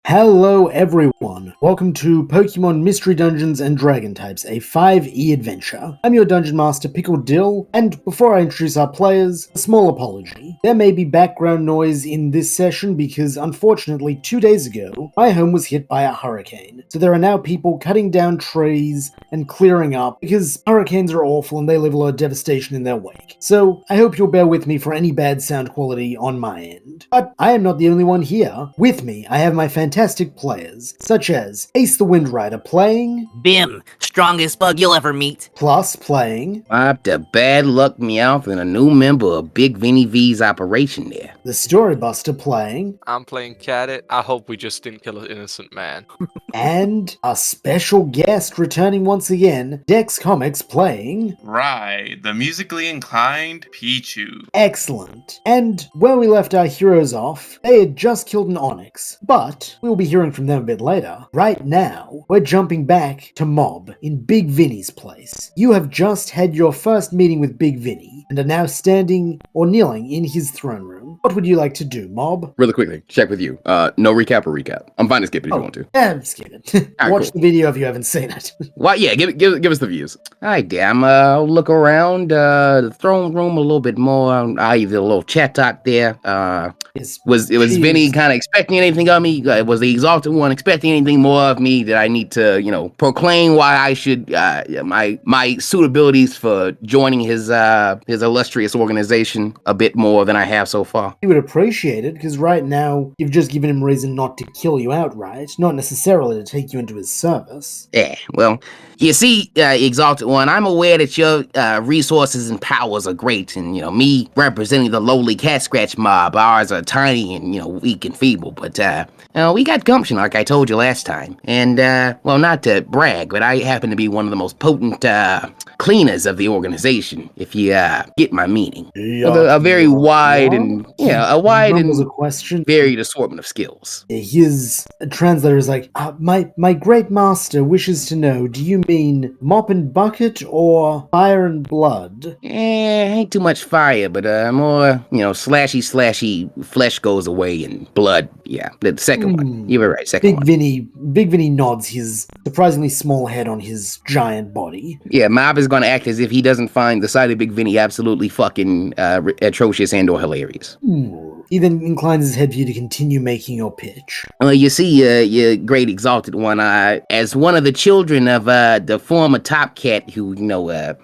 Hello everyone, welcome to Pokemon Mystery Dungeons and Dragon Types, a 5e adventure. I'm your Dungeon Master Pickled Dill, and before I introduce our players, a small apology. There may be background noise in this session because unfortunately 2 days ago, my home was hit by a hurricane. So there are now people cutting down trees and clearing up because hurricanes are awful and they leave a lot of devastation in their wake. So I hope you'll bear with me for any bad sound quality on my end. But I am not the only one here. With me, I have my fantastic players, such as Ace the Wind Rider playing, Bim, strongest bug you'll ever meet. Plus playing, Up to Bad Luck Meowth and a new member of Big Vinny V's operation there. the Storybuster playing, I'm playing Cadit. I hope we just didn't kill an innocent man. and a special guest returning once again, Dex Comics playing. Right, the musically inclined Pichu. Excellent. And where we left our heroes off, they had just killed an Onyx, but we'll be hearing from them a bit later. Right now, we're jumping back to Mob in Big Vinny's place. You have just had your first meeting with Big Vinny, and are now standing or kneeling in his throne room. What would you like to do, Mob? Really quickly, check with you. No recap or recap. I'm fine to skip it if you want to. Skip it. Alright, Watch cool. the video if you haven't seen it. Well, yeah, give us the views. Alright, damn. Look around the throne room a little bit more. Either a little chat talk there. Was Vinny kind of expecting anything of me? Was the Exalted One expecting anything more of me? Did I need to, proclaim why I should my suitabilities for joining his illustrious organization a bit more than I have so far? He would appreciate it, because right now you've just given him reason not to kill you outright, not necessarily to take you into his service. Yeah, well, you see, Exalted One, I'm aware that your resources and powers are great, and, me representing the lowly cat scratch mob, ours are tiny and, weak and feeble, but, we got gumption, like I told you last time. And, well, not to brag, but I happen to be one of the most potent, cleaners of the organization, if you, get my meaning. A very wide and, a wide and a question. varied assortment of skills. His translator is like, my great master wishes to know, do you mean mop and bucket or fire and blood? Ain't too much fire, but more, slashy, flesh goes away and blood. Yeah, the second one. You were right, second one. Big Vinny nods his surprisingly small head on his giant body. Yeah, Mob is gonna act as if he doesn't find the sight of Big Vinny absolutely fucking atrocious and or hilarious. He then inclines his head for you to continue making your pitch. Well, you see, your great Exalted One, as one of the children of the former Top Cat who,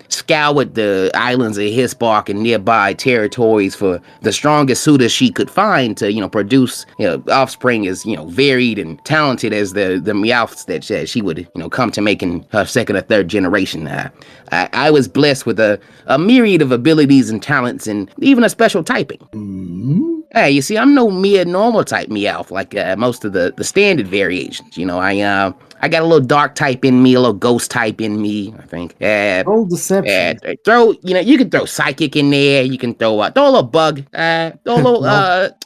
scoured the islands of Hisbark and nearby territories for the strongest suitors she could find to, produce, offspring as, varied and talented as the Meowths that she would, come to make in her second or third generation. I was blessed with a myriad of abilities and talents and even a special typing. Hey, you see, I'm no mere normal type Meowth like most of the standard variations. I got a little dark type in me, a little ghost type in me, I think. Roll deception. You can throw psychic in there. You can throw a little bug. Throw a little,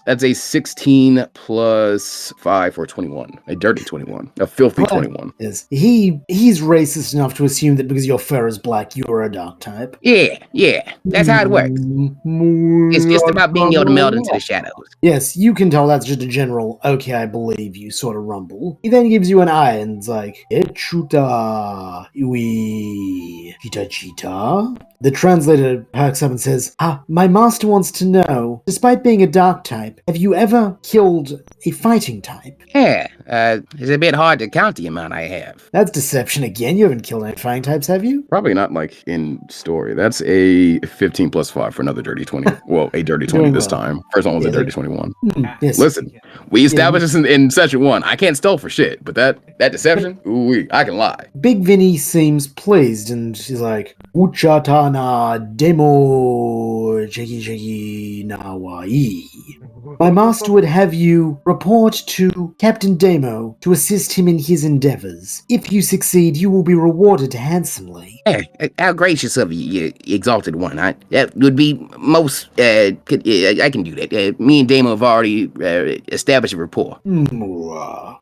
that's a 16 plus 5 for 21. A dirty 21. A filthy 21. Yes. He's racist enough to assume that because your fur is black, you're a dark type. Yeah. That's how it works. It's just about being able to meld into the shadows. Yes, you can tell that's just a general, okay, I believe you sort of rumble. He then gives you an eye and's like, Echuta, iwi, cheetah. The translator perks up and says, my master wants to know, despite being a dark type, have you ever killed a fighting type? Yeah, it's a bit hard to count the amount I have. That's deception again. You haven't killed any fighting types, have you? Probably not like in story. That's a 15 plus 5 for another dirty 20. Well, a dirty 20 this time. First one was a dirty 21. Yes. Listen, we established this in session 1. I can't steal for shit, but that deception, ooh, I can lie. Big Vinny seems pleased and she's like, Uchatana demo jeki nawai. My master would have you report to Captain Demo to assist him in his endeavors. If you succeed, you will be rewarded handsomely. Hey, how gracious of you, Exalted One. That would be most, I can do that. Me and Damo have already established a rapport.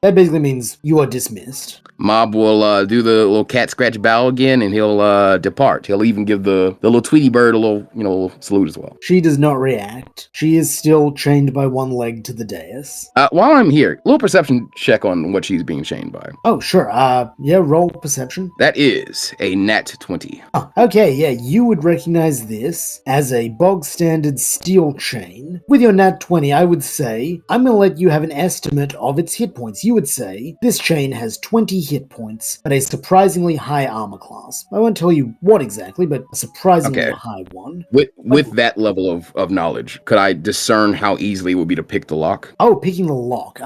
That basically means you are dismissed. Mob will do the little cat scratch bow again, and he'll depart. He'll even give the little Tweety bird a little salute as well. She does not react. She is still chained chained by one leg to the dais. While I'm here, little perception check on what she's being chained by. Oh, sure. Yeah, roll perception. That is a nat 20. Oh, okay, yeah, you would recognize this as a bog standard steel chain. With your nat 20, I would say, I'm gonna let you have an estimate of its hit points. You would say, this chain has 20 hit points, but a surprisingly high armor class. I won't tell you what exactly, but a surprisingly high one. With that level of knowledge, could I discern how easily it would be to pick the lock? Oh, picking the lock.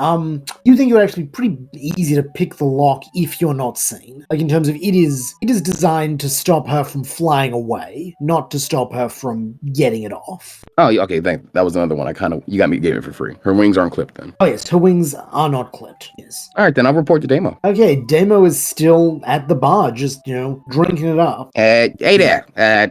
You think it would actually be pretty easy to pick the lock if you're not seen. Like, in terms of it is designed to stop her from flying away, not to stop her from getting it off. Oh, yeah, okay, that was another one. You gave it for free. Her wings aren't clipped then. Oh yes, her wings are not clipped, yes. All right, then I'll report to Damo. Okay, Damo is still at the bar, just, drinking it up. Hey there.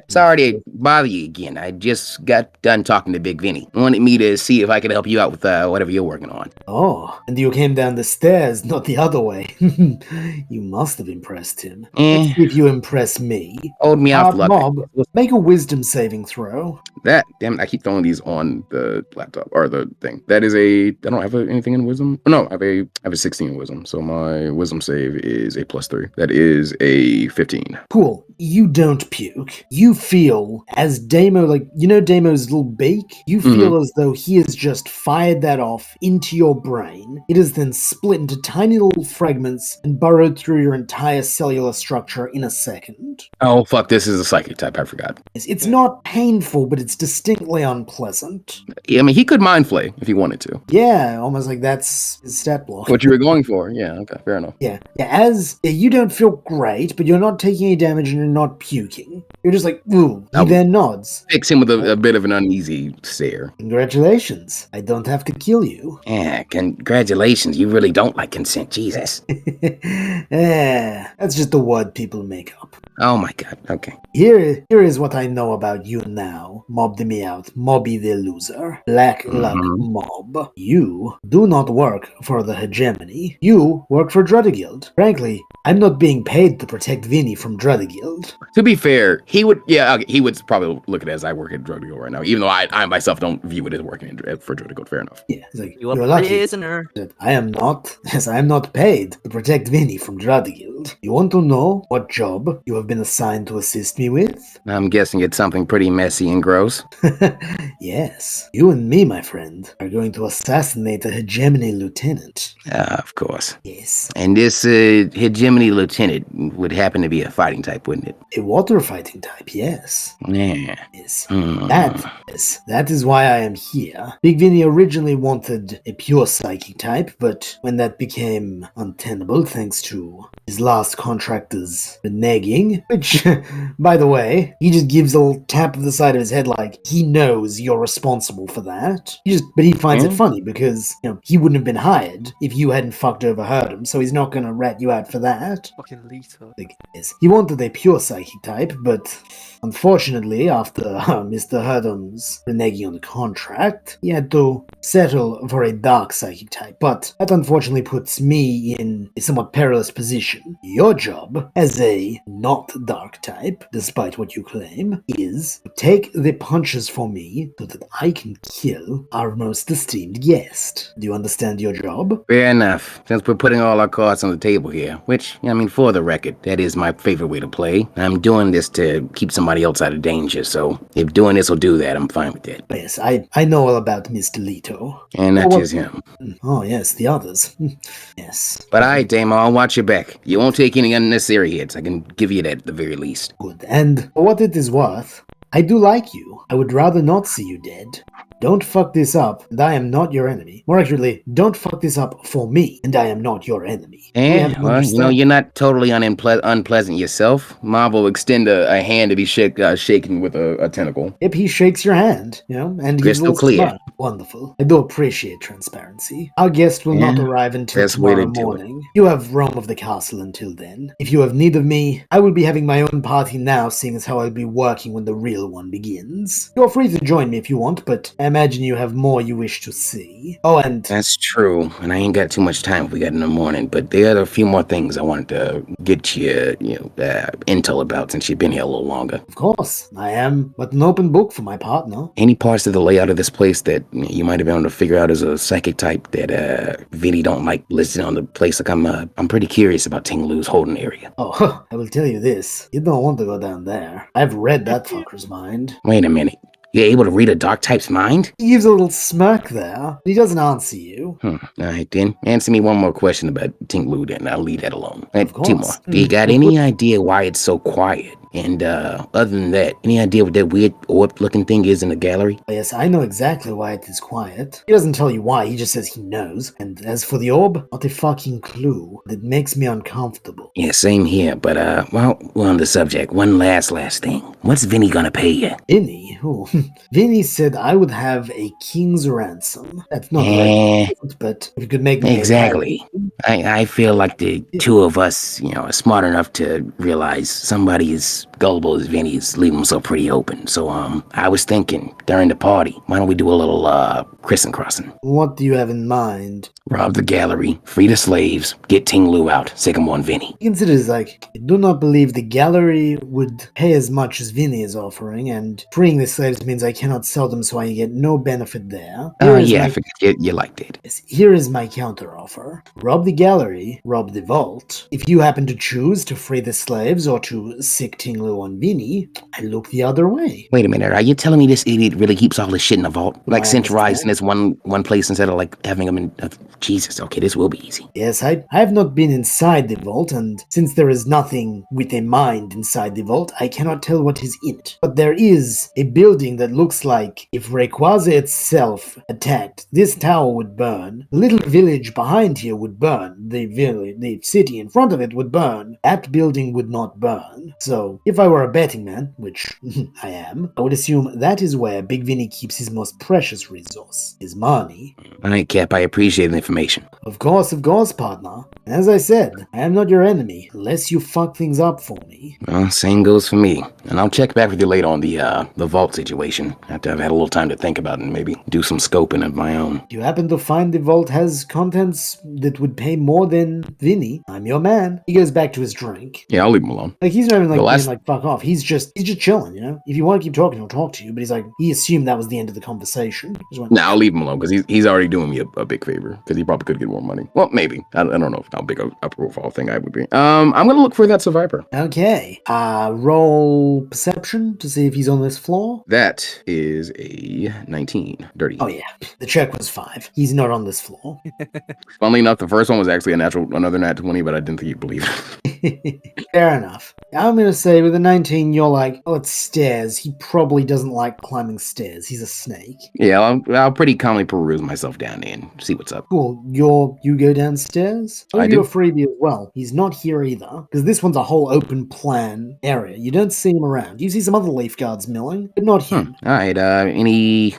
Sorry to bother you again. I just got done talking to Big Vinny. Wanted me to see if I could help you out with whatever you're working on. Oh, and you came down the stairs, not the other way. You must have impressed him. Let's see if you impress me. Hold me off luck. Mob, make a wisdom saving throw. Damn it, I keep throwing these on the laptop, or the thing. That is I don't have anything in wisdom. No, I have a 16 in wisdom, so my wisdom save is a +3. That is a 15. Cool. You don't puke. You feel as Damo, Damo's little beak? You feel as though he has just fired that off into your brain. It is then split into tiny little fragments and burrowed through your entire cellular structure in a second. Oh, fuck, this is a psychic type, I forgot. It's not painful, but it's distinctly unpleasant. Yeah, I mean, he could mind flay if he wanted to. Yeah, almost like that's his stat block. What you were going for. Yeah, okay, fair enough. Yeah, you don't feel great, but you're not taking any damage and you're not puking. You're just like, ooh, he then nods. Fix him with a bit of an uneasy stare. Congratulations, I don't have to kill you. Yeah, congratulations. You really don't like consent, Jesus. That's just the word people make up. Oh my god, okay. Here is what I know about you now. Mobbed me out. Mobby the loser. Black luck mob. You do not work for the hegemony. You work for Drudigild. Frankly, I'm not being paid to protect Vinny from Drudigild. To be fair, he would probably look at it as I work at Drudigild right now, even though I myself don't view it as working for Drudigild. Fair enough. Yeah, it's like, You're lucky. prisoner. I am not. Yes, I am not paid to protect Vinny from Drudigild. You want to know what job you have been assigned to assist me with? I'm guessing it's something pretty messy and gross. Yes. You and me, my friend, are going to assassinate a hegemony lieutenant. Of course. Yes. And this hegemony lieutenant would happen to be a fighting type, wouldn't it? A water fighting type, yes. Yeah. Yes. Hmm. That is why I am here. Big Vinny originally wanted a pure psychic type, but when that became untenable thanks to his last contractor's reneging, which, by the way, he just gives a little tap of the side of his head like he knows you're responsible for that. But he finds it funny because, he wouldn't have been hired if you hadn't fucked over Herdum, so he's not gonna rat you out for that. Fucking Lito. Yes, he wanted a pure psychic type, but unfortunately, after Mr. Herdum's reneging on the contract, he had to settle for a dark psychic type. But that unfortunately puts me in a somewhat perilous position. Your job, as a not dark type, despite what you claim, is to take the punches for me so that I can kill our most esteemed guest. Do you understand your job? Fair enough. Since we're putting all our cards on the table here, which, for the record, that is my favorite way to play. I'm doing this to keep somebody else out of danger, so if doing this will do that, I'm fine with that. Yes, I know all about Mr. Leto. And not just him. Oh, yes, the others. Yes. But alright, Damo, I'll watch your back. You won't take any unnecessary hits. I can give you that at the very least. Good. And for what it is worth, I do like you. I would rather not see you dead. Don't fuck this up, and I am not your enemy. More accurately, don't fuck this up for me, and I am not your enemy. You're not totally unpleasant yourself. Marvel will extend a hand to be shaken with a tentacle. Yep, he shakes your hand, and gives a Crystal little clear. smile. Wonderful. I do appreciate transparency. Our guest will not arrive until best way to tomorrow do it. morning. You have roam of the castle until then. If you have need of me, I will be having my own party now, seeing as how I'll be working when the real one begins. You're free to join me if you want, but am imagine you have more you wish to see. Oh, and That's true, and I ain't got too much time if we got in the morning, but there are a few more things I wanted to get you, intel about since you've been here a little longer. of course, I am but an open book for my partner. Any parts of the layout of this place that you might have been able to figure out as a psychic type that Vinny don't like listed on the place? Like I'm pretty curious about Ting Lu's holding area. Oh, I will tell you this. You don't want to go down there. I've read that fucker's mind. Wait a minute. You're able to read a dark type's mind? He gives a little smirk there. He doesn't answer you. Alright then. Answer me one more question about Ting Lu then. I'll leave that alone. Of Two more. course. Do you got any idea why it's so quiet? And other than that, any idea what that weird orb-looking thing is in the gallery? Yes, I know exactly why it is quiet. He doesn't tell you why, he just says he knows. And as for the orb, not a fucking clue. It makes me uncomfortable. Yeah, same here. But well, we're on the subject. One last thing. What's Vinny gonna pay you? Vinny? Oh, Vinny said I would have a king's ransom. That's not Eh, right, but if you could make me exactly. I feel like the two of us, are smart enough to realize somebody as gullible as Vinny is leaving himself pretty open. So, I was thinking during the party, why don't we do a little, crossing? What do you have in mind? Rob the gallery, free the slaves, get Ting Lu out, Sycamore and Vinny. He considers I do not believe the gallery would pay as much as Vinny is offering, and freeing the slaves means I cannot sell them, so I get no benefit there. Oh, yeah, I forget you liked it. Yes, here is my counteroffer. Rob the gallery, rob the vault. If you happen to choose to free the slaves or to sick Ting Lu on Vinny, I look the other way. Wait a minute, are you telling me this idiot really keeps all this shit in the vault? Like I centralized in understand. this one place instead of like having them in... Jesus, okay, this will be easy. Yes, I have not been inside the vault, and since there is nothing with a mind inside the vault, I cannot tell what is in it. But there is a building that looks like if Rayquaza itself attacked, this tower would burn, the little village behind here would burn, the city in front of it would burn, that building would not burn. So, if I were a betting man, which I am, I would assume that is where Big Vinny keeps his most precious resource, his money. Alright, Cap, I appreciate the information. Of course, partner. As I said, I am not your enemy, unless you fuck things up for me. Well, same goes for me. And I'll check back with you later on the vault situation, after I've had a little time to think about it and maybe do some scoping of my own. You happen to find the vault has contents that would pay more than Vinny, I'm your man. He goes back to his drink. Yeah, I'll leave him alone. Like, he's not even The last- being fuck off. He's just chilling, If you want to keep talking, he'll talk to you, but he assumed that was the end of the conversation. Just went, Nah, I'll leave him alone because he's already doing me a big favor because he probably could get more money. Well, maybe. I don't know how big a profile thing I would be. I'm gonna look for that survivor. Okay. Roll perception to see if he's on this floor. That is a 19. Dirty. Oh yeah, the check was 5. He's not on this floor. Funnily enough, the first one was actually another nat 20, but I didn't think you'd believe it. Fair enough. I'm gonna say with a 19, you're like, oh, it's stairs. He probably doesn't like climbing stairs. He's a snake. Yeah, I'll pretty calmly peruse myself down there and see what's up. Cool. You go downstairs? I I'll do. do a freebie as well. He's not here either, because this one's a whole open plan area. You don't see him around. You see some other leaf guards milling, but not him. Alright, any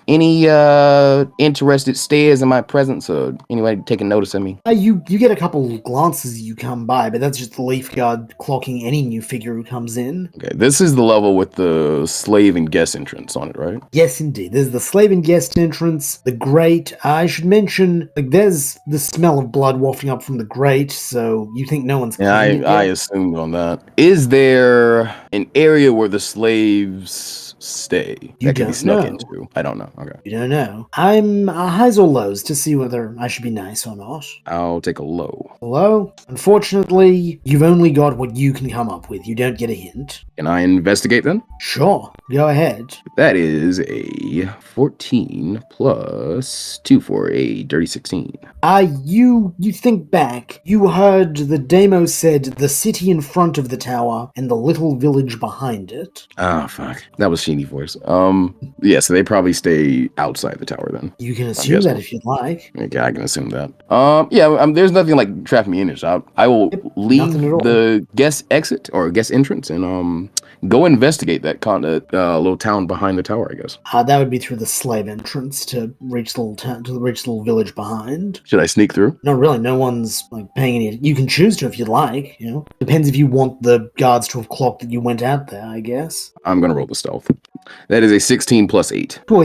interested stares in my presence or anybody taking notice of me? You get a couple glances as you come by, but that's just the leaf guard clocking any new figure who comes in. Okay, this is the level with the slave and guest entrance on it, right? Yes, indeed. There's the slave and guest entrance, the grate. I should mention, there's the smell of blood wafting up from the grate, so you think no one's Yeah, cleaned it I yet? assumed on that. Is there an area where the slaves stay You that can be don't snuck know. into? I don't know. Okay, You don't know. I'm highs or lows to see whether I should be nice or not. I'll take a low. Hello? Unfortunately, you've only got what you can come up with. You don't get a hint. Can I investigate then? Sure, go ahead. That is a 14 plus 2 for a dirty 16. You think back. You heard the demo said the city in front of the tower and the little village behind it. Oh, fuck. That was Sheeny voice. Yeah, so they probably stay outside the tower then. You can assume guessing. that if you'd like. Okay, I can assume that. Yeah, there's nothing like trapping me in it. So I will Yep, leave nothing at all. the guest exit or guest entrance and go investigate that little town behind the tower, I guess. That would be through the slave entrance to reach the little town, to reach the little village behind. Should I sneak through? No, really, no one's paying any. You can choose to if you'd like. Depends if you want the guards to have clocked that you went out there. I guess. I'm gonna roll the stealth. That is a 16 plus 8. Cool,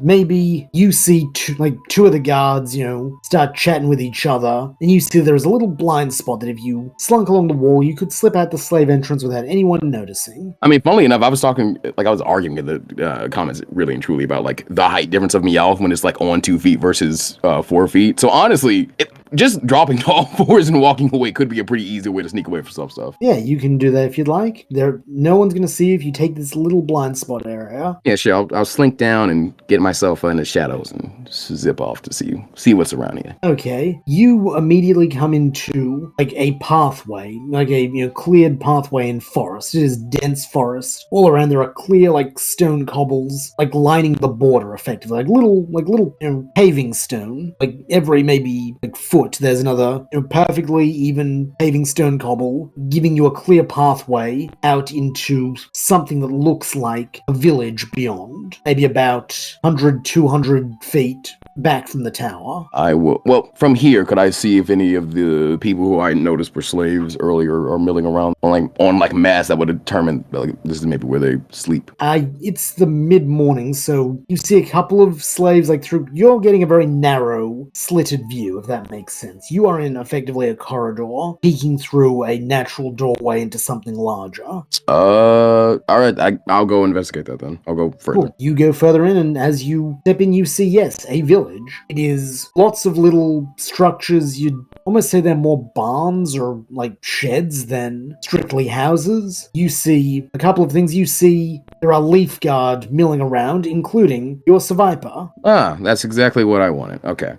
maybe you see two of the guards, start chatting with each other, and you see there's a little blind spot that if you slunk along the wall, you could slip out the slave entrance without anyone noticing. I mean, funnily enough, I was arguing in the comments really and truly about like the height difference of Meowth when it's like on 2 feet versus 4 feet. So honestly, just dropping to all fours and walking away could be a pretty easy way to sneak away from some stuff. Yeah, you can do that if you'd like. No one's gonna see you if you take this little blind spot area. Yeah, sure. I'll slink down and get myself in the shadows and zip off to see what's around here. Okay, you immediately come into like a pathway, like a cleared pathway in forest. It is dense forest. All around there are clear like stone cobbles, like lining the border effectively, like little paving stone. Like every maybe like foot, there's another perfectly even paving stone cobble, giving you a clear pathway out into something that looks like a village beyond, maybe about 100, 200 feet back from the tower. I will. Well, from here, could I see if any of the people who I noticed were slaves earlier are milling around on mass that would determine like this is maybe where they sleep? It's the mid-morning, so you see a couple of slaves you're getting a very narrow, slitted view, if that makes sense. You are in effectively a corridor, peeking through a natural doorway into something larger. All right, I'll go investigate that then. I'll go further. Cool. You go further in, and as you step in, you see, yes, a village. It is lots of little structures. You'd almost say they're more barns or like sheds than strictly houses. You see a couple of things. You see there are leaf guard milling around, including your survivor. Ah, that's exactly what I wanted. Okay.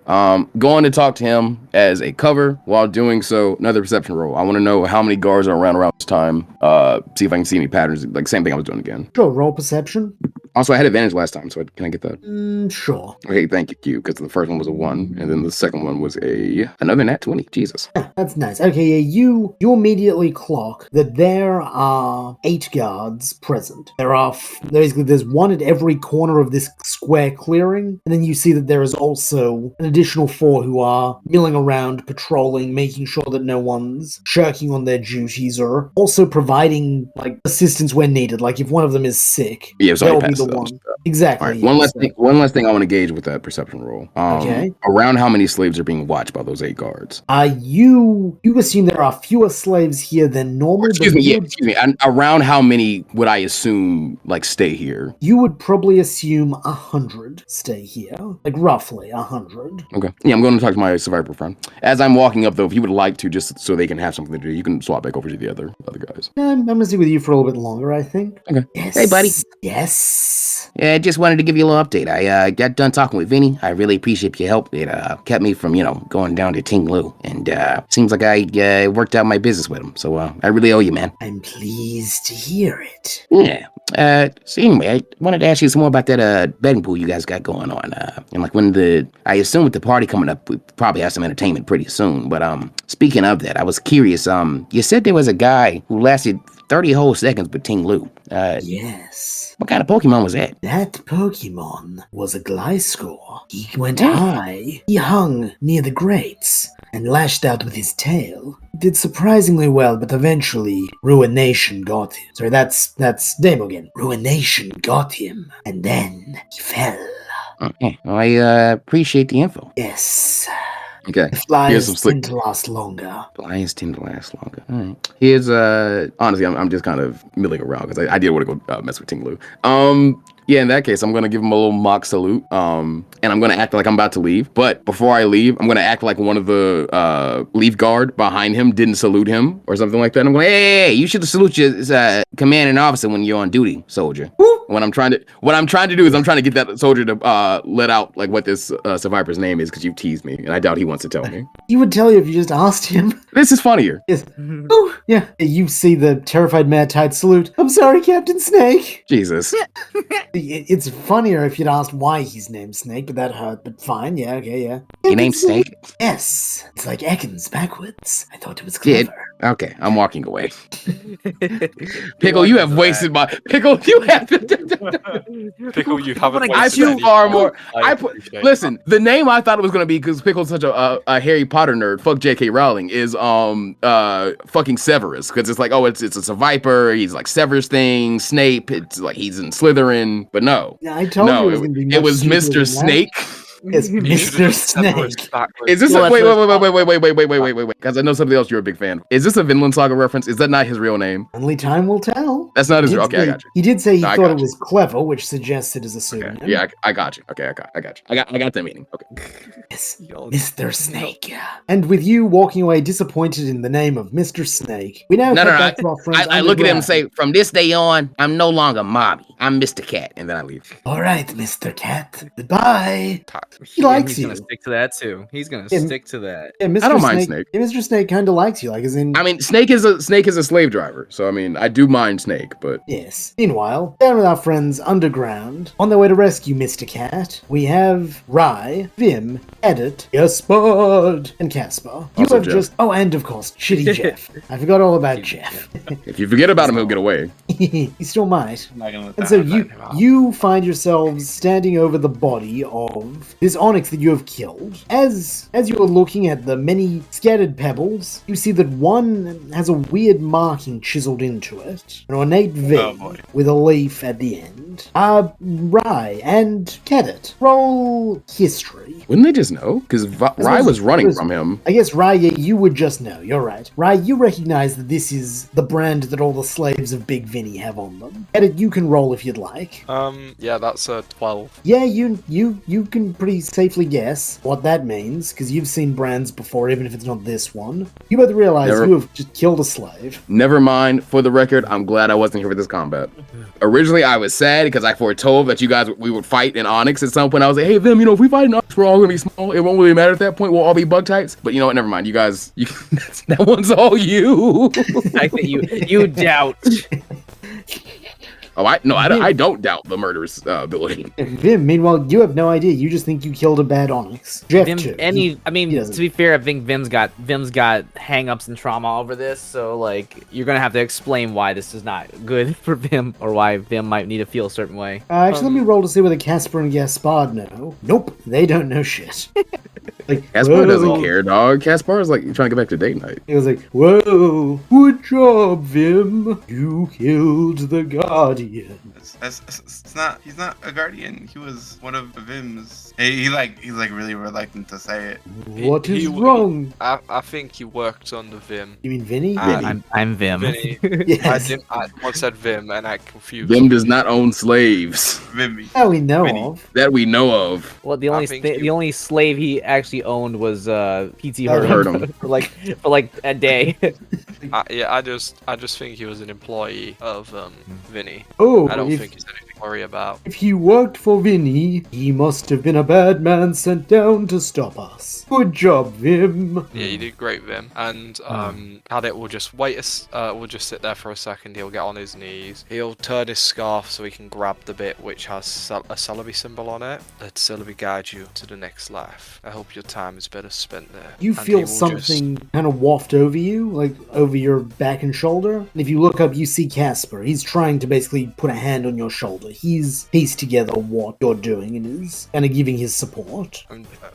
Going to talk to him as a cover. While doing so, another perception roll. I want to know how many guards are around this time. See if I can see any patterns. Like same thing I was doing again. Sure, roll perception. Also, I had advantage last time, so can I get that? Sure. Okay, thank you, because the first one was a 1, and then the second one was another nat 20. Jesus. Yeah, that's nice. Okay, yeah, you immediately clock that there are 8 guards present. There's one at every corner of this square clearing, and then you see that there is also an additional 4 who are milling around, patrolling, making sure that no one's shirking on their duties, or also providing like assistance when needed. Like if one of them is sick, Yeah, it's they'll already be the passed one. those. Exactly. All right, Yeah, one last thing I want to gauge with that perception roll. Okay. Around how many slaves are being watched by those 8 guards? You assume there are fewer slaves here than normal. Excuse me. Around how many would I assume stay here? You would probably assume 100 stay here, like roughly 100. Okay. Yeah, I'm going to talk to my survivor friend. As I'm walking up, though, if you would like to, just so they can have something to do, you can swap back over to the other guys. I'm gonna stay with you for a little bit longer, I think. Okay. Yes. Hey, buddy. Yes. Yeah, I just wanted to give you a little update. I got done talking with Vinny. I really appreciate your help. It kept me from, going down to Ting Lu. And seems like I worked out my business with him. So I really owe you, man. I'm pleased to hear it. Yeah. So anyway, I wanted to ask you some more about that betting pool you guys got going on. And I assume with the party coming up, we probably have some entertainment pretty soon. But speaking of that, I was curious. You said there was a guy who lasted 30 whole seconds with Ting Lu. Yes. What kind of Pokemon was that? That Pokemon was a Gliscor. He went high. He hung near the grates and lashed out with his tail. Did surprisingly well, but eventually Ruination got him. Sorry, that's Demogan. Ruination got him, and then he fell. Okay, well, I appreciate the info. Yes. Okay. The flies Here's some slick. tend to last longer. Flies tend to last longer. All right. Here's honestly, I'm just kind of milling around because I did want to go mess with Ting Lu. Yeah, in that case, I'm gonna give him a little mock salute. And I'm gonna act like I'm about to leave. But before I leave, I'm gonna act like one of the leaf guard behind him didn't salute him or something like that. I'm going, hey, you should salute your commanding officer when you're on duty, soldier. What I'm trying to do is I'm trying to get that soldier to let out like what this survivor's name is because you've teased me, and I doubt he wants to tell me. He would tell you if you just asked him. This is funnier. Yes. Ooh, yeah. You see the terrified Mad Tide salute. I'm sorry, Captain Snake. Jesus. It's funnier if you'd asked why he's named Snake, but that hurt. But fine, yeah, okay, yeah. Your name's Snake? Yes. It's like Ekans backwards. I thought it was Did- clever. Okay, I'm walking away. Pickle, you have wasted my Pickle. You have Pickle, you haven't I I wasted feel any far time. more. I Listen, appreciate the name I thought it was gonna be because Pickle's such a Harry Potter nerd. Fuck J.K. Rowling is fucking Severus because it's like it's a Viper. He's like Severus thing. Snape. It's like he's in Slytherin. But no, Yeah, I told you it was going to be it much was stupider Mr. than that. Snake. It's that. You should've Mr. done Severus Snake. backwards. Is this Well, a that's wait, what wait, because I know something else you're a big fan. Is this a Vinland Saga reference? Is that not his real name? Only time will tell. That's not his He real. did Okay, I say- got you. He did say he No, I thought got it you. was clever, which suggests it is a Okay. pseudonym. Yeah, I got you. Okay, I got you. I got that meaning. Okay. Yes, Mr. Snake. And with you walking away disappointed in the name of Mr. Snake, we now No, cut no, back to our friends I look at him and underground. say, from this day on, I'm no longer Mommy. I'm Mr. Cat. And then I leave. All right, Mr. Cat. Goodbye. He Yeah, likes he's you. gonna stick to that too. He's gonna Yeah, stick to that. Yeah, Mr. I don't mind Snake. Yeah, Mr. Snake kind of likes you, like as in. I mean, Snake is a slave driver. So, I mean, I do mind Snake, but Yes. Meanwhile, down with our friends underground, on their way to rescue Mr. Cat, we have Rye, Vim, Edit, Gaspard, and Casper. You Also have Jeff. just and of course, Shitty Jeff. I forgot all about Jeff. if you forget about him, he'll get away. He still might. I'm not gonna let And that so happen. you find yourselves standing over the body of this onyx that you have killed. As you are looking at the many scattered pebbles, you see that one has a weird marking chiseled into it, an ornate V Oh, boy. with a leaf at the end. Rye and Kedet, roll history. Wouldn't they just know? Because Rye was running from him. I guess, Rye, yeah, you would just know. You're right. Rye, you recognize that this is the brand that all the slaves of Big Vinny have on them. Edit, you can roll if you'd like. Yeah, that's a 12. Yeah, you can pretty safely guess what that means, because you've seen brands before, even if it's not this one. You both realize Never- you have just killed a slave. Never mind. For the record, I'm glad I wasn't here for this combat. Originally, I was sad because I foretold that we would fight in Onyx at some point. I was like, hey, Vim, if we fight in Onyx, we're all gonna be small. It won't really matter at that point. We'll all be bug types. But you know what? Never mind. You guys, that one's all you. I think you doubt. Oh, I don't doubt the murderous ability. And Vim, meanwhile, you have no idea. You just think you killed a bad Onyx. Jeff, Vim, too. I mean, he doesn't. to be fair, I think Vim's got hang-ups and trauma over this, so like you're gonna have to explain why this is not good for Vim, or why Vim might need to feel a certain way. Actually, let me roll to see whether Casper and Gaspard know. Nope, they don't know shit. Like, Caspar whoa. doesn't care, dog. Caspar is like trying to get back to date night. He was like, whoa, good job, Vim. You killed the Guardian. It's not. He's not a guardian. He was one of Vim's. He's like really reluctant to say it. What is He- wrong? I think he worked under Vim. You mean Vinny? I'm Vim. Vinny. Yes. I once said Vim and I confused. Vim does not own slaves Vimmy. That we know Vinny. of. that we know of. Well, the only think the only slave he actually owned was P.T. Oh, Hurd for like a day. I just think he was an employee of Vinny. Oh, I don't if, think he's anything to worry about. if he worked for Vinny, he must have been a bad man sent down to stop us. Good job, Vim. Yeah, you did great, Vim. And Hadit will just we'll just sit there for a second. He'll get on his knees. He'll turn his scarf so he can grab the bit which has a celebi symbol on it. Let celebi guide you to the next life. I hope your time is better spent there. You And he feel will something kind of waft over you, like over your back and shoulder. And if you look up, you see Casper. He's trying to basically put a hand on your shoulder. He's pieced together what you're doing and is kind of giving his support.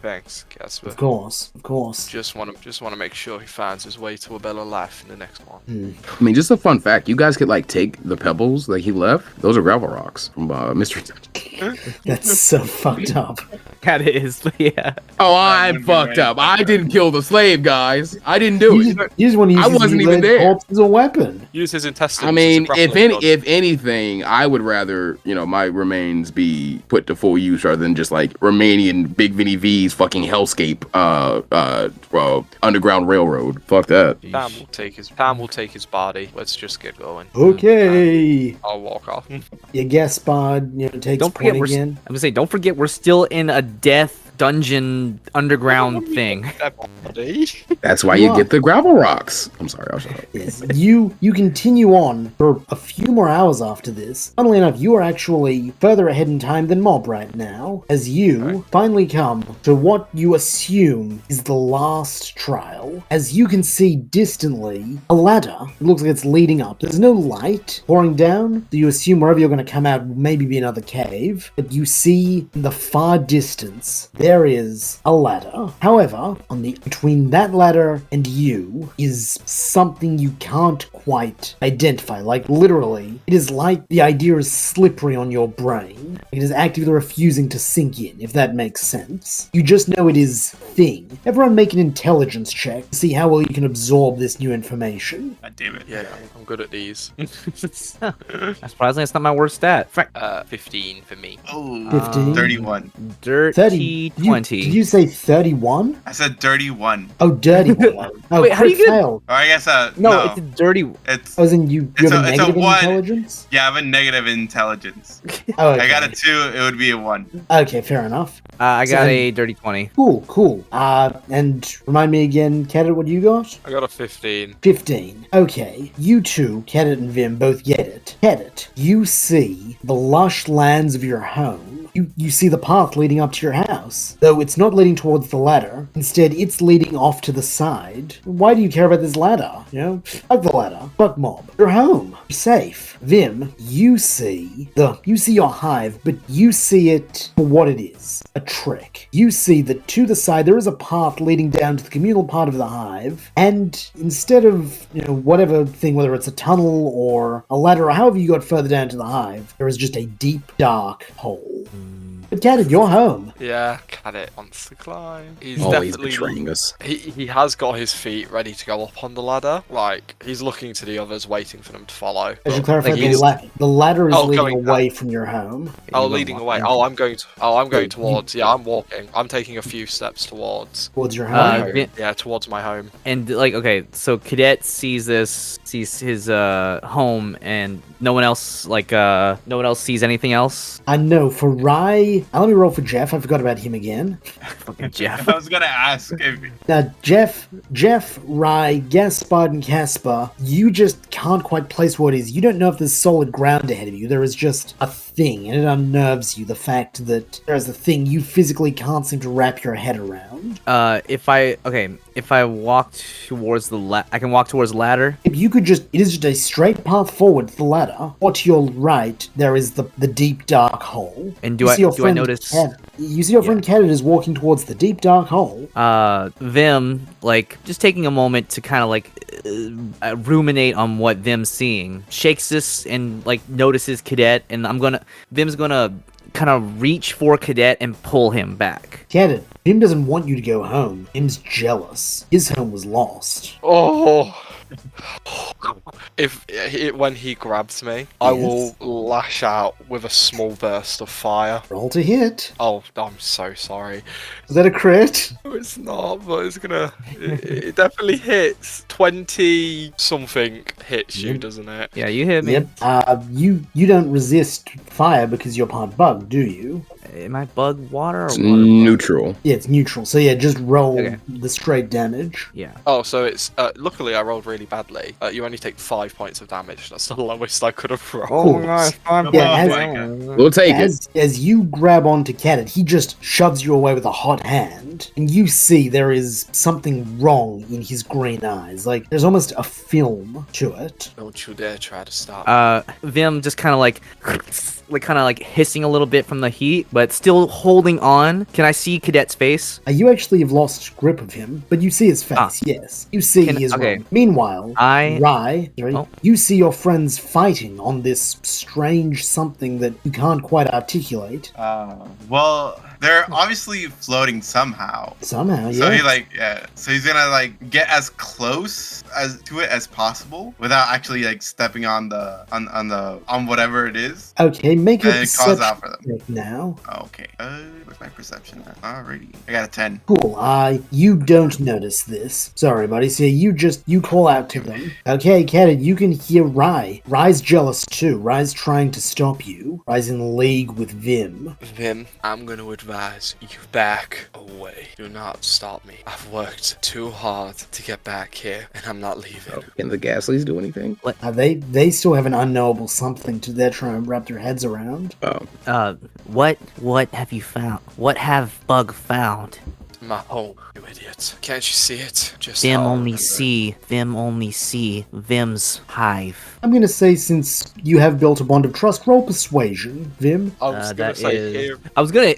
Thanks, Casper. Of course, of course. Just want to make sure he finds his way to a better life in the next one. I mean, just a fun fact. You guys could like take the pebbles that he left. Those are gravel rocks from Mystery Dungeon. That's so fucked up. That is, yeah. Oh, I'm wouldn't be fucked right. up. I didn't kill the slave, guys. I didn't do You it. just want to use I his wasn't even mutilated there. corpse as a weapon. Use his intestines. I as a mean, grappling gun. if anything, I would rather, my remains be put to full use rather than just like Romanian Big Vinny V's fucking hellscape underground railroad. Fuck that. Tam will take his body. Let's just get going. Okay. I'll walk off. Your Gaspard, takes Don't forget point again. I'm gonna say, don't forget we're still in a death dungeon underground thing. Buddy. That's why you get the gravel rocks. I'm sorry, I'll shut up. Yes, you continue on for a few more hours after this. Funnily enough, you are actually further ahead in time than Mob right now, as you finally come to what you assume is the last trial. As you can see distantly, a ladder. It looks like it's leading up. There's no light pouring down, so you assume wherever you're going to come out will maybe be another cave. But you see in the far distance, there is a ladder. However, between that ladder and you is something you can't quite identify. Like, literally, it is like the idea is slippery on your brain. It is actively refusing to sink in, if that makes sense. You just know it is thing. Everyone make an intelligence check to see how well you can absorb this new information. God damn it. Yeah, I'm good at these. Surprisingly, it's not my worst stat. 15 for me. Oh, 15. 31. Dirty 20. Did you say 31? I said 31. Oh, dirty one. Oh, Wait, how do you crit get- failed. Or I guess No, it's a dirty. it's Oh, as in you It's have a a negative one. intelligence? yeah, I have a negative intelligence. Oh, okay. I got a 2, it would be a 1. Okay, fair enough. I So got then- a dirty 20. Cool. And remind me again, Cadet, what you got? I got a 15. 15. Okay, you two, Cadet and Vim, both get it. Cadet, you see the lush lands of your home. You see the path leading up to your house. Though it's not leading towards the ladder. Instead, it's leading off to the side. Why do you care about this ladder? You know? Fuck the ladder. Fuck Mob. You're home. You're safe. Vim, you see your hive, but you see it for what it is. A trick. You see that to the side there is a path leading down to the communal part of the hive, and instead of, whatever thing, whether it's a tunnel or a ladder or however you got further down to the hive, there is just a deep, dark hole. But Cadet, you're home. Yeah, Cadet wants to climb. He's Always definitely betraying us. He has got his feet ready to go up on the ladder. Like, he's looking to the others, waiting for them to follow. I should But- clarify, Like the ladder is Oh, leading going away from your home. Oh, You leading won't away. walk I'm going towards. Yeah, I'm walking. I'm taking a few steps towards. Towards your Uh, home. Vin- Yeah, towards my home. And okay, so Cadet sees his home, and no one else sees anything else. I know, for Rye, let me roll for Jeff. I forgot about him again. Fucking Jeff. I was gonna ask if Now, Jeff, Rye, Gaspard, and Casper, you just can't quite place what it is. You don't know if there's solid ground ahead of you. There is just a thing, and it unnerves you, the fact that there is a thing you physically can't seem to wrap your head around. If I walk towards I can walk towards the ladder. If you could it is just a straight path forward to the ladder. Or to your right, there is the deep, dark hole. And You do see your I friend notice? Cat- You see your friend Cadet is walking towards the deep, dark hole. Vim, just taking a moment to kind of ruminate on what Vim's seeing, shakes this and notices Cadet, and Vim's gonna kind of reach for Cadet and pull him back. Cadet, Vim doesn't want you to go home. Vim's jealous. His home was lost. Oh. When he grabs me, I Yes. will lash out with a small burst of fire. Roll to hit. Oh, I'm so sorry. Is that a crit? No, it's not, but it's gonna. It definitely hits. 20 something hits you, doesn't it? Yeah, you hit me. Yep. You don't resist fire because you're part bug, do you? Am I bug water or It's water? neutral. Yeah, it's neutral. So yeah, just roll Okay. the straight damage. Yeah. Oh, so it's. Luckily, I rolled really badly. You only take 5 points of damage. That's the lowest I could have rolled. Oh my gosh, Yeah, Oh as- my God. We'll take it. As you grab onto Cadet, he just shoves you away with a hot hand, and you see there is something wrong in his green eyes. Like there's almost a film to it. Don't you dare try to stop. Vim just kind of hissing a little bit from the heat, but still holding on. Can I see Cadet's face? You actually have lost grip of him, but you see his face. Ah. Yes, you see Can- he is okay. wrong. Meanwhile, I- Rye, Oh. you see your friends fighting on this strange something that you can't quite articulate. well, they're obviously floating somehow. Somehow, yeah. So so he's gonna get as close to it as possible without actually stepping on whatever it is. Okay, make a And it calls perception out for them. check now. Okay. Where's my perception at? Alrighty. I got a 10. Cool. You don't notice this. Sorry, buddy. So you call out to them. Okay, Cadet, you can hear Rye. Rye's jealous too. Rye's trying to stop you. Rye's in league with Vim. Vim, I'm going to advise advise you back away. Do not stop me. I've worked too hard to get back here, and I'm not leaving. Oh, can the Gasleys do anything? They still have an unknowable something to they're trying to wrap their heads around. Oh, What have you found? What have Bug found? My home, you idiot. Can't you see it? Just Them how I only remember it. see Vim's hive. I'm gonna say, since you have built a bond of trust, roll persuasion, Vim. I was gonna That say is- here.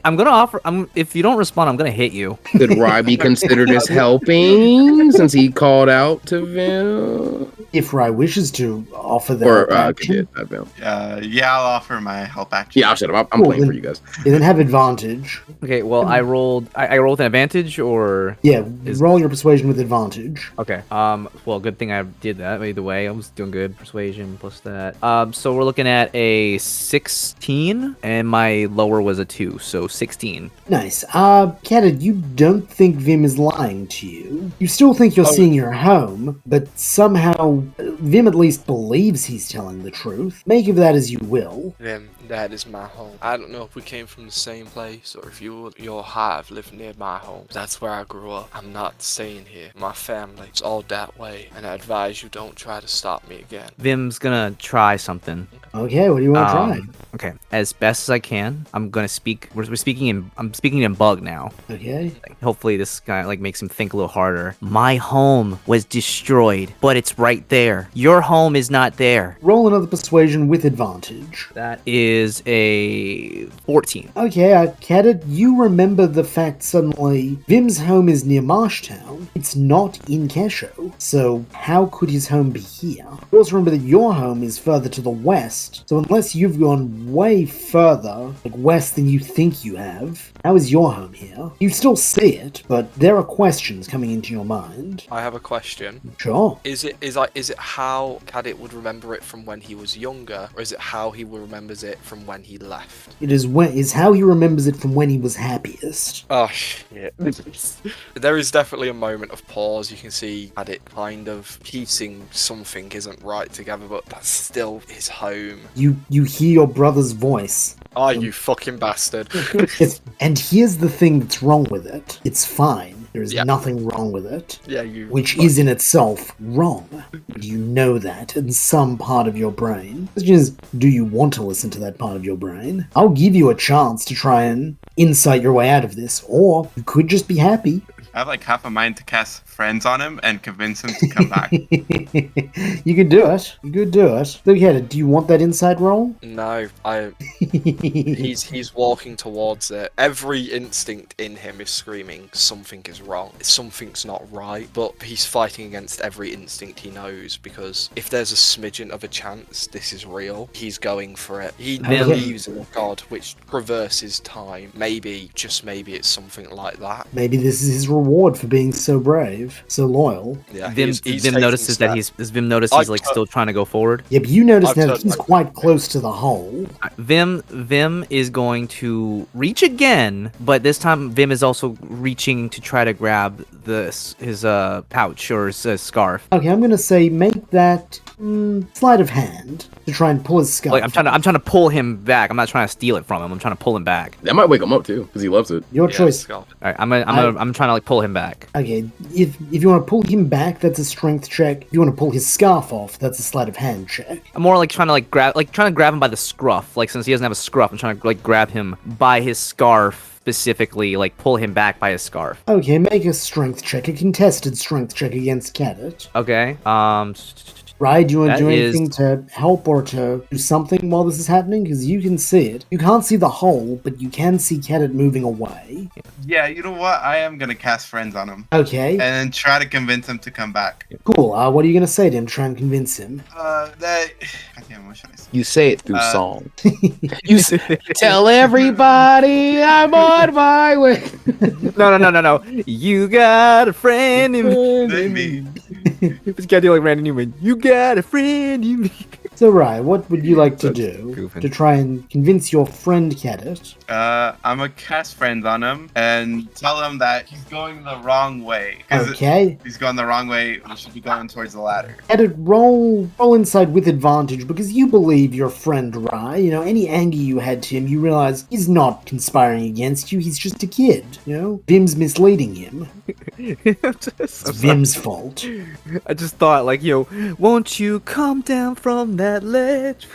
I'm gonna offer. If you don't respond, I'm gonna hit you. could Rye be considered as helping since he called out to Vim? If Rai wishes to offer that Or action, Cadet, Vim. Yeah, I'll offer my help action. Yeah, I'll shut up. I'm Cool, playing then- for you guys. you then have advantage. Okay. Well, I rolled. I rolled an advantage, or Yeah, Is- roll your persuasion with advantage. okay. Well, good thing I did that. Either way, I was doing good. Persuasion plus that. So we're looking at a 16, and my lower was a 2, so 16. Nice. Kata, you don't think Vim is lying to you. You still think you're seeing your home, but somehow Vim at least believes he's telling the truth. Make of that as you will. Them, that is my home. I don't know if we came from the same place or if your hive lived near my home. That's where I grew up. I'm not staying here. My family's all that way, and I advise you don't try to stop me again. Vim's gonna try something. Okay, what do you want to try? Okay, as best as I can, I'm gonna speak. We're speaking in. I'm speaking in Bug now. Okay. Hopefully, this guy makes him think a little harder. My home was destroyed, but it's right there. Your home is not there. Roll another persuasion with advantage. That is a 14. Okay, Kata, you remember the fact suddenly Vim's home is near Marshtown. It's not in Kesho, so how could his home be here? You also remember that your home is further to the west, so unless you've gone way further, like west than you think you have, how is your home here? You still see it, but there are questions coming into your mind. I have a question. Sure. Is it how Cadit would remember it from when he was younger, or is it how he remembers it from when he left? It is how he remembers it from when he was happiest. Oh shit. There is definitely a moment of pause. You can see Cadit kind of piecing something isn't right together, but that's still his home. You hear your brother's voice. Oh, you fucking bastard. And here's the thing that's wrong with it. It's fine. There's Yeah. nothing wrong with it. Yeah, you. Which is in itself wrong. You know that in some part of your brain. The question is, do you want to listen to that part of your brain? I'll give you a chance to try and insight your way out of this, or you could just be happy. I have like half a mind to cast friends on him and convince him to come back. You could do it. You could do it. Look at it. Do you want that insight roll? No, he's walking towards it. Every instinct in him is screaming something is wrong. Something's not right. But he's fighting against every instinct he knows, because if there's a smidgen of a chance this is real, he's going for it. He believes in a god which traverses time. Maybe, just maybe, it's something like that. Maybe this is his reward for being so brave, so loyal. Yeah, Vim he's Vim notices that taking he's Vim notices he's I- like still trying to go forward. Yeah, but you notice I've now that turned he's my- quite close to the hole. Vim is going to reach again, but this time Vim is also reaching to try to grab his pouch or his scarf. Okay, I'm gonna say make that sleight of hand to try and pull his scarf. Like I'm trying to pull him back. I'm not trying to steal it from him. I'm trying to pull him back. That might wake him up too, because he loves it. Your Yeah, choice. Scott. All right, I'm trying to like pull him back. Okay, if you want to pull him back, that's a strength check. If you want to pull his scarf off, that's a sleight of hand check. I'm more like trying to grab him by the scruff. Like since he doesn't have a scruff, I'm trying to like grab him by his scarf specifically, like pull him back by his scarf. Okay, make a strength check, a contested strength check against Cadet. Okay. Right, do you want to That do is- anything to help or to do something while this is happening? Because you can see it. You can't see the hole, but you can see Cadet moving away. Yeah, you know what? I am gonna cast friends on him Okay, and then try to convince him to come back. cool. What are you going to say to him? Try and convince him. That. Goddamn, what should I say? You say it through Uh, song. You tell everybody I'm on my way. No. You got a friend in me. They me. It's gotta do like Randy Newman. You got a friend in me. So, Rye, what would you like to That's do goofing. to try and convince your friend Cadet I'm gonna cast friends on him and tell him that he's going the wrong way. 'Cause Okay. he's going the wrong way. We should be going towards the ladder. Edit, roll inside with advantage because you believe your friend Rai. You know, any anger you had to him, you realize he's not conspiring against you. He's just a kid. You know, Vim's misleading him. It's Vim's fault. I just thought, like, won't you come down from that ledge?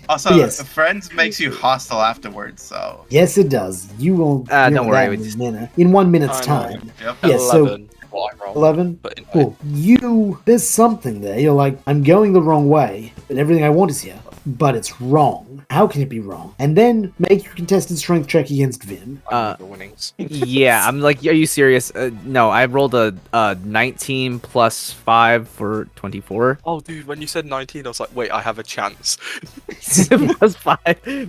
Also, Yes. friends makes you hostile afterwards, so. Yes, it does. You will. Don't hear worry, that we in a minute. In 1 minute's I know. time. Yep. Yeah, so 11. What I rolled. 11. But anyway. Cool. There's something there. You're like, I'm going the wrong way, but everything I want is here. But it's wrong. How can it be wrong? And then make your contested strength check against Vim. I need the winnings. Yeah, I'm like, are you serious? No, I rolled a 19 plus 5 for 24. Oh, dude, when you said 19, I was like, wait, I have a chance. Plus 5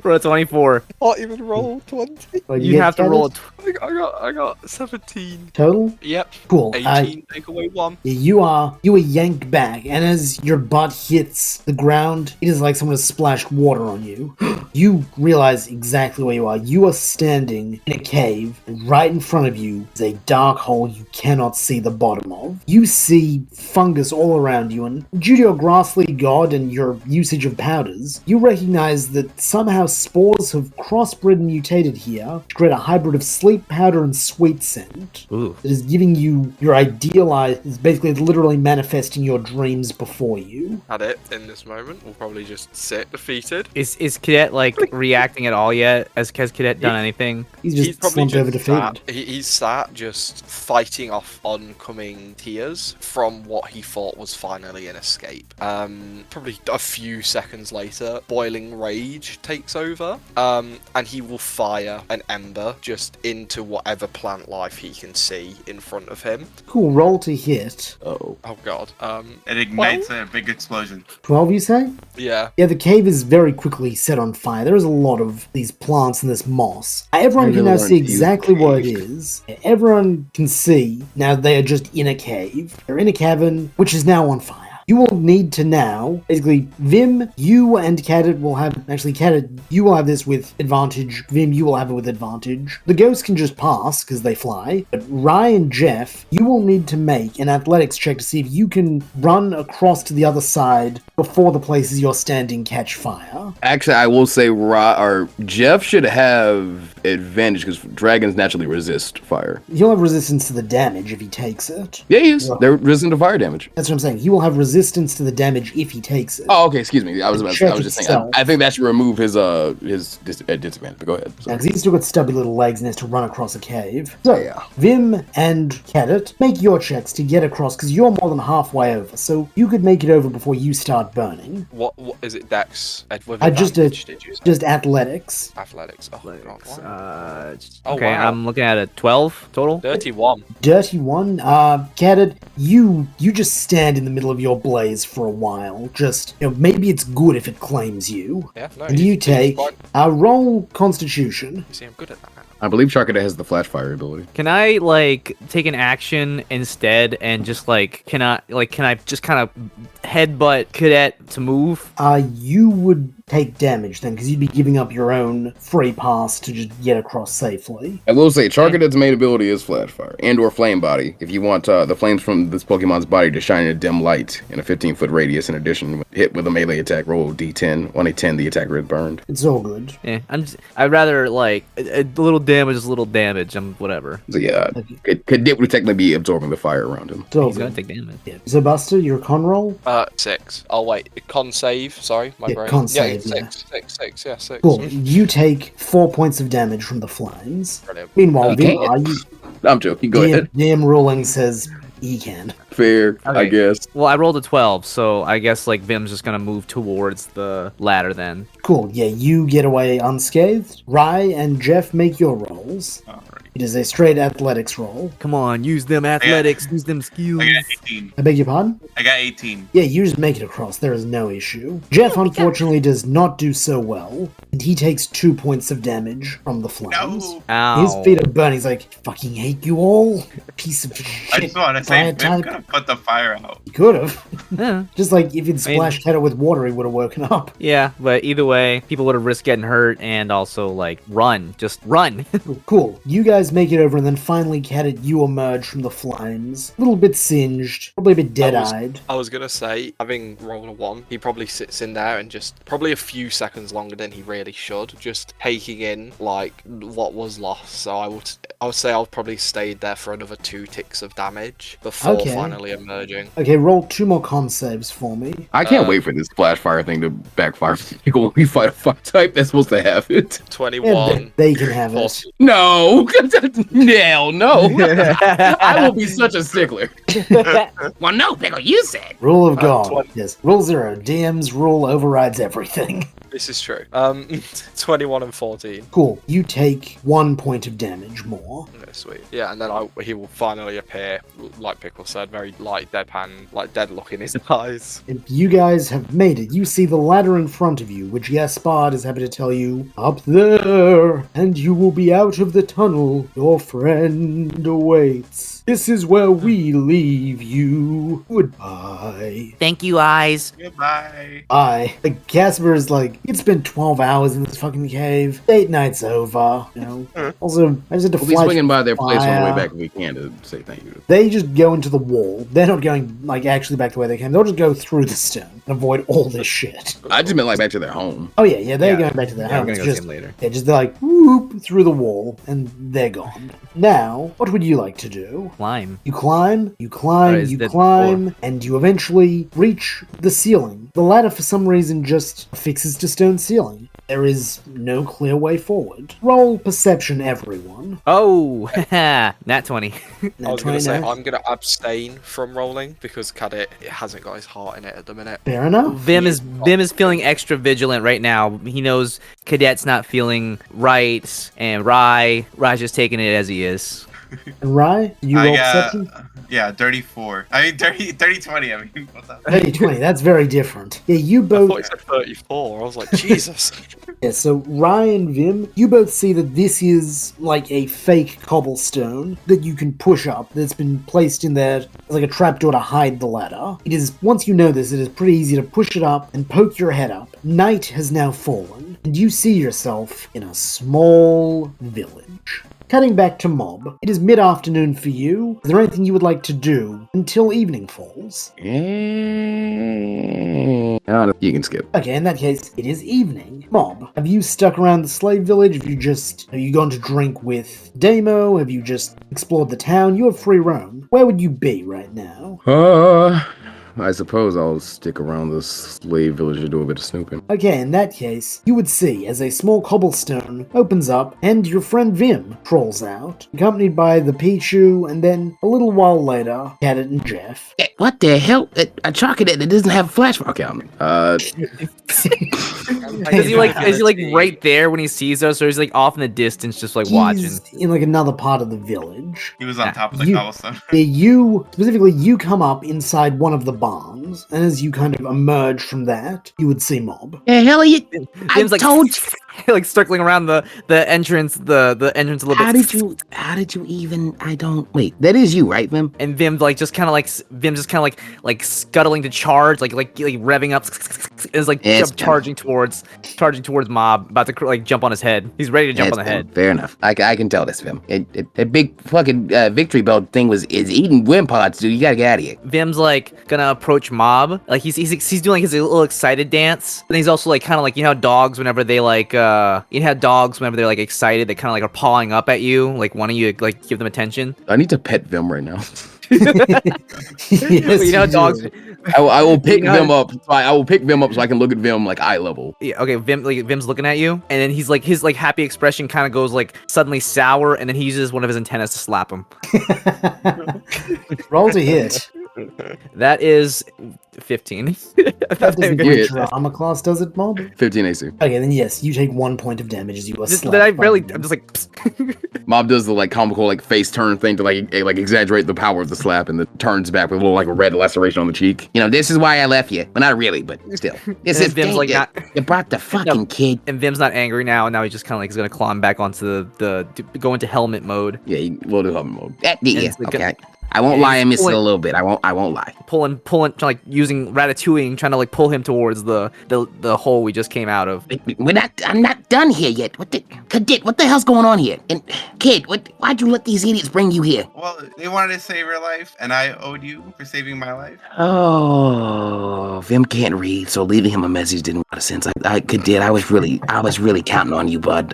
for a 24. Can't even roll 20. Well, You get have to roll a Kenneth? I got 17. Total. Yep. Cool. 18, take away 1. You are yanked back, and as your butt hits the ground, it is like someone has splashed water on you. You realize exactly where you are. You are standing in a cave, and right in front of you is a dark hole you cannot see the bottom of. You see fungus all around you, and due to your grassly god and your usage of powders, you recognize that somehow spores have crossbred and mutated here to create a hybrid of sleep powder and sweet scent. Ooh. That is giving you your idealized, is basically literally manifesting your dreams before you. At it in this moment, we'll probably just sit defeated. Is Cadet like reacting at all yet? Has Cadet done anything? He's just slumped over defeated. He's sat just fighting off oncoming tears from what he thought was finally an escape. Probably a few seconds later, boiling rage takes over, and he will fire an ember just into whatever plant life he can see in front of him. Cool, roll to hit. Oh. Oh god. It ignites a big explosion. 12, you say? Yeah. Yeah, the cave is very quickly set on fire. There is a lot of these plants and this moss. Everyone can now see exactly what it is. Everyone can see now they are just in a cave. They're in a cavern, which is now on fire. You will need to now, basically, Vim, you and Cadet will have, actually Cadet, you will have this with advantage, Vim, you will have it with advantage. The ghosts can just pass, because they fly, but Rye and Jeff, you will need to make an athletics check to see if you can run across to the other side before the places you're standing catch fire. Actually, I will say Jeff should have advantage because dragons naturally resist fire. He'll have resistance to the damage if he takes it. Yeah, he is. Yeah. They're resistant to fire damage. That's what I'm saying. He will have resistance to the damage if he takes it. Oh, okay. Excuse me. I was just saying. itself. I think that should remove his disadvantage. But go ahead. Now, because he's still got stubby little legs and has to run across a cave. So, Yeah. Vim and Cadet, make your checks to get across, because you're more than halfway over, so you could make it over before you start burning. What is it, Dex? With Just advantage, did you say? Just athletics. Athletics. Oh, god. Why? Okay, Oh, wow. I'm looking at a 12 total. 31. Dirty one. Cadet, you just stand in the middle of your blaze for a while. Just, maybe it's good if it claims you. Yeah, no. And you he's take fine. roll Constitution. You see, I'm good at that. I believe Charkada has the flash fire ability. Can I take an action instead and just can I just kind of headbutt Cadet to move? You would take damage then, because you'd be giving up your own free pass to just get across safely. I will say Charkada's main ability is flash fire and/or flame body. If you want the flames from this Pokemon's body to shine in a dim light in a 15-foot radius. In addition, hit with a melee attack, roll D10. On a 10, the attacker is burned. It's all good. Yeah, I'd rather a little damage is a little damage. Whatever. So yeah, Cadet would technically be absorbing the fire around him. It's all He's gonna good. take damage. Yeah. So, Buster, your con roll? 6. Oh wait, con save. Sorry, my Yeah, brain. con Yeah, save, six. Yeah, 6. Cool. You take 4 points of damage from the flames. Brilliant. Meanwhile, Okay. Vim, I'm joking. Go ahead. DM ruling says he can. Fair, I Okay. guess. Well, I rolled a 12, so I guess Vim's just gonna move towards the ladder then. Cool. Yeah, you get away unscathed. Rye and Jeff, make your rolls. Alright. It is a straight athletics roll. Come on, use them athletics, use them skills. I got 18. I beg your pardon? I got 18. Yeah, you just make it across. There is no issue. Jeff, unfortunately, does not do so well, and he takes 2 points of damage from the flames. No. Ow. His feet are burning. He's like, fucking hate you all. Piece of I shit. just want to fire say, Vim type. could have put the fire out. He could have. Yeah. Just like if he'd splashed Hedda with water, he would have woken up. Yeah, but either way, people would have risked getting hurt and also like run, just run. Cool. You guys make it over, and then finally, Cadet, you emerge from the flames. A little bit singed, probably a bit dead-eyed. I was gonna say, having rolled a 1, he probably sits in there and just probably a few seconds longer than he really should, just taking in like what was lost. So I would say I'll probably stayed there for another 2 ticks of damage before Okay. finally emerging. Okay, roll 2 more con saves for me. I can't wait for this splash fire thing to backfire. When we fight a fire type that's supposed to have it. 21. They can have it. 14. No, hell no. I will be such a stickler. Well, no, Pickle, you said. Rule of God. 20. Yes. Rule 0. DM's rule overrides everything. This is true. 21 and 14. Cool. You take 1 point of damage more. Okay, sweet. Yeah, and then he will finally appear, like Pickle said, very like deadpan, like dead look in his eyes. If you guys have made it, you see the ladder in front of you, which Gaspard is happy to tell you, up there, and you will be out of the tunnel. Your friend awaits. This is where we leave you. Goodbye. Thank you, eyes. Goodbye. Like, Casper is like, it's been 12 hours in this fucking cave. Date night's over. You know? Also, I just had to We'll be fly swinging by their place on the way fire. back if we can to say thank you. They just go into the wall. They're not going, like, actually back to where they came. They'll just go through the stone and avoid all this shit. I just meant like back to their home. Oh, yeah, they're Yeah. going back to their Yeah, home. we're It's gonna go see just, him later. they're just like, whoop, through the wall, and they're gone. Now, what would you like to do? Climb. You climb, Alright, is that climb, and you eventually reach the ceiling. The ladder, for some reason, just fixes to stone ceiling. There is no clear way forward. Roll perception, everyone. Oh, nat 20. I was gonna say 29. I'm gonna abstain from rolling because Cadet it hasn't got his heart in it at the minute. Fair enough. Vim is feeling extra vigilant right now. He knows Cadet's not feeling right, and Rye's just taking it as he is. And Rye, you I roll got, perception? yeah, 34. I mean, 30, 20. I mean, what the 30-20, that's very different. Yeah, you I both... thought he said 34. I was like, Jesus. Yeah, so Ryan and Vim, you both see that this is like a fake cobblestone that you can push up that's been placed in there as like a trapdoor to hide the ladder. It is, once you know this, it is pretty easy to push it up and poke your head up. Night has now fallen, and you see yourself in a small village. Cutting back to Mob, it is mid-afternoon for you. Is there anything you would like to do until evening falls? You can skip. Okay, in that case, it is evening. Mob, have you stuck around the slave village? Have you gone to drink with Damo? Have you just explored the town? You have free roam. Where would you be right now? I suppose I'll stick around the slave village to do a bit of snooping. Okay, in that case, you would see as a small cobblestone opens up and your friend Vim crawls out, accompanied by the Pichu, and then a little while later, Cadet and Jeff. What the hell? A chocolate that doesn't have a flash. Okay, Is he like right there when he sees us, or is he like off in the distance, just like watching? He's in like another part of the village. He was on top of the You- cobblestone. You come up inside one of the barns, and as you kind of emerge from that, you would see Mob. The hell are you? I Vim's like told you. like circling around the entrance, the entrance a little How bit. did you even? I don't. Wait, that is you, right, Vim? And Vim's just kind of like scuttling to charge, like revving up, is like Yes, charging towards Mob, about to like jump on his head. He's ready to jump on the head. Fair enough. I can tell this, Vim. That big fucking victory belt thing is eating Wim pods, dude. You gotta get out of here. Vim's like gonna approach Mob, like he's doing like his little excited dance, and he's also like kind of like, you know how dogs whenever they like whenever they're like excited, they kind of like are pawing up at you, like wanting you to like give them attention. I need to pet Vim right now. Yes, You know how dogs. do. I will pick You know- Vim up. I will pick Vim up so I can look at Vim like eye level. Yeah, okay, Vim's looking at you, and then he's like his like happy expression kind of goes like suddenly sour, and then he uses one of his antennas to slap him. Roll to hit. That is 15. That doesn't Yeah, breach your armor class, does it, Mob? 15 AC. Okay, then yes, you take 1 point of damage as you are slapped. Then I by really, the I'm just like, psst. Mob does the like comical like face turn thing to like exaggerate the power of the slap, and then turns back with a little like red laceration on the cheek. You know, this is why I left you. Well, not really, but still. This And is Vim's like, not, you brought the fucking kid. and Vim's not angry now, and now he's just kind of like, he's gonna climb back onto go into helmet mode. Yeah, we'll do helmet mode. Yeah, it's like okay. I won't lie, I missed it pulling- a little bit. I won't lie. Pulling, like using ratatouille, trying to like pull him towards the hole we just came out of. I'm not done here yet. Cadet, what the hell's going on here? And kid, why'd you let these idiots bring you here? Well, they wanted to save your life, and I owed you for saving my life. Oh, Vim can't read, so leaving him a message didn't make a sense. Cadet, I was really counting on you, bud.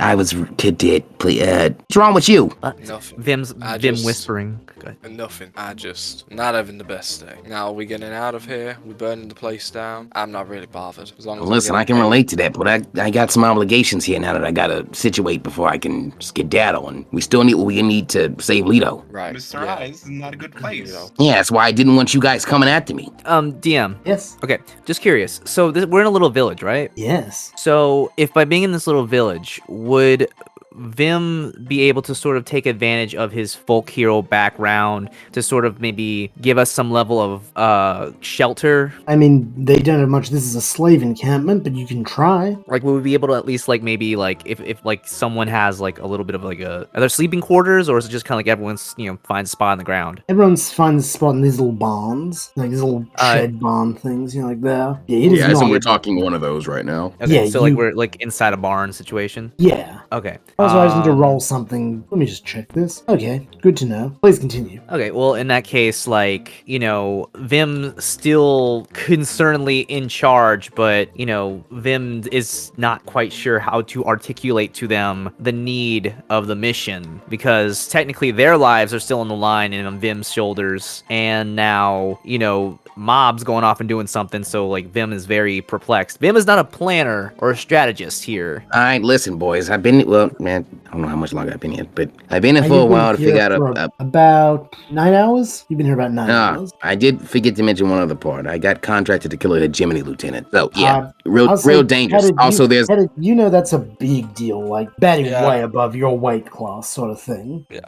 Cadet, please. What's wrong with you? Nothing. Vim whispering. Good. Nothing. Not having the best day. Now, are we getting out of here? We burning the place down? I'm not really bothered. As long as Listen, I can relate to that, but I got some obligations here now that I gotta situate before I can skedaddle, and we still need what we need to save Leto. Right. Mr. yeah. Eyes is not a good place. You know. Yeah, that's why I didn't want you guys coming after me. DM. Yes. Okay, just curious. So we're in a little village, right? Yes. So if by being in this little village, would Vim be able to sort of take advantage of his folk hero background to sort of maybe give us some level of shelter? I mean, they don't have much. This is a slave encampment, but you can try. Like, would we be able to at least like maybe like if like someone has like a little bit of like are there sleeping quarters, or is it just kind of like everyone's finds a spot on the ground? Everyone finds a spot in these little barns, like these little shed barn things, like there. Yeah, it is Yeah, I assume not- we're talking one of those right now. Okay, Yeah, so like you- we're like inside a barn situation. Yeah. Okay. Also, I just need to roll something. Let me just check this. Okay, good to know. Please continue. Okay, well, in that case, like, Vim still concernedly in charge, but, Vim is not quite sure how to articulate to them the need of the mission, because technically their lives are still on the line and on Vim's shoulders, and now, Mob's going off and doing something, so, like, Vim is very perplexed. Vim is not a planner or a strategist here. All right, listen, boys. I don't know how much longer I've been here, but I've been here for a You've been while to here figure out for about 9 hours? You've been here about 9 hours. I did forget to mention one other part. I got contracted to kill a hegemony lieutenant. So yeah, I'll say, real dangerous. Also, there's that's a big deal, like batting Yeah. way above your weight class sort of thing. Yeah,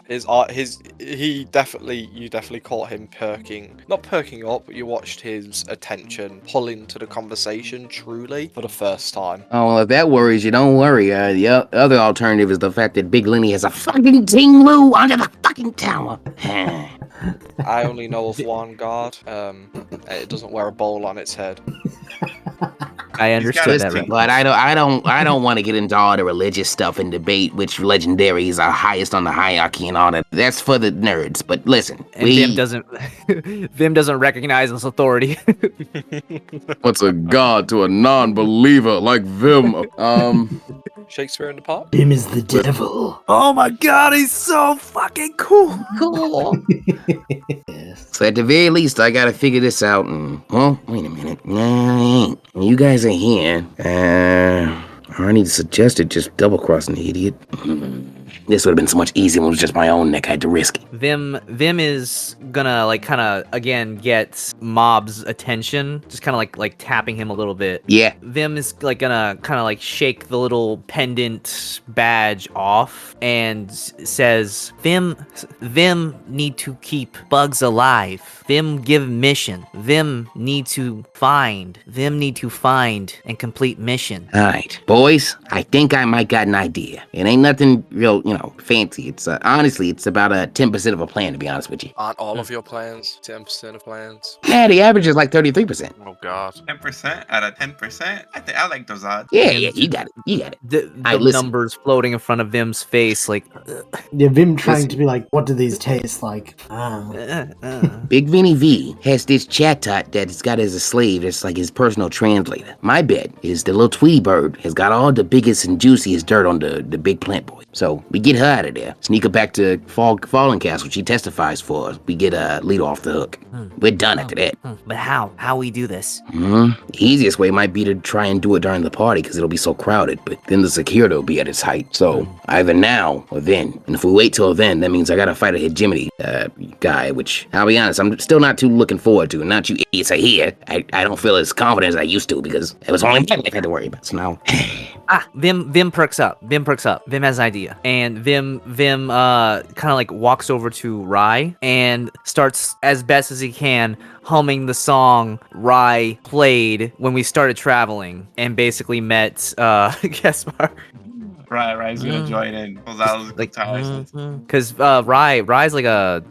you definitely caught him not perking up, but you watched his attention pull into the conversation truly for the first time. Oh, well, if that worries you, don't worry. The other alternative is the fact that Big Lenny has a fucking Ting Lu under the fucking tower. I only know of one guard. It doesn't wear a bowl on its head. I got understood his that, team. right? But I don't want to get into all the religious stuff and debate which legendaries are highest on the hierarchy and all that. That's for the nerds. But listen, And Vim doesn't recognize his authority. What's a god to a non-believer like Vim? Shakespeare in the Park? Bim is the devil. Oh my god, he's so fucking cool. Yes. So at the very least, I gotta figure this out. And well, wait a minute. No, I ain't. You guys are here. I need to suggest it. Just double crossing the idiot. This would have been so much easier when it was just my own neck I had to risk it. Vim is gonna like kind of again get Mob's attention, just kind of like tapping him a little bit. Yeah. Vim is like gonna kind of like shake the little pendant badge off and says, Vim need to keep bugs alive. Vim give mission. Vim need to find and complete mission. All right, boys, I think I might got an idea. It ain't nothing real, fancy. It's honestly, it's about 10% of a plan, to be honest with you. Aren't all of your plans 10% of plans? Yeah, the average is like 33%. Oh god. 10% out of 10%? I like those odds. Yeah, you got it. The listen. numbers floating in front of Vim's face, like. Yeah, Vim trying to be like, what do these taste like? Big Vinny V has this chatot that he's got as a slave that's like his personal translator. My bet is the little Tweety bird has got all the biggest and juiciest dirt on the big plant boy. So we get her out of there. Sneak her back to Fallen Castle. She testifies for us. We get Lito off the hook. We're done after that. But how? How we do this? The easiest way might be to try and do it during the party because it'll be so crowded, but then the security will be at its height. So either now or then. And if we wait till then, that means I gotta fight a hegemony guy, which I'll be honest, I'm still not too looking forward to. Not you idiots are here. I don't feel as confident as I used to because it was only me I had to worry about. So now Vim perks up. Vim has an idea. And Vim kind of like walks over to Rai and starts as best as he can humming the song Rai played when we started traveling and basically met Gaspar. Rai's gonna join in. Because Rai's like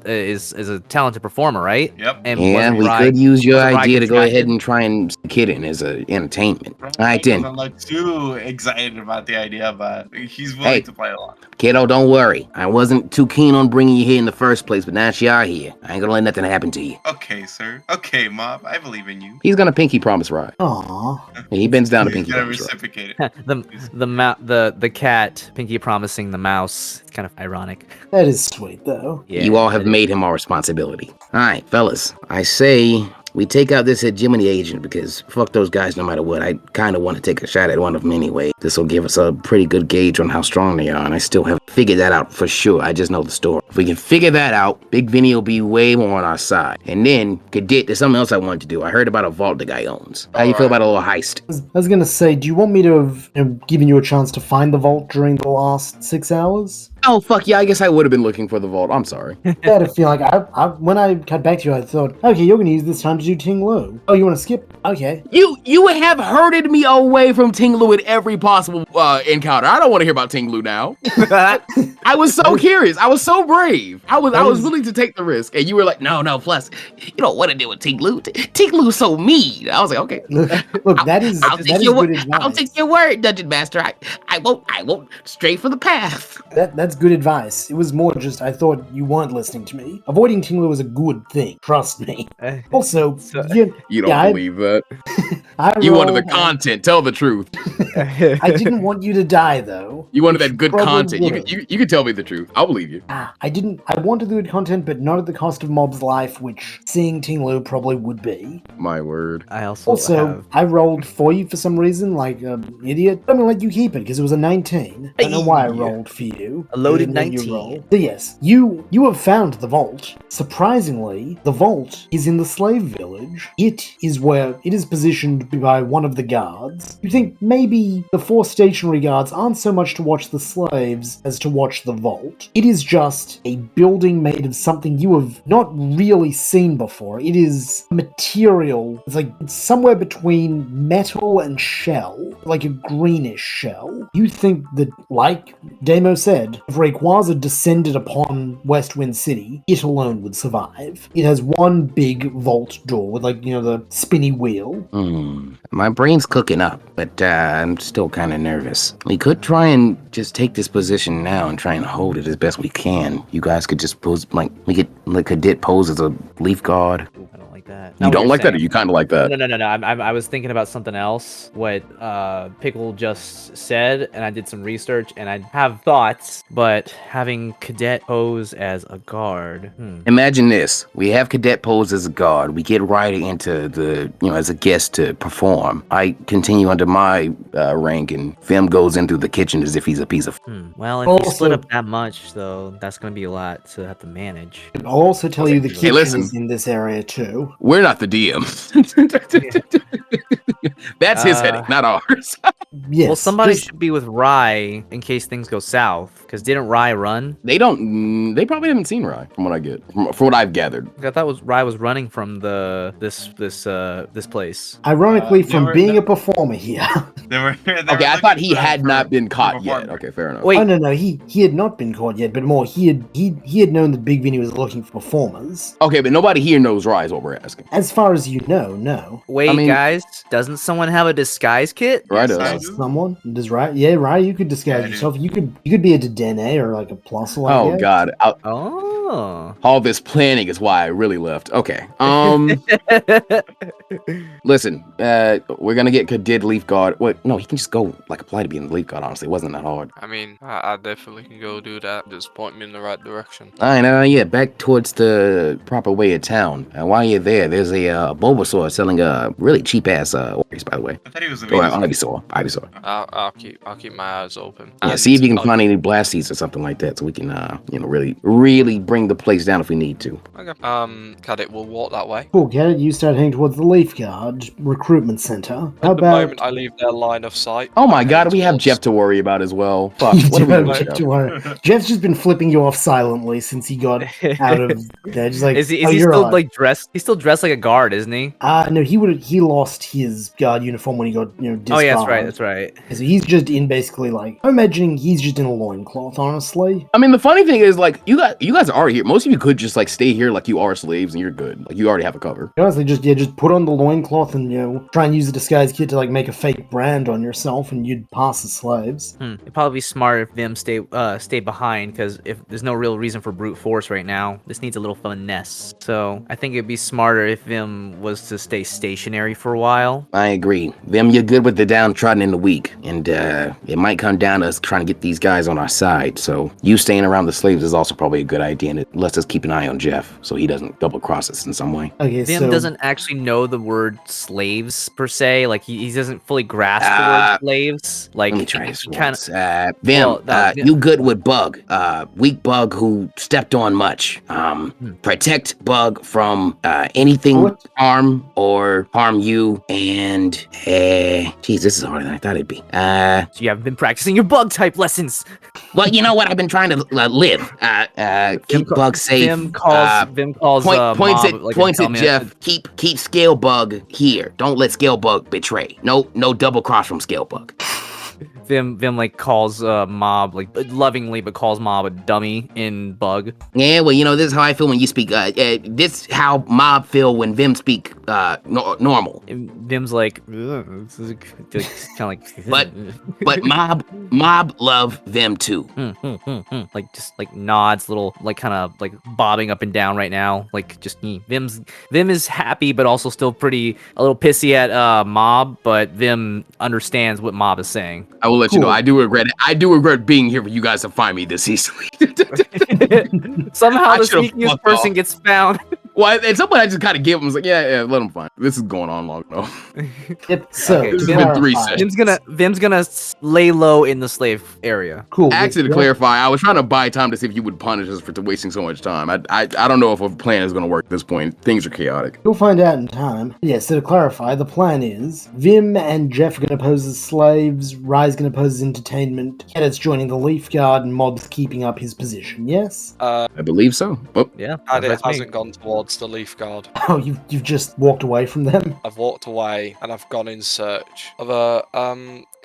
is a talented performer, right? Yep. And yeah, wasn't we Rai- could use your wasn't Rai idea to go ahead contracted? and try and stick it in as an entertainment. All right, then. I'm not too excited about the idea, but he's willing to play along. Kiddo, don't worry. I wasn't too keen on bringing you here in the first place, but now you are here. I ain't gonna let nothing happen to you. Okay, sir. Okay, Mob. I believe in you. He's gonna pinky promise Rai. Aww. He bends down to He's pinky gonna promise Rai. reciprocate it. the cat Pinky promising the mouse. It's kind of ironic. That is sweet, though. Yeah, You all have it is. made him our responsibility. All right, fellas. I say we take out this hegemony agent because fuck those guys no matter what. I kind of want to take a shot at one of them anyway. This will give us a pretty good gauge on how strong they are, and I still haven't figured that out for sure. I just know the story. If we can figure that out, Big Vinny will be way more on our side. And then, Cadet, there's something else I wanted to do. I heard about a vault the guy owns. How you feel about a little heist? I was gonna say, do you want me to have given you a chance to find the vault during the last 6 hours? Oh, fuck yeah, I guess I would have been looking for the vault. I'm sorry. I had a feeling like when I got back to you, I thought, okay, you're gonna use this time to do Ting Lu. Oh, you want to skip? Okay. You have herded me away from Ting Lu at every possible encounter. I don't want to hear about Ting Lu now. I was so curious. I was so brave. I was willing to take the risk, and you were like, no. Plus, you don't want to deal with Ting Lu. Ting Lu's so mean. I was like, okay. Look, that is I'll that take is your good word. advice. I'll take your word, Dungeon Master. I won't stray from the path. That's good advice. It was more just I thought you weren't listening to me. Avoiding Ting Lu is a good thing. Trust me. Also, You don't believe that. You wanted the content. Tell the truth. I didn't want you to die, though. You wanted that good Probably content. would've. You could tell me the truth. I'll believe you. I wanted the good content, but not at the cost of Mob's life, which seeing Ting Lu probably would be. My word. I also Also, I rolled for you for some reason, like an idiot. I'm gonna let you keep it because it was a 19. I don't know why I rolled for you. A loaded It didn't let you 19. roll. So yes, you have found the vault. Surprisingly, the vault is in the slave village. It is positioned by one of the guards. You think maybe the 4 stationary guards aren't so much to watch the slaves as to watch the vault. It is just a building made of something you have not really seen before. It is material. It's somewhere between metal and shell, like a greenish shell. You think that, like Damo said, if Rayquaza descended upon Westwind City, it alone would survive. It has one big vault door with the spinny wheel. My brain's cooking up, but I'm still kind of nervous. We could try and just take this position now and try and hold it as best we can. You guys could just pose, we could Cadet pose as a leaf guard. I don't like that. You don't like that, or you kind of like that? No. I was thinking about something else. What Pickled just said, and I did some research, and I have thoughts. But having Cadet pose as a guard. Imagine this: we have Cadet pose as a guard. We get right into the, as a guest to perform. I continue under my rank, and Fim goes into the kitchen as if he's a piece of. Well, if you split Also- up that much, though, that's going to be a lot to have to manage. I'll also tell you the kitchen listen. is in this area too. We're not the DM. That's his headache, not ours. Yes. Well, somebody just- should be with Rai in case things go south. Because didn't Rai run? They probably haven't seen Rye, from what I get, from what I've gathered. I thought Rai was running from this place. Ironically, from were- being they- a performer here. Okay, I thought he had not been caught yet. Okay, fair enough. Wait. Oh no, he had not been caught yet, but more he had known that Big Vinny was looking for performers. Okay, but nobody here knows Rye is what we're asking. As far as you know, no. Wait, I mean- guys, doesn't someone have a disguise kit? Rye Yes, I does. do. Someone does right? Yeah, right. You could disguise Yeah, I do. yourself. You could be a Dedenne or like a plus. Oh God, Oh. Oh. All this planning is why I really left. Okay. Listen, we're gonna get Cadet Leaf Guard. Wait, no, he can just go like apply to be in the Leaf Guard. Honestly, it wasn't that hard. I mean, I definitely can go do that. Just point me in the right direction. Alright, yeah, back towards the proper way of town. And while you're there, there's a Bulbasaur selling really cheap ass orcs, by the way. I thought he was a Or Venusaur. Ivysaur. I'll keep my eyes open. Yeah, And see if you can I'll- find any Blastoise or something like that, so we can, really bring the place down if we need to. Okay. Cadet, we'll walk that way. Cool, Garrett, you start heading towards the Leaf Guard recruitment center. How At the about moment I leave their line of sight. Oh my I'm god, heading we have towards- Jeff to worry about as well. Fuck, you what do are we have doing? Jeff to worry. Jeff's just been flipping you off silently since he got out of there. Just like, Is he oh, still you're on. like dressed? He's still dressed like a guard, isn't he? No, he lost his guard uniform when he got disbarred. Oh yeah, that's right. So he's just in basically like, I'm imagining he's just in a loincloth, honestly. I mean, the funny thing is, like, you guys are here. Most of you could just like stay here like you are slaves and you're good. Like you already have a cover. Honestly, just put on the loincloth and try and use the disguise kit to like make a fake brand on yourself and you'd pass as slaves. It'd probably be smart if them stay behind, because if there's no real reason for brute force right now, this needs a little finesse. So I think it'd be smarter if Vim was to stay stationary for a while. I agree. Them, you're good with the downtrodden and the weak, and it might come down to us trying to get these guys on our side. So you staying around the slaves is also probably a good idea, and it lets us keep an eye on Jeff so he doesn't double cross us in some way. Okay, Vim so doesn't actually know the word slaves per se. Like he doesn't fully grasp the word slaves. Like Let me try this kind once. Vim, you good with Bug. Weak Bug who stepped on much. Protect Bug from anything What? harm or harm you, and geez, this is harder than I thought it'd be. So you haven't been practicing your bug type lessons. Well, you know what? I've been trying to live. Keep Bug safe. Vim calls Points Mob, at like, points tell at me- Jeff. Keep Scale Bug here. Don't let Scale Bug betray. No double cross from Scale Bug. Vim like calls Mob like lovingly, but calls Mob a dummy in Bug. Yeah, well, this is how I feel when you speak. This how Mob feel when Vim speak normal. And Vim's like, "Ugh," this is kind of like, But Mob love them too. like just like nods, little like kind of like bobbing up and down right now. Like just Vim is happy, but also still a little pissy at Mob. But Vim understands what Mob is saying. I will let you know. Cool. I do regret being here for you guys to find me this easily. Somehow I the should've sneakiest fucked person off. gets found. Well, at some point I just kind of gave him. I was like, yeah, let him find. This is going on long enough. Yep, so Okay, to this has been 3 clarify- sessions. Vim's gonna lay low in the slave area. Cool. Actually, to yeah. clarify, I was trying to buy time to see if you would punish us for wasting so much time. I don't know if a plan is going to work at this point. Things are chaotic. You'll find out in time. Yeah, so to clarify, the plan is Vim and Jeff are going to pose as slaves, Rai's going to pose as entertainment, Cadet's joining the Leaf Guard, and Mob's keeping up his position, yes? I believe so. Oh, Yeah, Cadet that's me. hasn't gone towards the Leaf Guard. Oh, you've just walked away from them? I've walked away and I've gone in search of a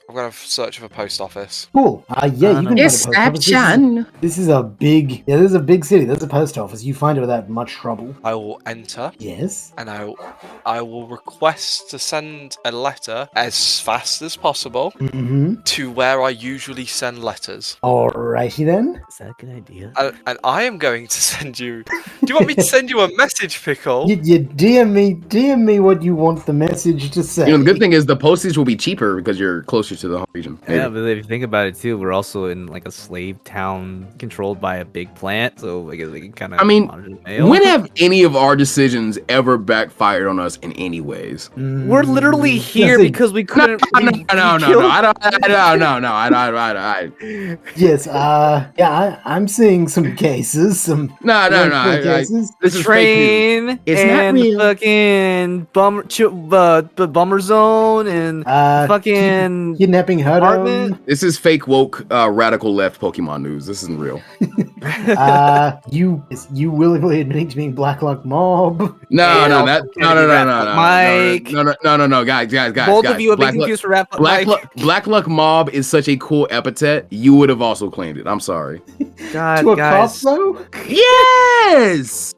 I've gone in search of a post office. Cool. Yeah, you can find a post office. This is a big, this is a big city. There's a post office. You find it without much trouble. I will enter Yes? and I will request to send a letter as fast as possible Mm-hmm. to where I usually send letters. Alrighty then. Is that a good idea? And I am going to send you. Do you want me to send you a message, Pickle? You DM me what you want the message to say. the good thing is the postage will be cheaper because you're closer to the home region. Yeah, but if you think about it too, we're also in like a slave town controlled by a big plant, so I guess we can kind of. I mean, monitor the mail. When have any of our decisions ever backfired on us in any ways? We're literally here Yes, because we couldn't. No. we I don't. Yes, I'm seeing some cases, some No. very cool cases. This is fake news. Train It's not and real. fucking bummer zone and fucking Kidnapping apartment. Hodom. This is fake woke radical left Pokemon news. This isn't real. You willingly admitting to being Black Luck Mob. No, guys. Both of you have been Black Luck- confused for rap. Black Luck Mob is such a cool epithet. You would have also claimed it. I'm sorry. God, to a guys. cop, though? Yes!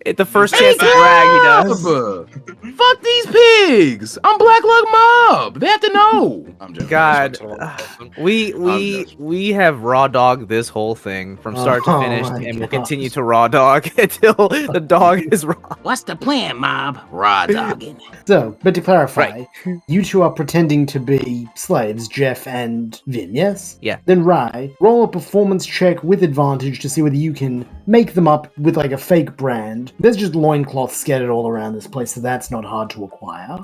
At the first Hey, chance to brag, he does. Fuck these pigs! I'm Black Lug Mob! They have to know! I'm joking. God, Shout out to them. we have raw dog this whole thing from start to Oh finish, my and we'll God. continue to raw dog until the dog is raw. What's the plan, Mob? Raw dogging. So, but to clarify, Right. you two are pretending to be slaves, Jeff and Vin, yes? Yeah. Then Rai, roll a performance check with advantage to see whether you can make them up with like a fake brand. There's just loincloths scattered all around this place, so that's not hard to acquire.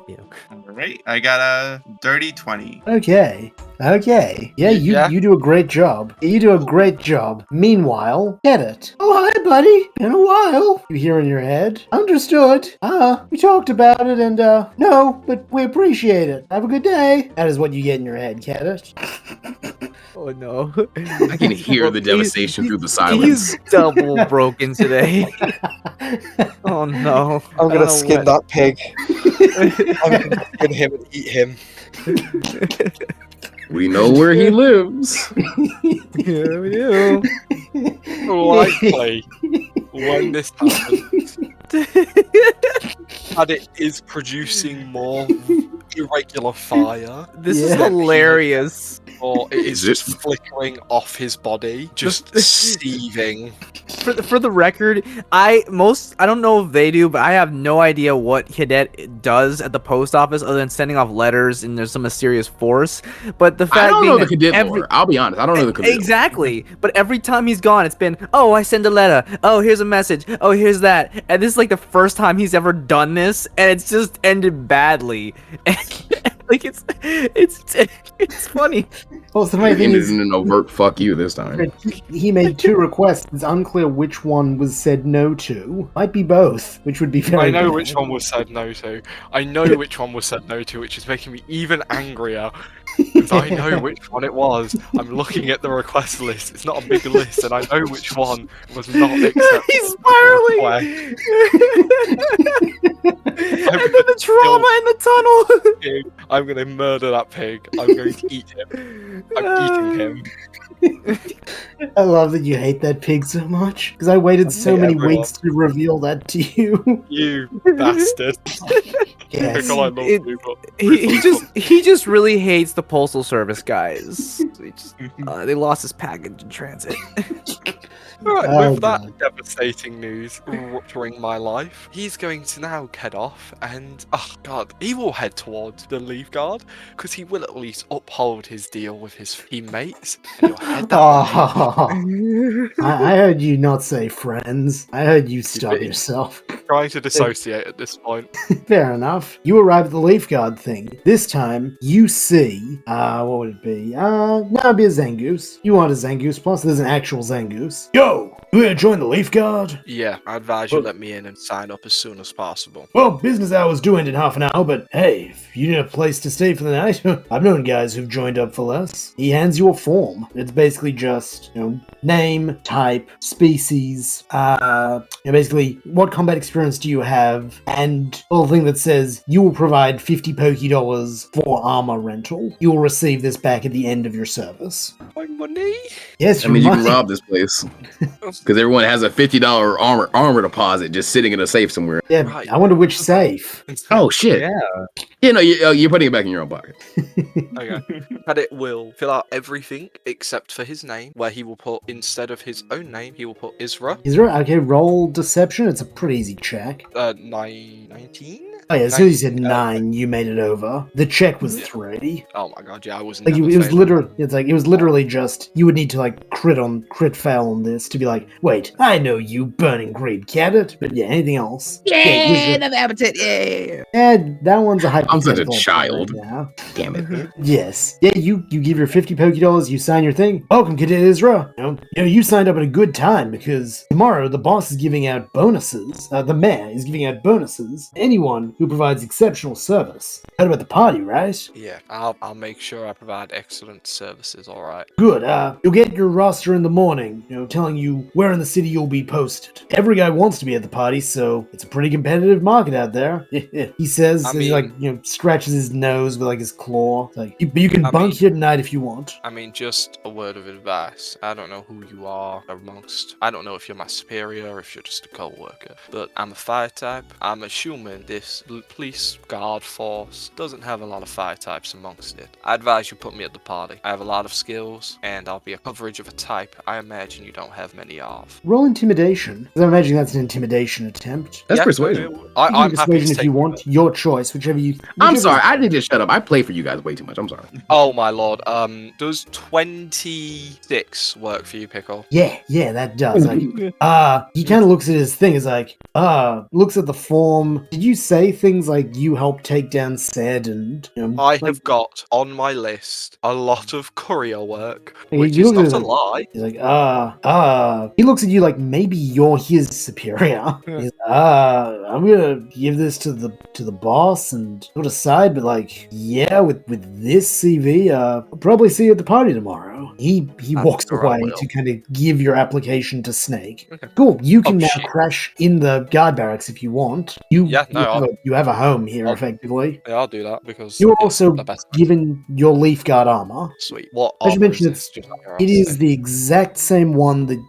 Alright, I got a dirty 20. Okay. Yeah, Yeah. you do a great job. You do a great job. Meanwhile, get it. Oh, hi, buddy. Been a while. You hear in your head. Understood. We talked about it and, no, but we appreciate it. Have a good day. That is what you get in your head, get it? Oh no. I can hear the devastation through the silence. He's double broken today. Oh no. I'm I gonna don't know skin what- that pig. I'm gonna skin him and eat him. We know where he lives. Yeah, we do. Likely, when this happens, and it is producing more irregular fire, This is Yeah. hilarious. or it is Is it- just flickering off his body, just seething. For the record, I don't know if they do, but I have no idea what Cadet does at the post office other than sending off letters and there's some mysterious force. But the fact I don't being know the that cadet lore. I'll be honest. I don't know the cadet lore. Exactly. But every time he's gone, it's been, oh, I send a letter. Oh, here's a message. Oh, here's that. And this is like the first time he's ever done this, and it's just ended badly. Like it's funny. Well, so the main It thing ended is, in an overt fuck you this time. he made 2 requests. It's unclear which one was said no to. Might be both, which would be very I know bad. which one was said no to. I know which one was said no to, which is making me even angrier. Because I know which one it was. I'm looking at the request list. It's not a big list, and I know which one was not accepted. He's spiraling. And then the trauma in the tunnel. I'm gonna murder that pig. I'm going to eat him. I'm eating him. I love that you hate that pig so much, because I waited so hate many everyone. weeks to reveal that to you. You bastard. Yes. Pickle, I love It- you, but He just really hates the postal service guys. They lost his package in transit. Alright, Oh, with that God. devastating news rupturing my life, he's going to now head off and, oh god, he will head towards the Leaf Guard because he will at least uphold his deal with his teammates. And he'll head that way. Oh, I heard you not say friends. I heard you stop did. yourself. Trying to dissociate at this point. Fair enough. You arrive at the Leaf Guard thing. This time, you see, what would it be? No, it'd be a Zangoose. You want a Zangoose, plus there's an actual Zangoose. Yo, you wanna join the Leaf Guard? Yeah, I advise you let me in and sign up as soon as possible. Well, business hours do end in half an hour, but hey, if you need a place to stay for the night, I've known guys who've joined up for less. He hands you a form. It's basically just, name, type, species, basically what combat experience do you have, and a little thing that says you will provide 50 Poké-Dollars for armor rental. You will receive this back at the end of your service. My money? Yes, That means you can might. rob this place. Because everyone has a $50 armor deposit just sitting in a safe somewhere. Yeah, Right. I wonder which safe. Oh, shit. Yeah, no, you're putting it back in your own pocket. Okay. And it will fill out everything except for his name, where he will put, instead of his own name, he will put Isra. Is there okay? Roll deception. It's a pretty easy check. 19? Oh yeah, as soon as you said 9, you made it over. The check was 3. Oh my god, yeah, I wasn't. Like it was literally, it was literally just you would need to like crit fail on this to be like, wait, I know you, burning greed cadet. But yeah, anything else? Another appetite. Yeah. That one's a hypothetical. I'm such a child. Right now. Damn it. Yes. Yeah, you give your 50 Poké-Dollars, you sign your thing. Welcome, Cadet Isra. You signed up at a good time because tomorrow the boss is giving out bonuses. The mayor is giving out bonuses. Anyone who provides exceptional service. Heard about the party, right? Yeah, I'll make sure I provide excellent services, alright. Good, you'll get your roster in the morning, telling you where in the city you'll be posted. Every guy wants to be at the party, so it's a pretty competitive market out there. He says, I as he mean- scratches his nose with his claw. It's like, but you can bunk here tonight if you want. I mean, just a word of advice. I don't know who you are amongst. I don't know if you're my superior or if you're just a co-worker. But I'm a fire type. I'm assuming this police guard force doesn't have a lot of fire types amongst it. I advise you put me at the party. I have a lot of skills, and I'll be a coverage of a type I imagine you don't have many of. Roll intimidation, because I imagine that's an intimidation attempt. That's Yeah, persuasion. You can I'm happy persuasion to if take you want. Your choice, whichever you. I'm whichever- sorry, I need to shut up. I play for you guys way too much. I'm sorry. Oh my lord. Does 26 work for you, Pickle? Yeah, that does. He kind of looks at his thing. Is like, looks at the form. Did you say things like you helped take down said and? I have got on my list a lot of courier work, He which is looks at not it a lie. He's like, He looks at you like maybe you're his superior. Yeah. He's I'm gonna give this to the boss and he'll decide. But yeah, with this CV, I'll probably see you at the party tomorrow. He walks sure I away will. to kind of give your application to Snake. Okay. Cool. You can now shit. crash in the guard barracks if you want. You have a home here, I'll- effectively. Yeah, I'll do that because You're it's also the best. given your leaf guard armor. Sweet. What As you armor mentioned, is this? Just out of It is curiosity. the exact same one that,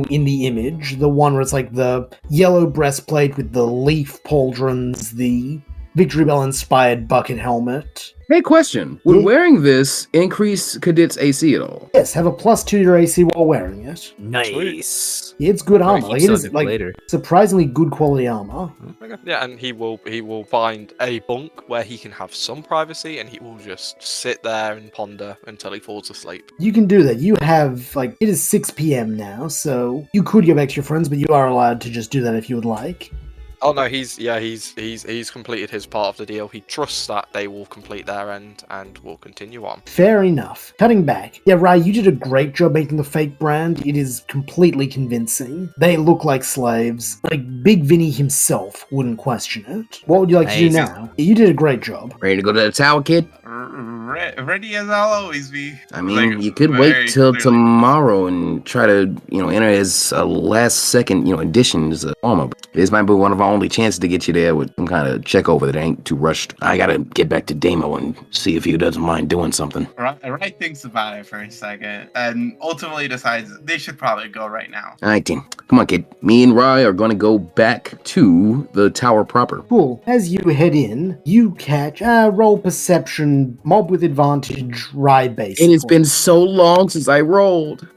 in the image. The one where it's like the yellow breastplate with the leaf pauldrons, the Victory Bell inspired bucket helmet. Hey, question. Would Yeah. wearing this increase Cadet's AC at all? Yes, have a +2 to your AC while wearing it. Nice. Yeah, it's good armor. Keep Like, it is something later. surprisingly good quality armor. Okay. Yeah, and he will find a bunk where he can have some privacy, and he will just sit there and ponder until he falls asleep. You can do that. You have it is 6 p.m. now, so you could go back to your friends, but you are allowed to just do that if you would like. Oh no, he's completed his part of the deal. He trusts that they will complete their end and will continue on. Fair enough. Cutting back. Yeah, Rai, you did a great job making the fake brand. It is completely convincing. They look like slaves. Big Vinny himself wouldn't question it. What would you like to do Nice. now? You did a great job. Ready to go to the tower, kid? Ready as I'll always be. I mean, Like, you could very wait till clearly. tomorrow and try to, enter as a last second, addition as a armor. This might be one of our only chances to get you there with some kind of check over that ain't too rushed. I gotta get back to Damo and see if he doesn't mind doing something. Right thinks about it for a second and ultimately decides they should probably go right now. All right, team. Come on, kid. Me and Rye are gonna go back to the tower proper. Cool. As you head in, you catch roll perception, mob with advantage, Rai base. It has been so long since I rolled.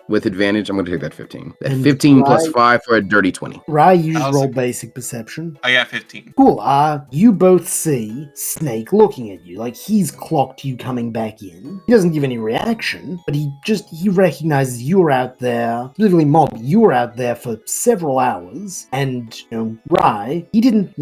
With advantage, I'm gonna take that 15. That And 15 plus Rye- 5 for a dirty 20. Rai, you just How's roll it- basic perception. I got 15. Cool. You both see Snake looking at you, like he's clocked you coming back in. He doesn't give any reaction, but he recognizes you're out there. Literally, Mob, you were out there for several hours, and Rai, he didn't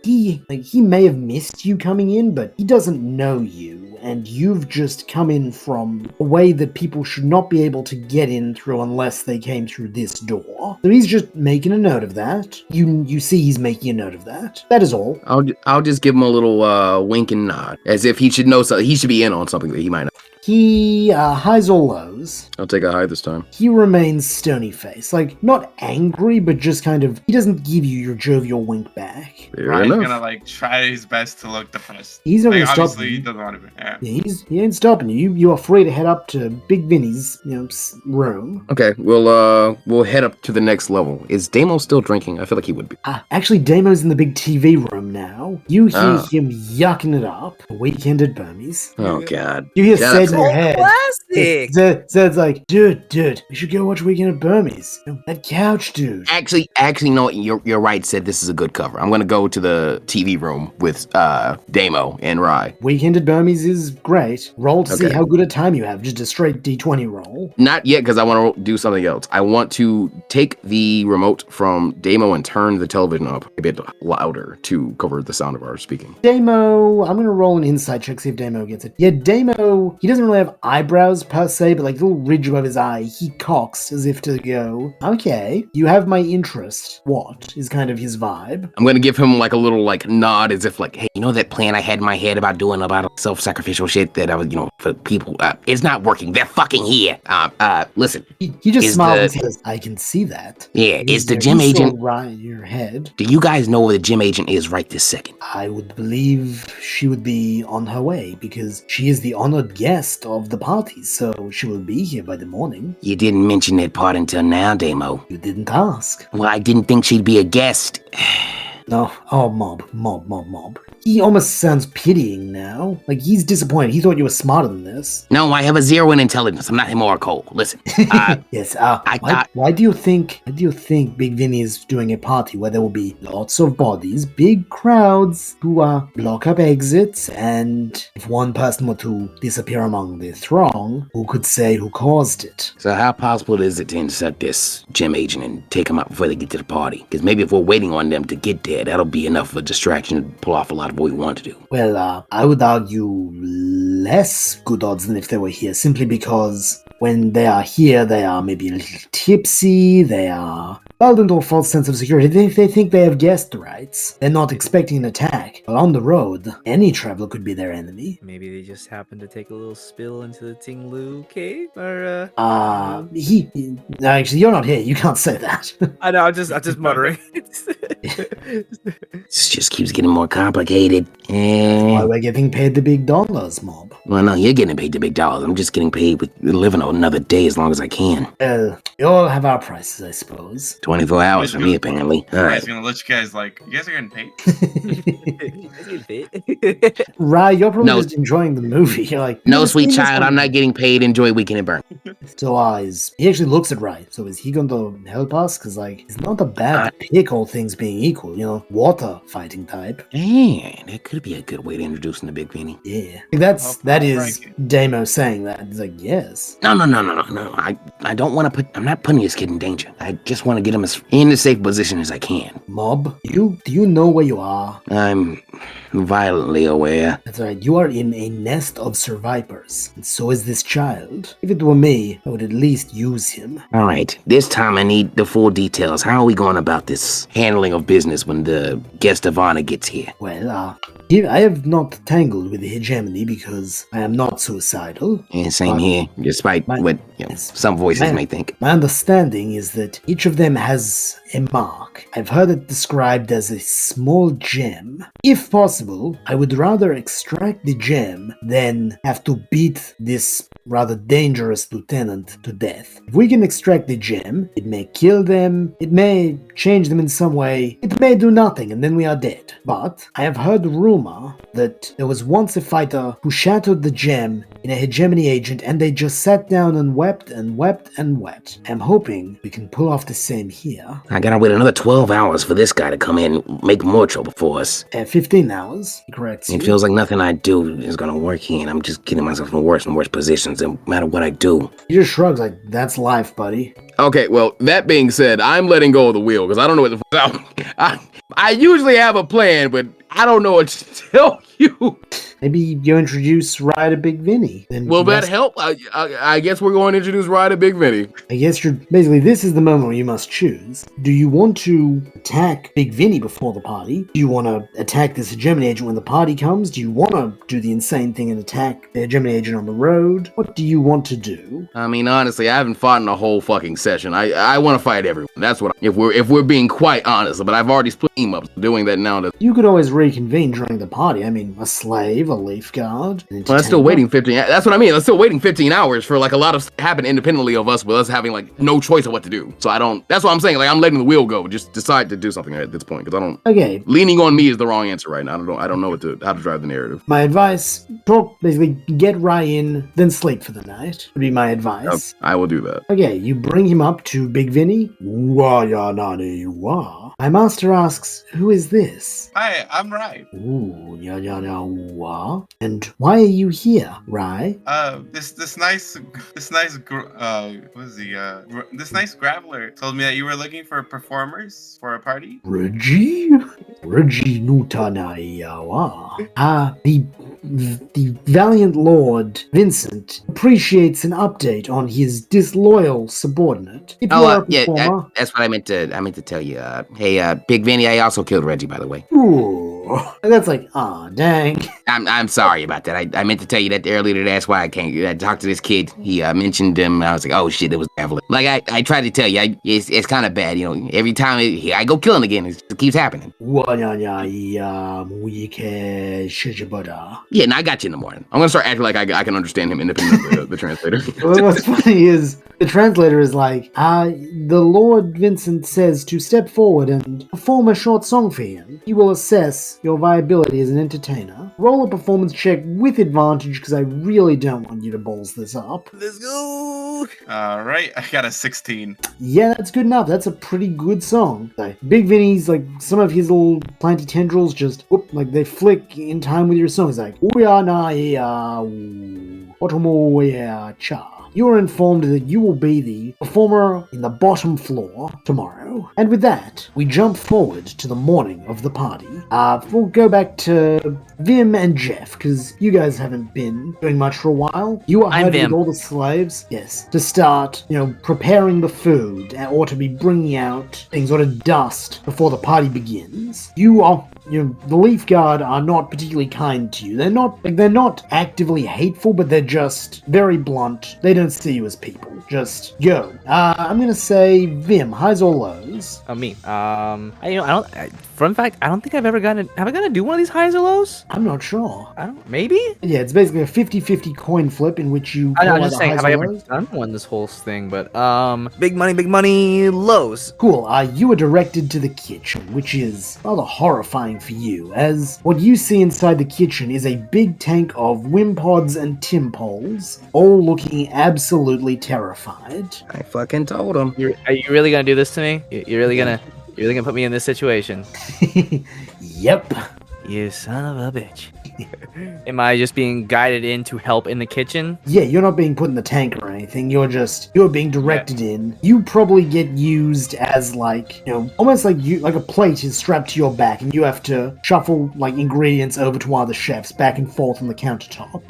he may have missed you coming in, but he doesn't know you, and you've just come in from a way that people should not be able to get in through unless they came through this door. So he's just making a note of that. You see he's making a note of that. That is all. I'll just give him a little wink and nod, as if he should know something. He should be in on something that he might not. He highs or lows. I'll take a high this time. He remains stony face, not angry, but just kind of. He doesn't give you your jovial wink back. Fair Ryan's enough. gonna try his best to look depressed. He's not gonna stop Obviously, he you. doesn't want to be. Yeah. Yeah, he ain't stopping you. You are free to head up to Big Vinny's, room. Okay, we'll head up to the next level. Is Damo still drinking? I feel like he would be. Actually, Damo's in the big TV room now. You hear Ah. him yucking it up. A weekend at Burmese. Oh God. You hear Yeah, Sid that's- in your head. Classic. Zed's like, dude, we should go watch Weekend at Burmese. That couch, dude. Actually, no. You're right. Sid, this is a good cover. I'm gonna go to the TV room with Damo and Rye. Weekend at Burmese is great. Roll to see Okay. how good a time you have. Just a straight D20 roll. Not yet, because I want to do something else. I want to take the remote from Damo and turn the television up a bit louder to cover the sound of our speaking. Damo, I'm gonna roll an insight check, see if Damo gets it. Yeah, Damo, he doesn't doesn't really have eyebrows per se, but like the little ridge above his eye, he cocks as if to go, okay, you have my interest. What is kind of his vibe? I'm gonna give him like a little like nod as if like, hey, you know that plan I had in my head about doing about self-sacrificial shit that I was, for people, it's not working. They're fucking here. Listen. He just Is smiles and the- says, I can see that. Yeah, is the He's gym so agent... right in your head. Do you guys know where the gym agent is right this second? I would believe she would be on her way because she is the honored guest of the party, so she will be here by the morning. You didn't mention that part until now, Damo. You didn't ask. Well, I didn't think she'd be a guest. No. Oh, Mob. He almost sounds pitying now. Like he's disappointed. He thought you were smarter than this. No, I have a 0 in intelligence. I'm not him or Cole. Listen, Yes. Why do you think Big Vinny is doing a party where there will be lots of bodies, big crowds who block up exits, and if one person were to disappear among the throng, who could say who caused it? So how possible is it to intercept this gym agent and take him out before they get to the party? Because maybe if we're waiting on them to get there, that'll be enough of a distraction to pull off a lot of what we want to do. Well, I would argue less good odds than if they were here, simply because when they are here, they are maybe a little tipsy, they are lulled into a false sense of security. They think they have guest rights. They're not expecting an attack. But on the road, any traveler could be their enemy. Maybe they just happened to take a little spill into the Tinglu cave, or No, actually, you're not here. You can't say that. I know. I'm just muttering. This just keeps getting more complicated. Why we're getting paid the big dollars, Mob. Well, no, you're getting paid the big dollars. I'm just getting paid with living another day as long as I can. Well, we all have our prices, I suppose. 24 hours for me, apparently. All I right. was gonna let you guys you guys are getting paid. Rai, you're probably No. just enjoying the movie. You're like, No, "You've sweet seen this child, I'm movie." not getting paid. Enjoy Weekend at Burn. So he actually looks at Rai. So is he going to help us? Because he's not a bad pick, all things being equal. Water fighting type. Yeah, that could be a good way to introduce him to Big Vinny. Yeah, that I'll is break it. Damo saying that. He's like, yes. No. I don't want to I'm not putting this kid in danger. I just want to get him in as safe position as I can. Mob, do you know where you are? I'm violently aware. That's right. You are in a nest of survivors, and so is this child. If it were me, I would at least use him. All right, this time I need the full details. How are we going about this handling of business when the guest of honor gets here? Well, here I have not tangled with the hegemony because I am not suicidal. And same here, despite what some voices may think. My understanding is that each of them has a mark. I've heard it described as a small gem. If possible, I would rather extract the gem than have to beat this rather dangerous lieutenant to death. If we can extract the gem, it may kill them, it may change them in some way, it may do nothing and then we are dead. But I have heard rumor that there was once a fighter who shattered the gem in a hegemony agent and they just sat down and wept and wept and wept. I'm hoping we can pull off the same here. I gotta wait another 12 hours for this guy to come in and make more trouble for us. 15 hours, he corrects you. It feels like nothing I do is gonna work here, and I'm just getting myself in worse and worse positions, no matter what I do. He just shrugs like, that's life, buddy. Okay, well, that being said, I'm letting go of the wheel because I don't know what the I usually have a plan, but I don't know what to tell you. Maybe you introduce Rai to Big Vinny. Then Will that yes, help? I guess we're going to introduce Ryan to Big Vinny. I guess you're basically this is the moment where you must choose. Do you want to attack Big Vinny before the party? Do you want to attack this hegemony agent when the party comes? Do you want to do the insane thing and attack the hegemony agent on the road? What do you want to do? I mean, honestly, I haven't fought in a whole fucking session. I want to fight everyone. That's what. If we're being quite honest, but I've already split team ups doing that now. You could always reconvene during the party. I mean, a slave, a leaf guard. Well, that's still waiting 15. That's what I mean. That's still waiting 15 hours for like a lot of stuff to happen independently of us, with us having like no choice of what to do. So I don't. That's what I'm saying. Like I'm letting the wheel go. Just decide to do something at this point because I don't. Okay. Leaning on me is the wrong answer right now. I don't know how to drive the narrative. My advice: basically get Rai in, then sleep for the night. Would be my advice. I will do that. Okay, you bring him up to Big Vinny. My master asks, "Who is this?" Hi, I'm Rai. Ooh, wah. And why are you here, Rai? This nice graveler told me that you were looking for performers for a party. Reggie Nutanayawa. the valiant Lord Vincent appreciates an update on his disloyal subordinate. If you are a performer, that's what I meant to tell you. Hey, Big Vinny, I also killed Reggie, by the way. ooh, and that's like, dang. I'm sorry about that. I meant to tell you that earlier. That's why I can't. I talked to this kid. He mentioned him. I was like, oh shit, it was Evelyn. Like I tried to tell you, it's kind of bad. You know, every time I go killing again, it keeps happening. Yeah, and I got you in the morning. I'm gonna start acting like I can understand him independent of the translator. Well, what's funny is the translator is like, the Lord Vincent says to step forward and perform a short song for him. He will assess your viability as an entertainer. Roll a performance check with advantage because I really don't want you to balls this up. Let's go. All right, I got a 16. Yeah, that's good enough. That's a pretty good song. Like, Big Vinny's, like, some of his little planty tendrils just, whoop, like, they flick in time with your song. It's like, ooh-ya na ya otomo ya cha. You are informed that you will be the performer in the bottom floor tomorrow. And with that, we jump forward to the morning of the party. We'll go back to Vim and Jeff, because you guys haven't been doing much for a while. You are hired with all the slaves, yes, to start, preparing the food, or to be bringing out things sort of dust before the party begins. The Leaf Guard are not particularly kind to you. They're not actively hateful, but they're just very blunt. They don't see you as people. Just, I'm gonna say Vim, highs or lows? Oh, me. Fun fact, I don't think I've ever have I gotten to do one of these highs or lows? I'm not sure. Maybe? Yeah, it's basically a 50-50 coin flip in which you... I'm just saying, have I ever done one this whole thing, but, big money, lows. Cool, you are directed to the kitchen, which is rather horrifying for you, as what you see inside the kitchen is a big tank of Wimpods and Timpoles, all looking absolutely terrified. I fucking told him. Are you really gonna do this to me? You're really gonna put me in this situation? Yep. You son of a bitch. Am I just being guided in to help in the kitchen? Yeah, you're not being put in the tank or anything. You're being directed in. You probably get used as almost like a plate is strapped to your back and you have to shuffle ingredients over to one of the chefs back and forth on the countertop.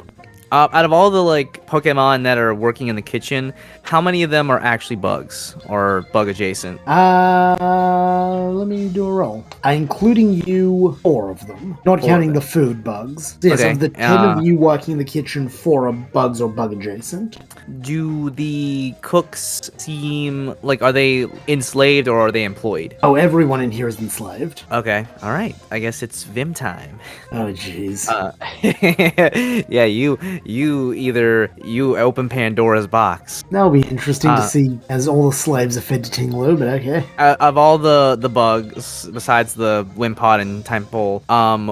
Out of all the Pokemon that are working in the kitchen, how many of them are actually bugs or bug adjacent? Let me do a roll. Including you, 4 of them, not counting the food bugs. So yes, of the 10 of you working in the kitchen, 4 are bugs or bug adjacent. Do the cooks seem are they enslaved or are they employed? Oh, everyone in here is enslaved. Okay, all right. I guess it's Vim time. Oh, jeez. Yeah, you open Pandora's box. That'll be interesting to see as all the slaves are fed to Tinglu, but okay. Of all the bugs, besides the Wimpod and Timepole,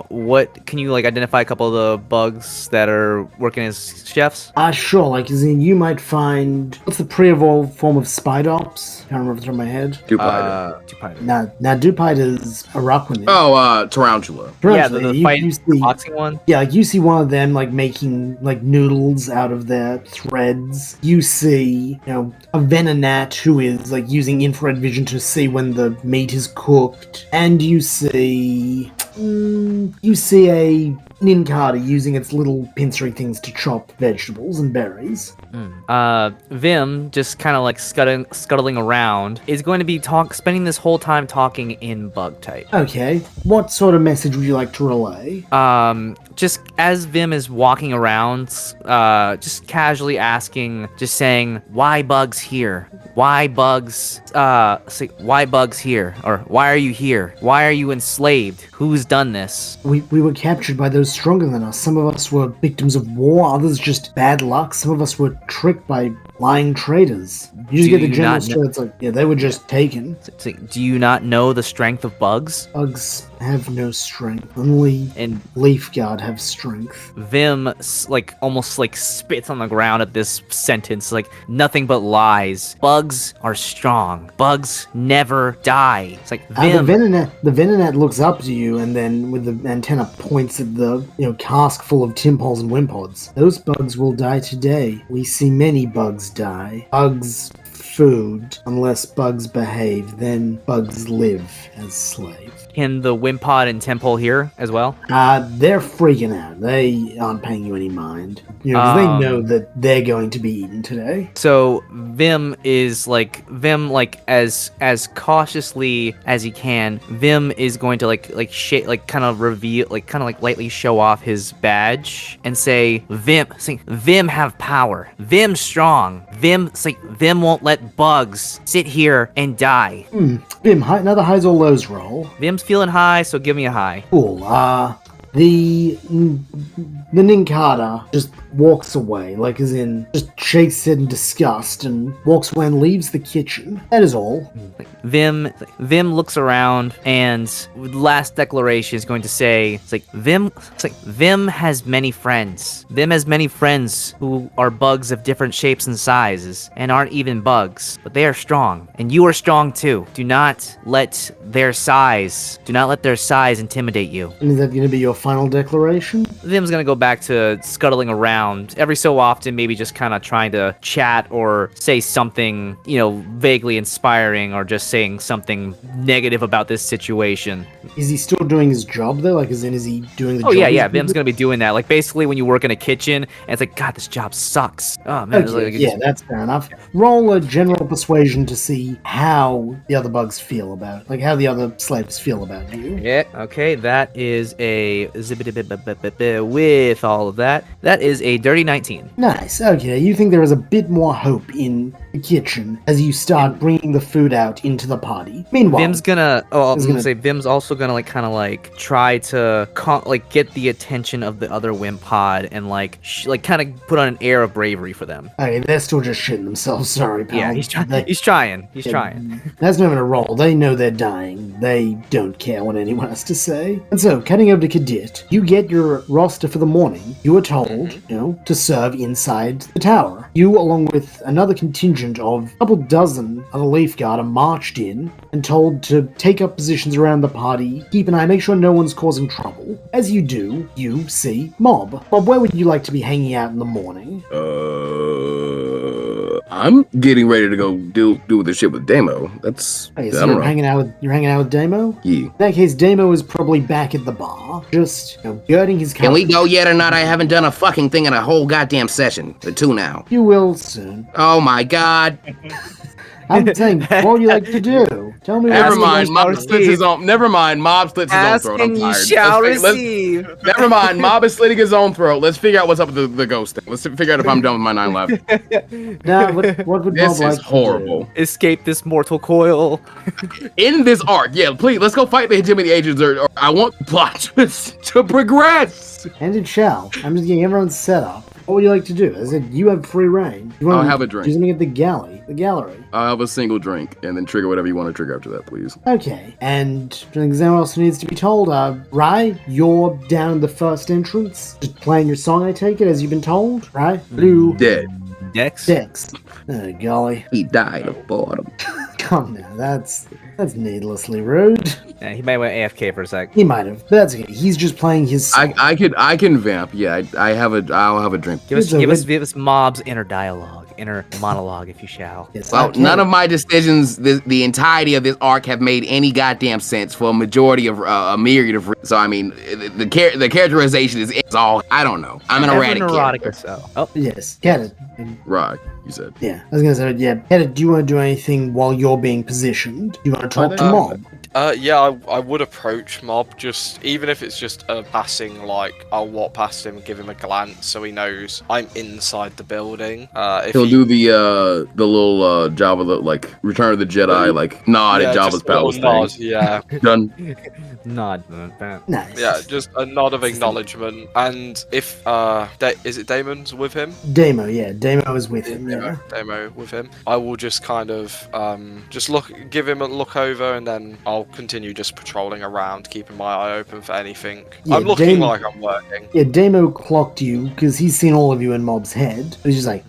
what can you identify a couple of the bugs that are working as chefs? Sure. You might find, what's the pre-evolved form of Spidops? Can't remember off the top of my head. Dupiter. Now Dupite is Araquanid. Oh, Tarantula. Yeah, the boxing one. Yeah, you see one of them making noodles out of their threads. You see, a Venonat who is using infrared vision to see when the meat is cooked, and you see a Ninkata using its little pincery things to chop vegetables and berries. Vim, just kind of scuttling around, is going to be spending this whole time talking in bug type. Okay, what sort of message would you like to relay? Just as Vim is walking around, just casually saying, why bugs here? Why bugs, why bugs here? Or why are you here? Why are you enslaved? Who's done this? We were captured by those stronger than us. Some of us were victims of war, others just bad luck. Some of us were tricked by lying traders. You just get the general story, they were just taken. Do you not know the strength of bugs? Bugs have no strength. Only Leaf Guard have strength. Vim, almost spits on the ground at this sentence, nothing but lies. Bugs are strong. Bugs never die. It's Vim. The Venonat looks up to you and then with the antenna points at the cask full of Timpoles and Wimpods. Those bugs will die today. We see many bugs die. Bugs food. Unless bugs behave, then bugs live as slaves. Can the Wimpod and Temple hear as well? They're freaking out. They aren't paying you any mind. You know, 'cause they know that they're going to be eaten today. So Vim, as cautiously as he can, Vim is going to kind of reveal, lightly show off his badge and say, Vim have power. Vim strong. Vim won't let bugs sit here and die. Vim, another highs or lows roll. Vim's feeling high, so give me a high. Cool. The Ninkata just walks away, like as in just shakes it in disgust and walks away and leaves the kitchen. That is all. Vim looks around and last declaration is going to say, Vim has many friends. Vim has many friends who are bugs of different shapes and sizes and aren't even bugs, but they are strong, and you are strong too. Do not let their size intimidate you. And is that going to be your final declaration? Vim's gonna go back to scuttling around every so often, maybe just kind of trying to chat or say something, vaguely inspiring, or just saying something negative about this situation. Is he still doing his job though? Like, is he doing the job? Oh yeah. Vim's gonna be doing that. Like basically, when you work in a kitchen, and it's like, God, this job sucks. Oh man. Okay, that's fair enough. Roll a general persuasion to see how the other bugs feel about it. Like how the other slaves feel about you. Yeah. Okay. That is a with all of that. That is a dirty 19. Nice. Okay, you think there is a bit more hope in the kitchen as you start bringing the food out into the party. Meanwhile, Vim's also gonna try to get the attention of the other Wimp pod and kind of put on an air of bravery for them. Okay, they're still just shitting themselves. Sorry, pal. Yeah, he's trying. He's trying. That's not even a roll. They know they're dying. They don't care what anyone has to say. And so, cutting over to Cadet, you get your roster for the morning. You are told, to serve inside the tower. You, along with another contingent of a couple dozen of the Leaf Guard, are marched in and told to take up positions around the party, keep an eye, make sure no one's causing trouble. As you do, you see Mob. Mob, where would you like to be hanging out in the morning? I'm getting ready to go do this shit with Damo. That's Okay, so you're hanging out with Damo? Yeah. In that case, Damo is probably back at the bar, just girding his Can we go yet or not? I haven't done a fucking thing in a whole goddamn session. The 2 now. You will soon. Oh my god. I'm saying, what would you like to do? Tell me. Never mind. Mob slits his own. Never mind. Mob slits his own throat. I'm tired. Never mind. Mob is slitting his own throat. Let's figure out what's up with the ghost thing. Let's figure out if I'm done with my 9 left. Now, what would This Bob is like horrible. to do? Escape this mortal coil. In this arc, yeah, please, let's go fight the Hegemony agents, or I want the plot to progress. And it shall. I'm just getting everyone set up. What would you like to do? I said you have free reign. You want I'll to have a drink. Do something at the gallery. I'll have a single drink, and then trigger whatever you want to trigger after that, please. Okay. And do you think anyone else needs to be told? Rai, you're down the first entrance, just playing your song. I take it as you've been told, right? Blue. Dead. Dex. Oh golly. He died of boredom. Come now, that's needlessly rude. Yeah, he might went AFK for a sec. He might have, but that's okay. He's just playing his song. I can vamp. Yeah, I'll have a drink. Give us Mob's inner dialogue, inner monologue, if you shall. Yes, Well, okay. none of my decisions, the entirety of this arc, have made any goddamn sense for a majority of a myriad of. So I mean, the characterization is all. I don't know. I'm an erratic character. Oh, Yes, get it. Right, you said. Yeah, I was gonna say, yeah. Hedda, do you want to do anything while you're being positioned? Do you want to talk to Mob? Yeah, I would approach Mob, just even if it's just a passing, I'll walk past him and give him a glance so he knows I'm inside the building. He'll do the little Jabba, Return of the Jedi, nod at Jabba's palace nod, thing. yeah. Done. nod. Nice. Yeah, just a nod of acknowledgement. And if is it Damon's with him? Damo, yeah. Damo is with him, yeah. Damo with him. I will just kind of just give him a look over, and then I'll continue just patrolling around, keeping my eye open for anything. Yeah, I'm looking like I'm working. Yeah, Damo clocked you because he's seen all of you in Mob's head. He's just like,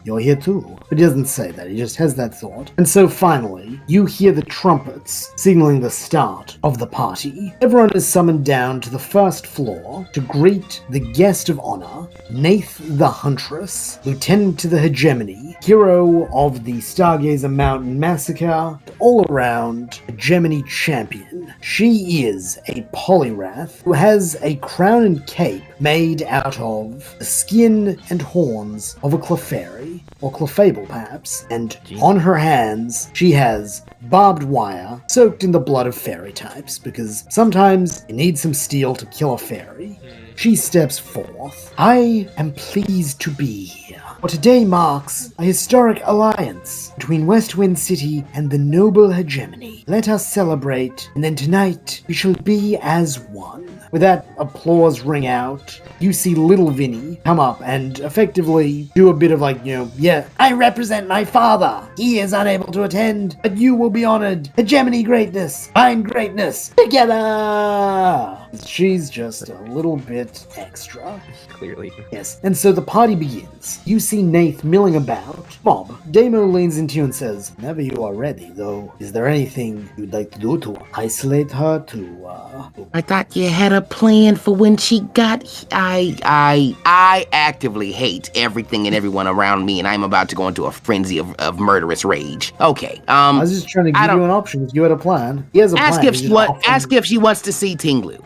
you're here too. But he doesn't say that, he just has that thought. And so finally, you hear the trumpets signaling the start of the party. Everyone is summoned down to the first floor to greet the guest of honor, Nath the Huntress, Lieutenant to the Hegemony, hero of the Stargazer Mountain Massacre, all around Hegemony champion. woman. She is a polyrath who has a crown and cape made out of the skin and horns of a clefairy, or clefable perhaps, and on her hands she has barbed wire soaked in the blood of fairy types, because sometimes you need some steel to kill a fairy. She steps forth. I am pleased to be here. For today marks a historic alliance between Westwind City and the noble hegemony. Let us celebrate, and then tonight we shall be as one. With that applause ring out, you see little Vinny come up and effectively do a bit of I represent my father. He is unable to attend, but you will be honored. Hegemony greatness, find greatness, together! She's just a little bit extra. Clearly. Yes, and so the party begins. You see Nath milling about. Bob, Damo leans into you and says, whenever you are ready, though, is there anything you'd like to do to isolate her, I thought you had a plan for when she got. I actively hate everything and everyone around me, and I'm about to go into a frenzy of murderous rage. Okay. I was just trying to give you an option if you had a plan. He has a Ask plan. ask if she wants to see Tinglu.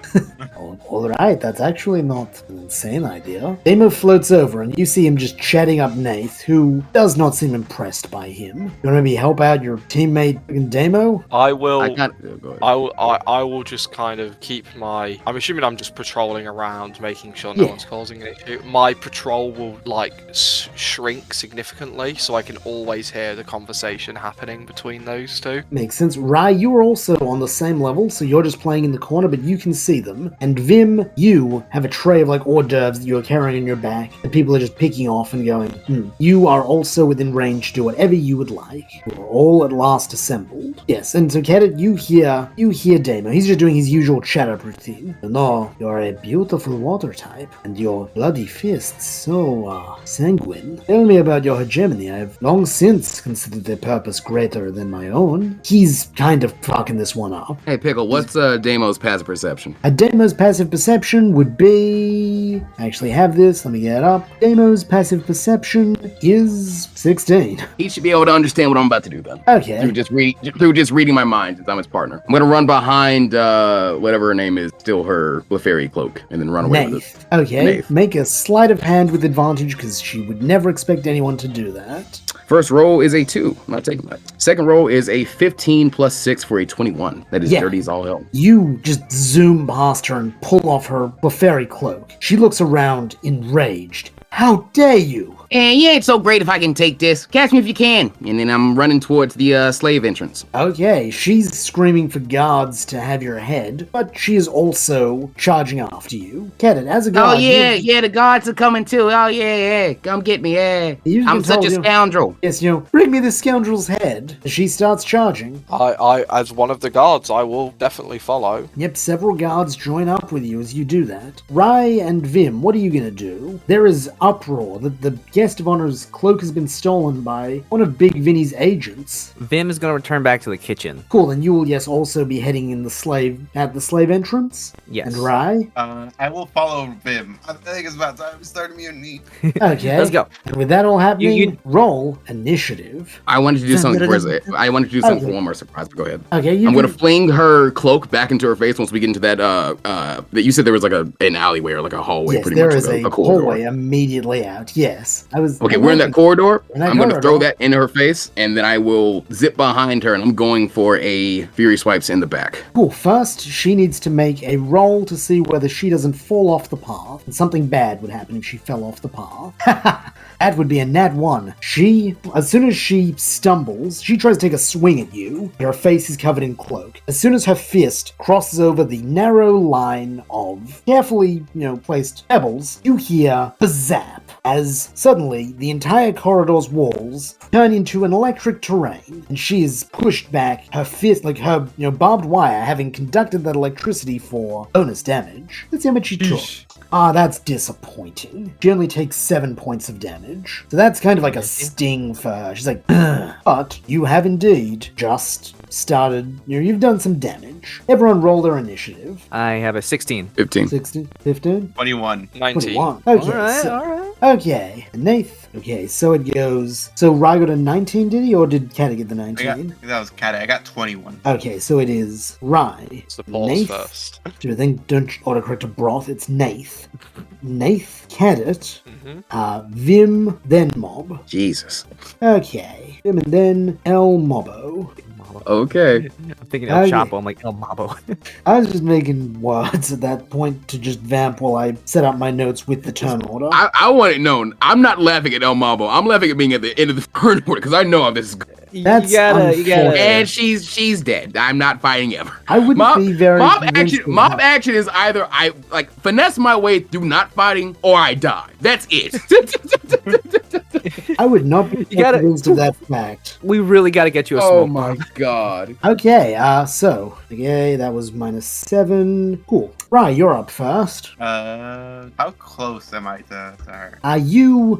Alright, that's actually not an insane idea. Damo floats over and you see him just chatting up Nath, who does not seem impressed by him. You want to maybe help out your teammate Damo? I will. Go ahead. I will just kind of keep my. I'm assuming I'm just patrolling around, making sure no one's causing an issue. My patrol will shrink significantly, so I can always hear the conversation happening between those two. Makes sense. Rai, you are also on the same level, so you're just playing in the corner, but you can see them. And Vim, you have a tray of hors d'oeuvres that you are carrying on your back, and people are just picking off and going, You are also within range to do whatever you would like. You are all at last assembled. Yes, and so Cadet, you hear Damo. He's just doing his usual chat-up routine. No, you're a beautiful water type, and your bloody fists so, sanguine. Tell me about your hegemony. I've long since considered their purpose greater than my own. He's kind of fucking this one up. Hey, Pickle, what's Damo's passive perception? A Damo's passive perception would be... I actually have this, let me get it up. Damo's passive perception is 16. He should be able to understand what I'm about to do then. Okay. Through just reading my mind, since I'm his partner. I'm gonna run behind whatever her name is, steal her Clefairy cloak, and then run away with it. Okay. Nath. Make a sleight of hand with advantage, because she would never expect anyone to do that. First roll is a 2. I'm not taking that. Second roll is a 15 plus 6 for a 21. That is dirty as all hell. You just zoom past her and pull off her Clefairy cloak. She looks around, enraged. How dare you! And you ain't so great if I can take this. Catch me if you can. And then I'm running towards the slave entrance. Okay, she's screaming for guards to have your head, but she is also charging after you. Cadet, as a guard... Oh, yeah, the guards are coming too. Oh, yeah, come get me, yeah. I'm such a scoundrel. Yes, bring me this scoundrel's head. She starts charging. I, as one of the guards, I will definitely follow. Yep, several guards join up with you as you do that. Rai and Vim, what are you gonna do? There is uproar that the guest of honor's cloak has been stolen by one of Big Vinny's agents. Vim is going to return back to the kitchen. Cool, and you will, also be heading in at the slave entrance? Yes. And Rai? I will follow Vim. I think it's about time to start a mutiny. Okay. Let's go. And with that all happening, roll initiative. I wanted to do something for one more surprise, but go ahead. Okay, I'm going to fling her cloak back into her face once we get into that, that you said there was an alleyway or a hallway, yes, pretty there much. is a hallway immediately out. Yes. Okay, we're in that corridor. I'm going to throw that into her face, and then I will zip behind her, and I'm going for a Fury Swipes in the back. Cool. First, she needs to make a roll to see whether she doesn't fall off the path, and something bad would happen if she fell off the path. That would be a nat 1. As soon as she stumbles, she tries to take a swing at you. Her face is covered in cloak. As soon as her fist crosses over the narrow line of carefully, placed pebbles, you hear bazap, as suddenly the entire corridor's walls turn into an electric terrain, and she is pushed back, her fist, her barbed wire having conducted that electricity for bonus damage. Let's see how much she took. Ah, that's disappointing. She only takes 7 points of damage. So that's kind of like a sting for her. She's like, ugh. But you have indeed just started, you've done some damage. Everyone roll their initiative. I have a 16. 15. 16, 15, 21. 19. 21. Okay, Alright, so, alright. okay. Nath. Okay, so it goes. So Rai got a 19, did he? Or did Kata get the I got, 19? that was Cat. I got 21. Okay, so it is Rai. It's the balls Nath. first. Do I think don't autocorrect to Broth? It's Nath. Nath, Cadet, Vim, then Mob. Jesus. Okay. Vim and then El Mobbo. Okay. I'm thinking El Okay. Chapo. I'm like El Mabo. I was just making words at that point to just vamp while I set up my notes with the turn order. I want it known. I'm not laughing at El Mabo. I'm laughing at being at the end of the turn order because I know how this is going. That's you gotta. unfortunate. And she's dead. I'm not fighting ever. I wouldn't be very mob convinced action. with Mob that. action is either I like finesse my way through not fighting or I die. That's it. I would not be gotta- convinced of that fact. We really got to get you a Oh smoke. my god. Okay, okay, that was -7. Cool. Rai, you're up first. How close am I to her?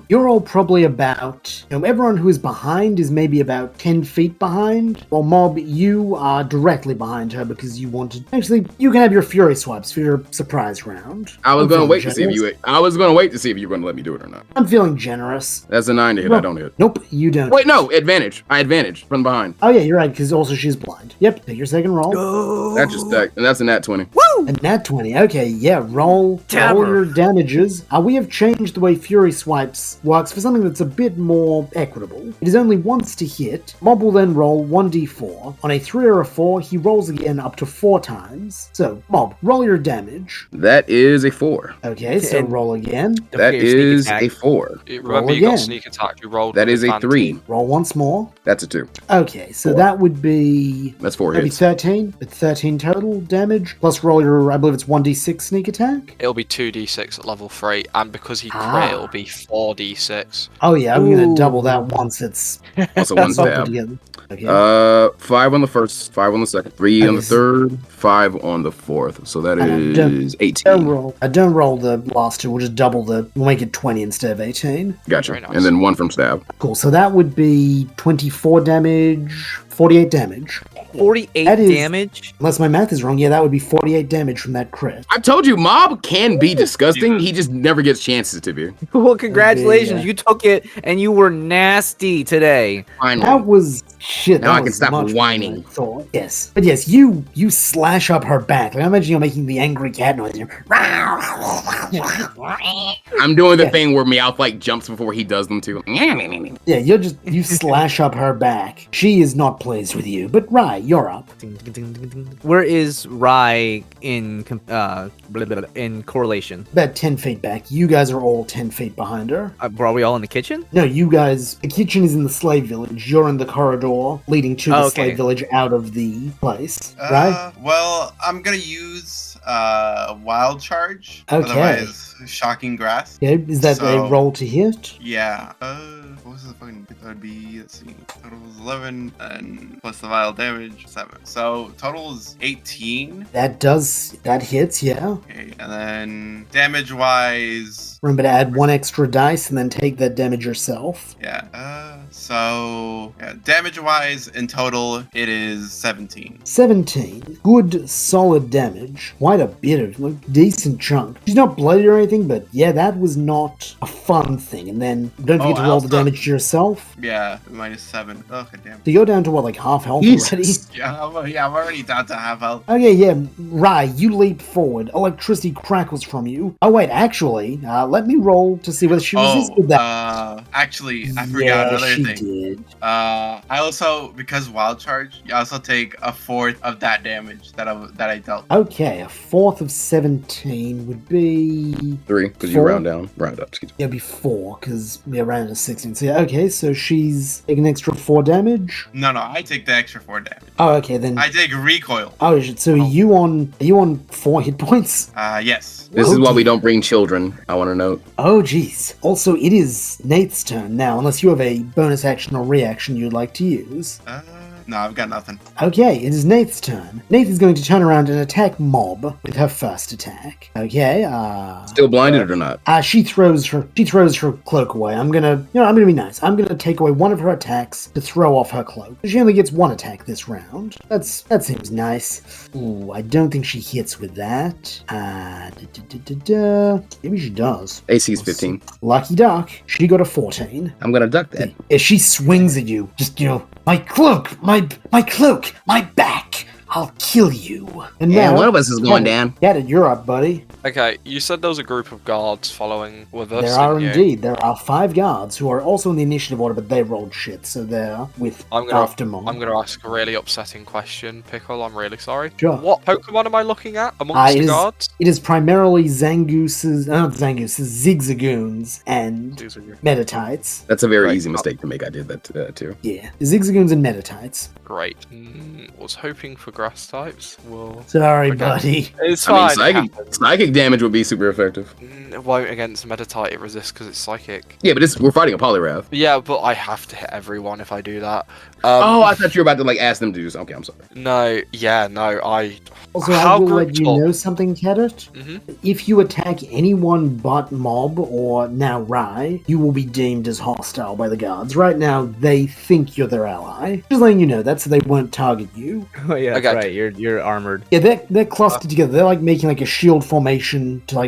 You're all probably about, everyone who is behind is maybe about 10 feet behind. While Mob, you are directly behind her because you wanted, actually, you can have your Fury swipes for your surprise round. I was I'm gonna feeling wait to see if generous. I was gonna wait to see if you were gonna let me do it or not. I'm feeling generous. That's a 9 to hit. Well, I don't hit. Nope, you don't. Wait, no, advantage. I advantage from behind. Oh yeah, you're right, because also she's blind. Yep, take your second roll. That just and that's a nat 20. And nat 20. Okay, yeah, roll Dabber. your damages. We have changed the way Fury Swipes works for something that's a bit more equitable. It is only once to hit. Mob will then roll 1d4. On a 3 or a 4, he rolls again up to 4 times. So, Mob, roll your damage. That is a 4. Okay, so And- roll again. Don't That forget your sneak is attack. a 4. Remember, you again. got sneak attack. You rolled. That with is a advantage. 3. Roll once more. That's a 2. Okay, so 4. that would be That's 4 maybe hits. 13. But 13 total damage. Plus roll your, I believe it's 1d6 sneak attack. It'll be 2d6 at level 3, and because he Ah. crit, it'll be 4d6. Oh yeah, I'm gonna Ooh. double that once it's Also one bumped stab. together. Okay. 5 on the first, 5 on the second, 3 on the Okay. third, 5 on the fourth. So that don't- is Don't 18. roll. Don't roll the last two. We'll just double we'll make it 20 instead of 18. Gotcha. Very nice. And then 1 from stab. Cool. So that would be 24 damage, 48 damage. 48 That is- damage. Unless my math is wrong, yeah, that would be 48 damage from that crit. I told you, Mob can be disgusting. He just never gets chances to be. Well, congratulations. yeah. You took it and you were nasty today. Finally. That was shit. Now that I can was stop much more than whining. I thought. Yes, but yes, you slash up her back. Like I imagine you're making the angry cat noise. I'm doing the Yeah. thing where Meowth like jumps before he does them too. Yeah, you slash up her back. She is not pleased with you. But Rai, you're up. Where is Rai in in correlation? About 10 feet back. You guys are all 10 feet behind her. Are we all in the kitchen? No, you guys. The kitchen is in the slave village. You're in the corridor leading to the Oh, okay. slave village out of the place, right? Well, I'm gonna use wild charge. Okay. Otherwise, shocking grass. Yeah, is that a So- roll to hit? Yeah. What was the fucking? That would be. Let's see. Total is 11, and plus the vial damage 7. So total is 18. That hits, yeah. Okay, and then damage wise, Remember to add 1 extra dice and then take that damage yourself. yeah. So yeah, damage wise in total it is 17. 17. Good, solid damage. Quite a bit of, decent chunk. She's not bloody or anything, but yeah, that was not a fun thing. And then don't forget to I roll the also- damage to yourself. Yeah, -7. Oh god damn. So you're down to what, like half health Jesus. already? Yeah, I'm already down to half health. Okay, yeah, Rai, you leap forward. Electricity crackles from you. Oh wait, actually, let me roll to see whether she resisted that. Actually, I forgot Yeah, another she thing. did. I also, because wild charge, you also take a fourth of that damage that I dealt. Okay, a fourth of 17 would be 3, because you 4? round up. Excuse me. Yeah, it'd be 4 because we ran to 16. So yeah, okay, so she's taking an extra 4 damage. No, I take the extra 4 damage. Oh, okay then. I take recoil. Oh shit! So are you on 4 hit points? Yes. This Whoa, is why we dude. don't bring children. I want to note. Oh jeez. Also, it is Nate's turn now, unless you have a bonus action or reaction you'd like to use. No, I've got nothing. Okay, it is Nate's turn. Nate is going to turn around and attack Mob with her first attack. Okay, Still blinded or not? she throws her cloak away. I'm gonna be nice. I'm gonna take away one of her attacks to throw off her cloak. She only gets one attack this round. That seems nice. Ooh, I don't think she hits with that. Maybe she does. AC's 15. Lucky duck. She got a 14. I'm gonna duck that. Yeah, she swings at you. Just, my cloak, my cloak, my back. I'll kill you. And Yeah, now, one of us is going down. Get it, you're up, buddy. Okay, you said there was a group of guards following with us. There are didn't you? indeed. There are 5 guards who are also in the initiative order, but they rolled shit, so they're with after Mom. I'm gonna ask a really upsetting question, Pickle. I'm really sorry. Sure. What Pokemon am I looking at amongst the guards? It is primarily Zigzagoons and Metatites. That's a very Right. easy mistake to make. I did that too. Yeah, Zigzagoons and Metatites. Great. Was hoping for grass types. Well, Sorry, okay. buddy. It's I mean, fine. psychic damage would be super effective. It won't against Meditite. It resists because it's psychic. Yeah, but we're fighting a Poliwrath. Yeah, but I have to hit everyone if I do that. I thought you were about to ask them to do something. Okay, I'm sorry. No. Also, How I will let group you talk? know something, Cadet. If you attack anyone but Mob or now Rai, you will be deemed as hostile by the guards. Right now, they think you're their ally. Just letting you know that, so they won't target you. Oh yeah, that's Okay. right. You're armored. Yeah, they're clustered together. They're making a shield formation to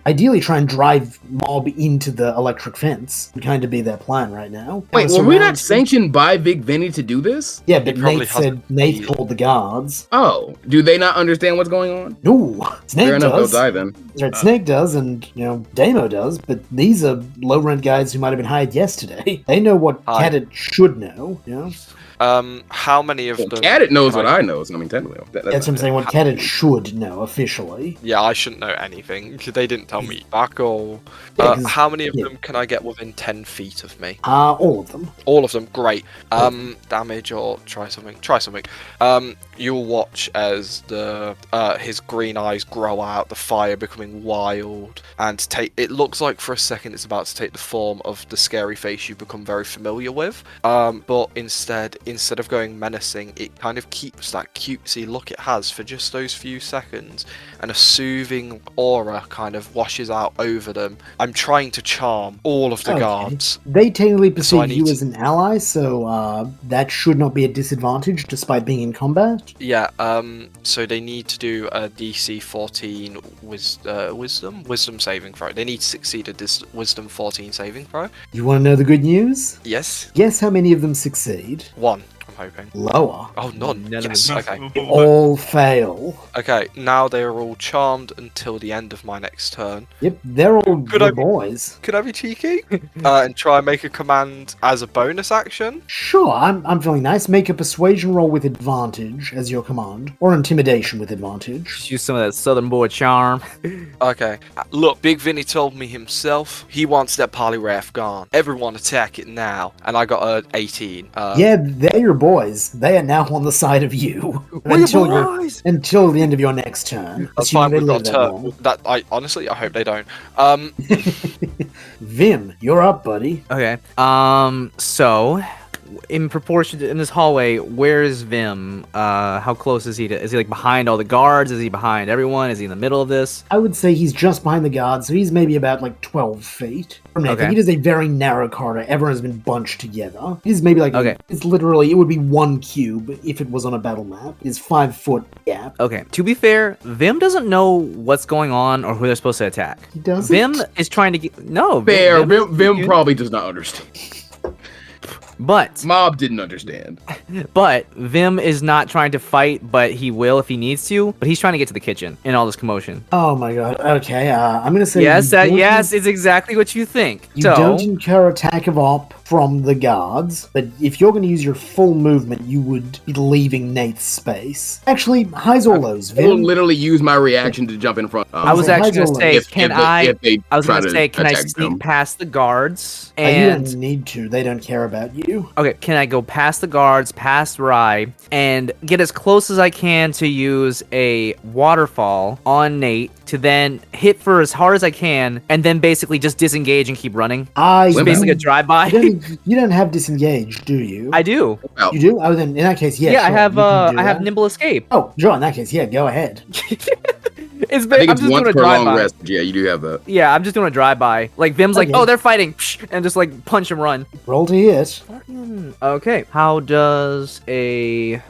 ideally try and drive Mob into the electric fence. Would kind of be their plan right now. Wait, Now, were we surround- not sanctioned by Big Vinny to do this? Yeah, but probably Nate said hasn't- Nate called the guards. Oh, do they not understand what's going on? No, Snake Fair enough, does. they'll die then. Right, Snake does, and Damo does, but these are low rent guys who might have been hired yesterday. They know what Hi. Cadet should know. How many of Well, them? Cadet knows what I know, so I mean, technically. That's what I'm saying. What Cadet should know officially. Yeah, I shouldn't know anything. They didn't tell me back or. Yeah, 'cause- How many of yeah. them can I get within 10 feet of me? All of them. All of them, great. Damage or try something. You'll watch as his green eyes grow out, the fire becoming wild, and it looks like for a second it's about to take the form of the scary face you become very familiar with. But instead of going menacing, it kind of keeps that cutesy look it has for just those few seconds, and a soothing aura kind of washes out over them. I'm trying to charm all of the Okay. guards. They technically So I perceive need you to- as an ally, so that should not be a disadvantage despite being in combat. Yeah, so they need to do a DC 14 wisdom saving throw. They need to succeed a wisdom 14 saving throw. You want to know the good news? Yes, Guess how many of them succeed? 1. I'm hoping. Lower. Oh, none. None of Yes. them. Okay. All fail. Okay. Now they are all charmed until the end of my next turn. Yep, they're all Could good I be- boys. Could I be cheeky and try and make a command as a bonus action? Sure, I'm feeling nice. Make a persuasion roll with advantage as your command, or intimidation with advantage. Just use some of that Southern boy charm. Okay. Look, Big Vinny told me himself he wants that Poliwrath gone. Everyone attack it now. And I got a 18. Yeah, they're your boys. They are now on the side of you until the end of your next turn. That's assuming fine. they We've live got a that turn. long. That I honestly, I hope they don't. Vim, you're up, buddy. Okay. So in proportion to, in this hallway, where is Vim? How close is he to? Is he behind all the guards? Is he behind everyone? Is he in the middle of this? I would say he's just behind the guards, so he's maybe about 12 feet from Nathan. Okay. It is a very narrow corridor. Everyone has been bunched together. It is maybe Okay. it's literally, it would be one cube if it was on a battle map. It is 5 foot gap. Okay. To be fair, Vim doesn't know what's going on or who they're supposed to attack. He doesn't? Vim is trying to get Fair. Vim- Vim probably does not understand. But Mob didn't understand. Vim is not trying to fight, but he will if he needs to. But he's trying to get to the kitchen in all this commotion. Oh my god. Okay, I'm gonna say Yes, you don't- yes, it's exactly what you think. You So don't incur attack of op from the guards, but if you're going to use your full movement, you would be leaving Nate's space. Actually, highs or lows, I will Vim? literally use my reaction to jump in front. I was So actually highs gonna or say, lows? can I was gonna say, can I sneak past the guards You and don't need to. They don't care about you. okay, can I go past the guards, past Rye, and get as close as I can to use a waterfall on Nate to then hit for as hard as I can, and then basically just disengage and keep running. Just Basically a drive-by. You don't have disengage, do you? I do. You do? Oh, then in that case, yeah. Yeah, sure, I have you can do I have that. nimble escape. Oh, sure. In that case, yeah, go ahead. I think it's once per long rest. Yeah, you do have that. Yeah, I'm just doing a drive-by. Like Vim's like, Okay. oh, they're fighting, and just like punch and run. Roll to hit. Okay. How does a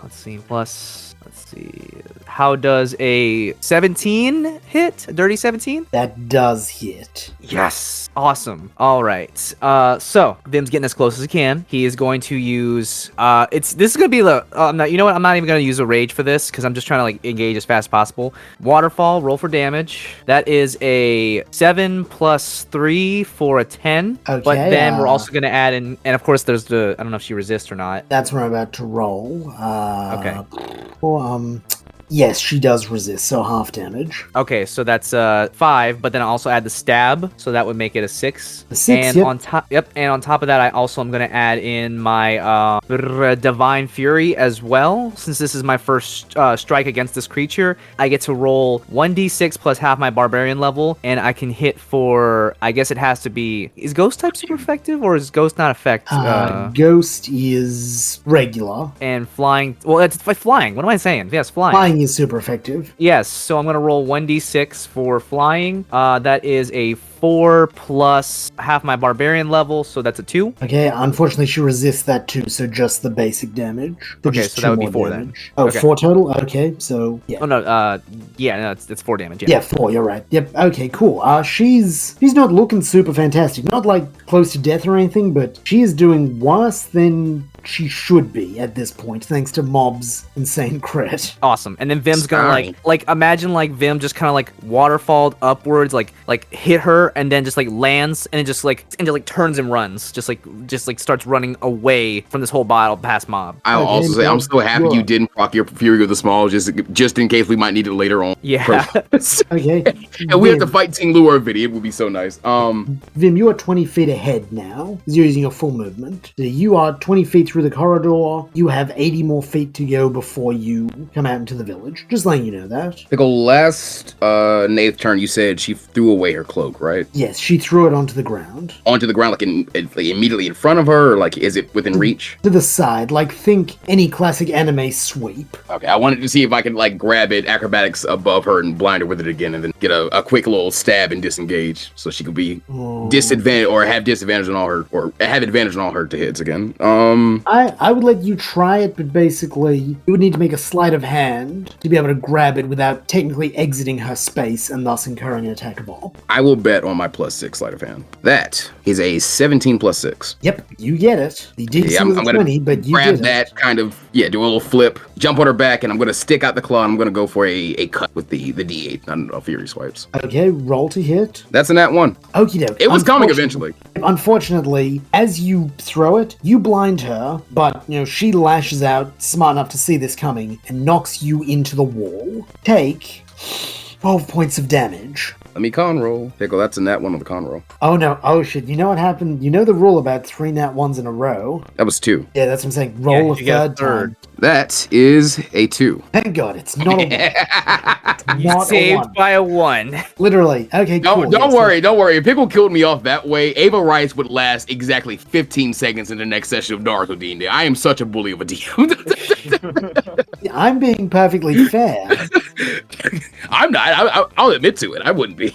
how does a 17 hit? A dirty 17? That does hit. Yes. Awesome. All right. So Vim's getting as close as he can. He is going to use. This is gonna be the. You know what? I'm not even gonna use a rage for this because I'm just trying to like engage as fast as possible. Waterfall. Roll for damage. That is a 7 plus 3 for a 10. Okay, But then we're also gonna add in, and of course there's the. I don't know if she resists or not. That's what I'm about to roll. Okay. Well, yes, she does resist, so half damage. Okay, so that's 5, but then I also add the stab, so that would make it a 6. A 6, and yep. on top, and on top of that, I also am gonna add in my divine fury as well. Since this is my first strike against this creature, I get to roll 1d6 plus half my barbarian level, and I can hit for. I guess it has to be. Is ghost type super effective, or is ghost not effective? Ghost is regular. And flying. Well, it's flying. What am I saying? Yes, flying. Flying is super effective. Yes, so I'm gonna roll 1d6 for flying. That is a 4 plus half my barbarian level, so that's a 2. Okay, unfortunately she resists that too, so just the basic damage. Okay, Just so that 2 would be more 4 damage. then. Oh, Okay. 4 total? Okay, so yeah. Oh no, yeah, no, it's 4 damage. Yeah, 4, you're right. Yep, okay, cool. She's not looking super fantastic. Not like close to death or anything, but she is doing worse than she should be at this point, thanks to Mob's insane crit. Awesome. And then Vim's gonna Sorry. like imagine like Vim just kind of like waterfalled upwards, like hit her, and then just like lands, and it just like turns and runs, just like starts running away from this whole battle past Mob. I'll Okay, also say I'm so so happy you're- you didn't proc your Fury of the Small just in case we might need it later on. Yeah. Okay. And we have to fight Ting Lu or Vidi. It would be so nice. Vim, you are 20 feet ahead now, because you're using your full movement. So you are 20 feet through the corridor. You have 80 more feet to go before you come out into the village. Just letting you know that. Pickle, last Nate's turn, you said she threw away her cloak, right? Yes, she threw it onto the ground. Onto the ground, like immediately in front of her, or like is it within reach? To the side, like think any classic anime sweep. Okay, I wanted to see if I could like grab it, acrobatics above her, and blind her with it again, and then get a quick little stab and disengage, so she could be disadvantaged or have disadvantage on all her, or have advantage on all her to hits again. I would let you try it, but basically you would need to make a sleight of hand to be able to grab it without technically exiting her space and thus incurring an attack roll. I will bet on my +6 sleight of hand. That is a 17 + 6. Yep, you get it. The DC Yeah, was a I'm gonna 20, but you grab did that it. kind of, do a little flip, jump on her back, and I'm gonna stick out the claw, and I'm gonna go for a cut with the D8, not Fury swipes. Okay, roll to hit. That's a nat 1. Okie doke. It was coming eventually. Unfortunately, as you throw it, you blind her, but she lashes out, smart enough to see this coming, and knocks you into the wall. Take 12 points of damage. Let me con roll. Pickle, that's a nat 1 on the con roll. Oh no, oh shit, you know what happened? You know the rule about 3 nat 1s in a row? That was 2. Yeah, that's what I'm saying. Roll Yeah, a you get a third third. time. That is a 2. Thank God, it's not a 1. You Not a saved 1. by a 1. Literally. Okay, cool. Don't yes, worry, don't worry. If Pickle killed me off that way, Ava Rice would last exactly 15 seconds in the next session of Naruto D&D. I am such a bully of a DM. I'm being perfectly fair. I'm not. I'll admit to it. I wouldn't be.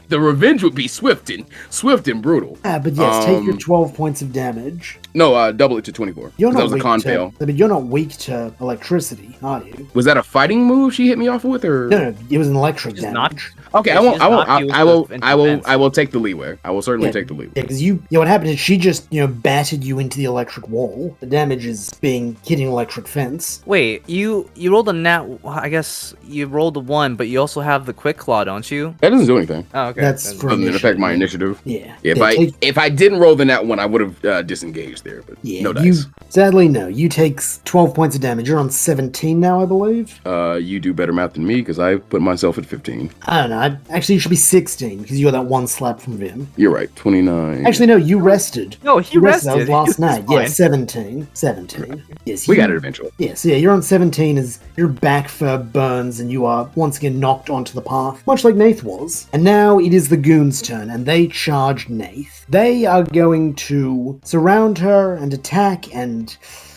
The revenge would be swift and brutal. But yes, take your 12 points of damage. No, double it to 24. You're 'cause not that was a weak con to, fail. I mean, you're not weak to electricity, are you? Was that a fighting move she hit me off with, or? No, it was an electric Just damage. Okay, Yeah, I she won't. just knocked you with the I will take the leeway. I will certainly Yeah. take the leeway. Yeah, because what happened is she just, battered you into the electric wall. The damage is hitting electric fence. Wait, you rolled a nat. I guess you rolled a 1, but you also have the quick claw, don't you? That doesn't do anything. Oh, okay. That's for Other than affect my initiative. initiative. Yeah. If I didn't roll the nat 1, I would have disengaged there. But no dice. Sadly, no. You take 12 points of damage? You're on 17 now, I believe. You do better math than me because I put myself at 15. I don't know. Actually, you should be 16 because you got that one slap from Vim. You're right. 29. Actually, no, you rested. No, he You rested. That was last He was night. Yeah, fine. 17. 17. Yes, We you- got it eventually. Yeah, so yeah, you're on 17 as your back fur burns and you are once again knocked onto the path, much like Nath was. And now it is the goons' turn, and they charge Nath. They are going to surround her and attack and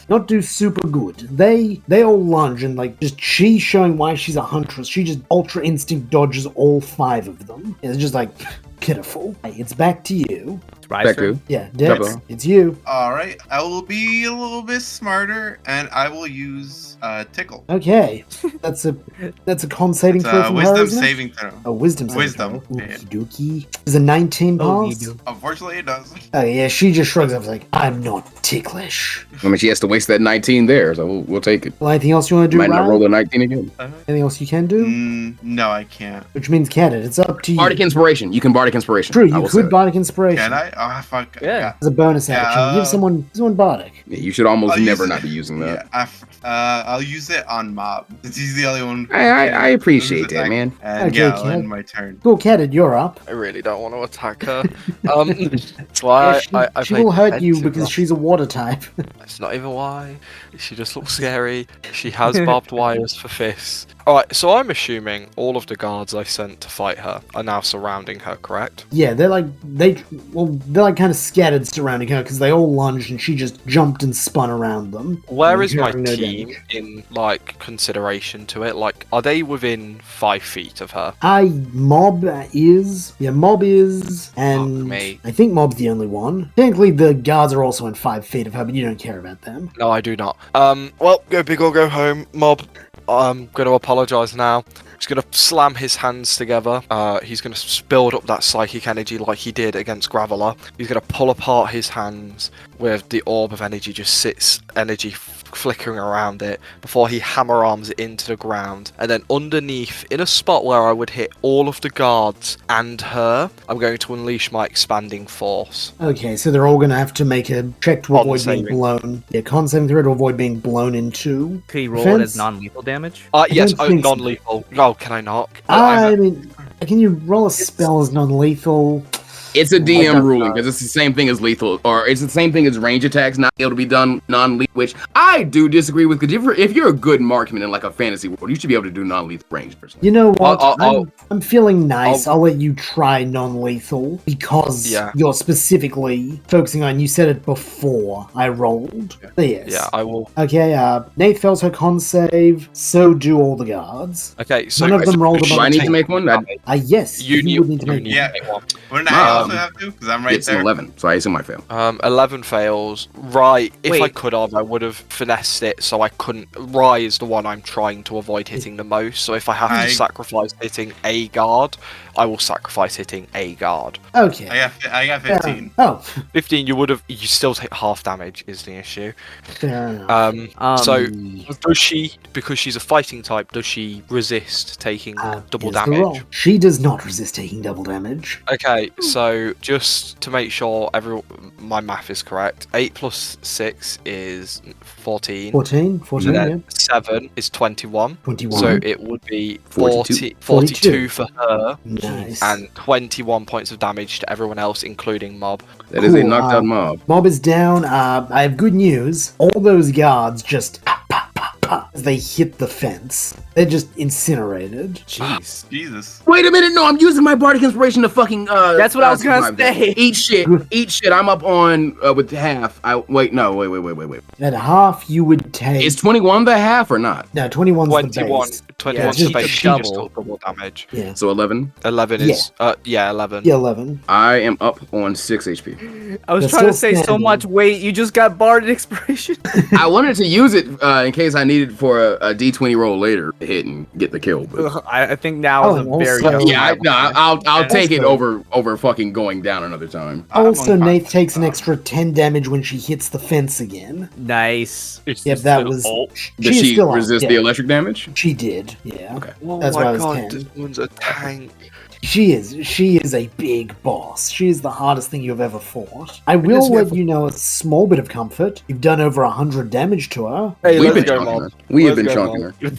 not do super good. They all lunge and like just she showing why she's a huntress. She just ultra instinct dodges all 5 of them. It's just like pitiful. Hey, it's back to you. Back to. Yeah, Dex, Double. it's you. All right, I will be a little bit smarter, and I will use tickle. Okay, that's a con saving It's throw a from her, wisdom isn't it? saving throw. A wisdom saving Wisdom, throw. yeah. Okie dokie. Does a 19 Oh, you pass? do. Unfortunately, it does. Oh yeah, she just shrugs off like, I'm not ticklish. I mean, she has to waste that 19 there, so we'll take it. Well, anything else you want to do, Might not Ryan? roll a 19 again. Anything else you can do? No, I can't. Which means Cadet, it's up to you. Bardic Inspiration. You can Bardic Inspiration. True, I you will say could that. Bardic Inspiration. Can I? Oh, fuck. Yeah. As a bonus Yeah, action. Give someone Bardic. Yeah, you should almost I'll use never it. not be using that. Yeah, I'll use it on Mob. Since he's the only one. I appreciate who's that, attack- man. And Okay, yeah, I'll Ken. end my turn. Cool, Cadet, you're up. I really don't want to attack her. That's why Yeah, I she played will hurt you defensive because last- she's a water type. It's not even why. She just looks scary. She has barbed wires for fists. Alright, so I'm assuming all of the guards I sent to fight her are now surrounding her, correct? Yeah, they're like kind of scattered surrounding her because they all lunged and she just jumped and spun around them. Where And is my incurring no team damage. in, like, consideration to it? Like, are they within 5 feet of her? Mob is, and Fuck me. I think Mob's the only one. Technically, the guards are also in 5 feet of her, but you don't care about them. No, I do not. Well, go big or go home, Mob. I'm going to apologise now. He's going to slam his hands together. He's going to build up that psychic energy like he did against Graveler. He's going to pull apart his hands with the orb of energy, just sits energy flickering around it before he hammer arms it into the ground. And then underneath, in a spot where I would hit all of the guards and her, I'm going to unleash my expanding force. Okay, so they're all going to have to make a check to Con avoid being saving. blown. Yeah, con saving throw to avoid being blown into. Could he roll it Defense? as non-lethal damage? Yes, don't think so. non-lethal. Oh, can I not? I mean, can you roll a spell as non-lethal? It's a DM don't ruling know. because it's the same thing as lethal, or it's the same thing as range attacks not able to be done non-lethal, which I do disagree with. Because if you're a good marksman in like a fantasy world, you should be able to do non-lethal range. Personally, You know what? I'll- I'm feeling nice. I'll let you try non-lethal because Yeah. you're specifically focusing on. You said it before I rolled. So yes. Yeah, I will. Okay. Nate fails her con save. So do all the guards. Okay, so None of them rolled do above I need to take- make one? Yes. You would need to make. Yeah. make one. Wouldn't I also have to? Because I'm right It's an there. 11, so I assume I fail. 11 fails. Right, if I Wait. could have, I would have finessed it so I couldn't. Rye is the one I'm trying to avoid hitting the most, so if I have I- to sacrifice hitting a guard, I will sacrifice hitting a guard. Okay. I got 15. Oh, 15, you still take half damage, is the issue. fair enough. So, does she, because she's a fighting type, does she resist taking double Here's the roll. damage? She does not resist taking double damage. Okay, so just to make sure my math is correct, 8 plus 6 is 14. 14? 14, And yeah. then 7 is 21. 21. So it would be 42. 42 for her Nice. and 21 points of damage to everyone else, including Mob. That is a Cool, knocked out mob. Mob is down. I have good news. All those guards just pop, pop, pop, pop as they hit the fence. They're just incinerated. Jeez. Jesus. Wait a minute, no, I'm using my Bardic Inspiration to fucking That's what I was gonna survive that. say. Eat shit. I'm up on with half. Wait. At half, you would take. Is 21 the half or not? No, 21's 21, the base. 21 Yeah, is just base, a she double. just took double damage. Yeah. So 11. 11 is, 11. Yeah, 11. I am up on 6 HP. I was They're trying to still say so standing. much. Wait, you just got Bard Expiration? I wanted to use it in case I needed for a D20 roll later to hit and get the kill. But I think now Oh, is a and very also- yeah, I'll take it Also- over fucking going down another time. Also, Nath takes an extra 10 damage when she hits the fence again. nice. Yep, that was. Does is she still up, resist yeah. the electric damage? She did, yeah. Okay. Oh That's why my I was god, 10. this one's a tank. She is a big boss. She is the hardest thing you've ever fought. I will let you know a small bit of comfort. You've done over 100 damage to her. Hey, We've let's been go, chunking Mob. her. We have Let's been go, chunking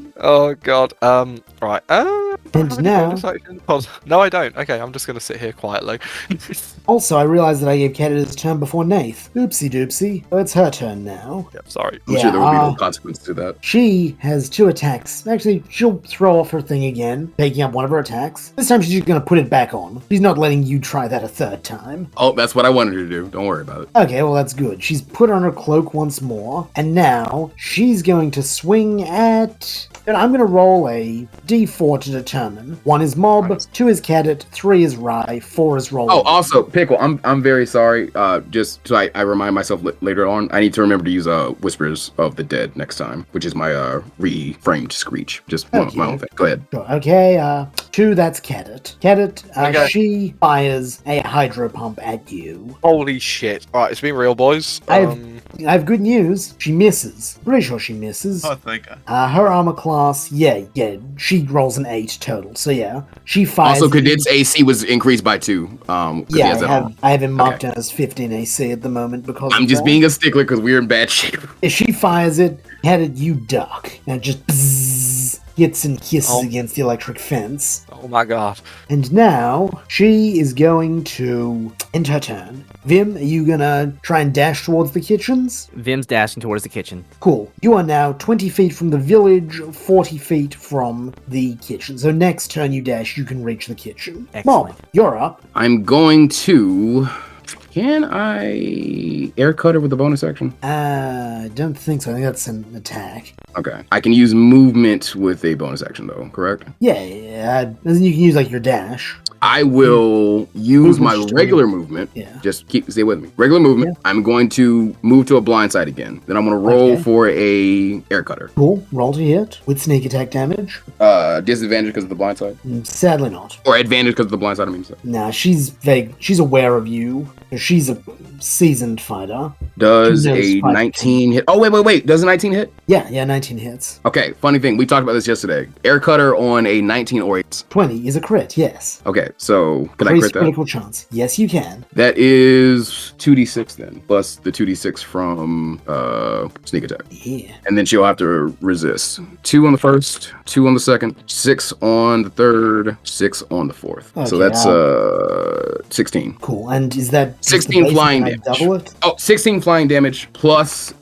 her. Oh god. Right. And now- No, I don't. Okay, I'm just gonna sit here quietly. Also, I realized that I gave Cat his turn before Nath. Oopsie doopsie. So it's her turn now. Yep, sorry. I'm sure there will be Yeah, no consequence to that. She has 2 attacks. Actually, she'll throw off her thing again, taking up one of her attacks. This time she's just gonna put it back on. She's not letting you try that a 3rd time. Oh, that's what I wanted her to do. Don't worry about it. Okay, well that's good. She's put on her cloak once more, and now she's going to swing at... And I'm going to roll a d4 to determine. 1 is Mob, Nice. 2 is Cadet, 3 is Rye, 4 is Roll. Oh, also, Pickle, I'm very sorry. Just so I remind myself later on, I need to remember to use Whispers of the Dead next time, which is my reframed screech. Just my own thing. Go ahead. Sure. Okay, 2, that's Cadet. Cadet, Okay. she fires a hydro pump at you. Holy shit. Alright, it's been real, boys. I have good news. She misses. Pretty sure she misses. Oh, thank God. Her armor class, yeah, she rolls an 8 total. So yeah, she fires. Also, Cadet's AC was increased by 2. 'Cause he Yeah, has that armor. I have him marked Okay. down as 15 AC at the moment because I'm of just that. being a stickler because we're in bad shape. If she fires it, Cadet, you duck. Now just bzzz, hits and hisses Oh. against the electric fence. Oh my god. And now she is going to end her turn. Vim, are you gonna try and dash towards the kitchens? Vim's dashing towards the kitchen. Cool. You are now 20 feet from the village, 40 feet from the kitchen. So next turn you dash, you can reach the kitchen. Excellent. Mob, you're up. I'm going to. Can I air cut her with the bonus action? I don't think so. I think that's an attack. Okay. I can use movement with a bonus action though, correct? Yeah. Then you can use like your dash. I will use my Movement's regular movement. Yeah. Just stay with me. Regular movement. I'm going to move to a blind side again. Then I'm going to roll Okay. for a air cutter. Cool. Roll to hit with sneak attack damage. Disadvantage because of the blind side, Sadly not. or advantage because of the blind side. I mean, Nah, she's vague. She's aware of you. She's a seasoned fighter. does She knows a fight. 19 hit? Oh wait. Does a 19 hit? Yeah, 19 hits. Okay. Funny thing, we talked about this yesterday. Air cutter on a 19 or 8. 20 is a crit, yes. Okay. So can I Increased crit that? critical chance. Yes, you can. That is 2d6 then, plus the 2d6 from sneak attack. Yeah. And then she'll have to resist. 2 on the first, 2 on the second, 6 on the third, 6 on the fourth. So Okay, that's 16. Cool. And is that just the 16 base? flying Can I damage. double it? Oh, 16 flying damage plus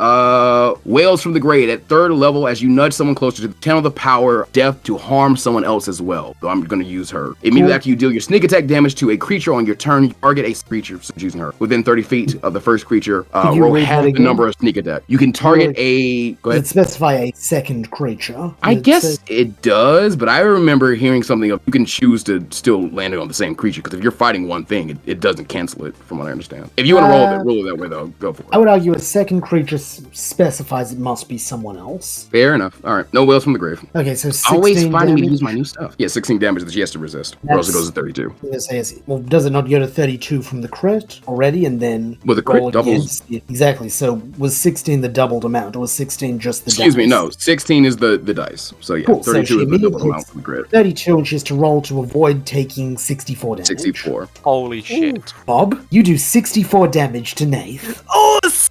Wails from the Grade. At 3rd level, as you nudge someone closer to channel the power of death to harm someone else as well. So I'm going to use her. Immediately Cool. after you deal your sneak attack damage to a creature on your turn, you target a creature, so using her. Within 30 feet of the first creature, Could you roll read half that the again? number of sneak attack. You can target a... Go Does ahead. it specify a second creature? I Does it guess say- it does, but I remember hearing something of you can choose to still land it on the same creature, because if you're fighting one thing, it doesn't cancel it, from what I understand. If you want to roll it that way, though, go for it. I would argue a second creature specifies it must be someone else. Fair enough. All right. No Wails from the Grave. Okay, so 16 Always finding me to damage. use my new stuff. Yeah, 16 damage that she has to resist. Or else it goes to 32. I'm gonna say well, does it not go to 32 from the crit already, and then Well, the crit roll doubles. against it? Exactly. So was 16 the doubled amount, or was 16 just the? Excuse me, dice? no. 16 is the dice. So yeah, Cool, so 32 she is the double immediately amount for the grid. 32, and she has to roll to avoid taking 64 damage. 64. Holy shit. Bob, you do 64 damage to Nath.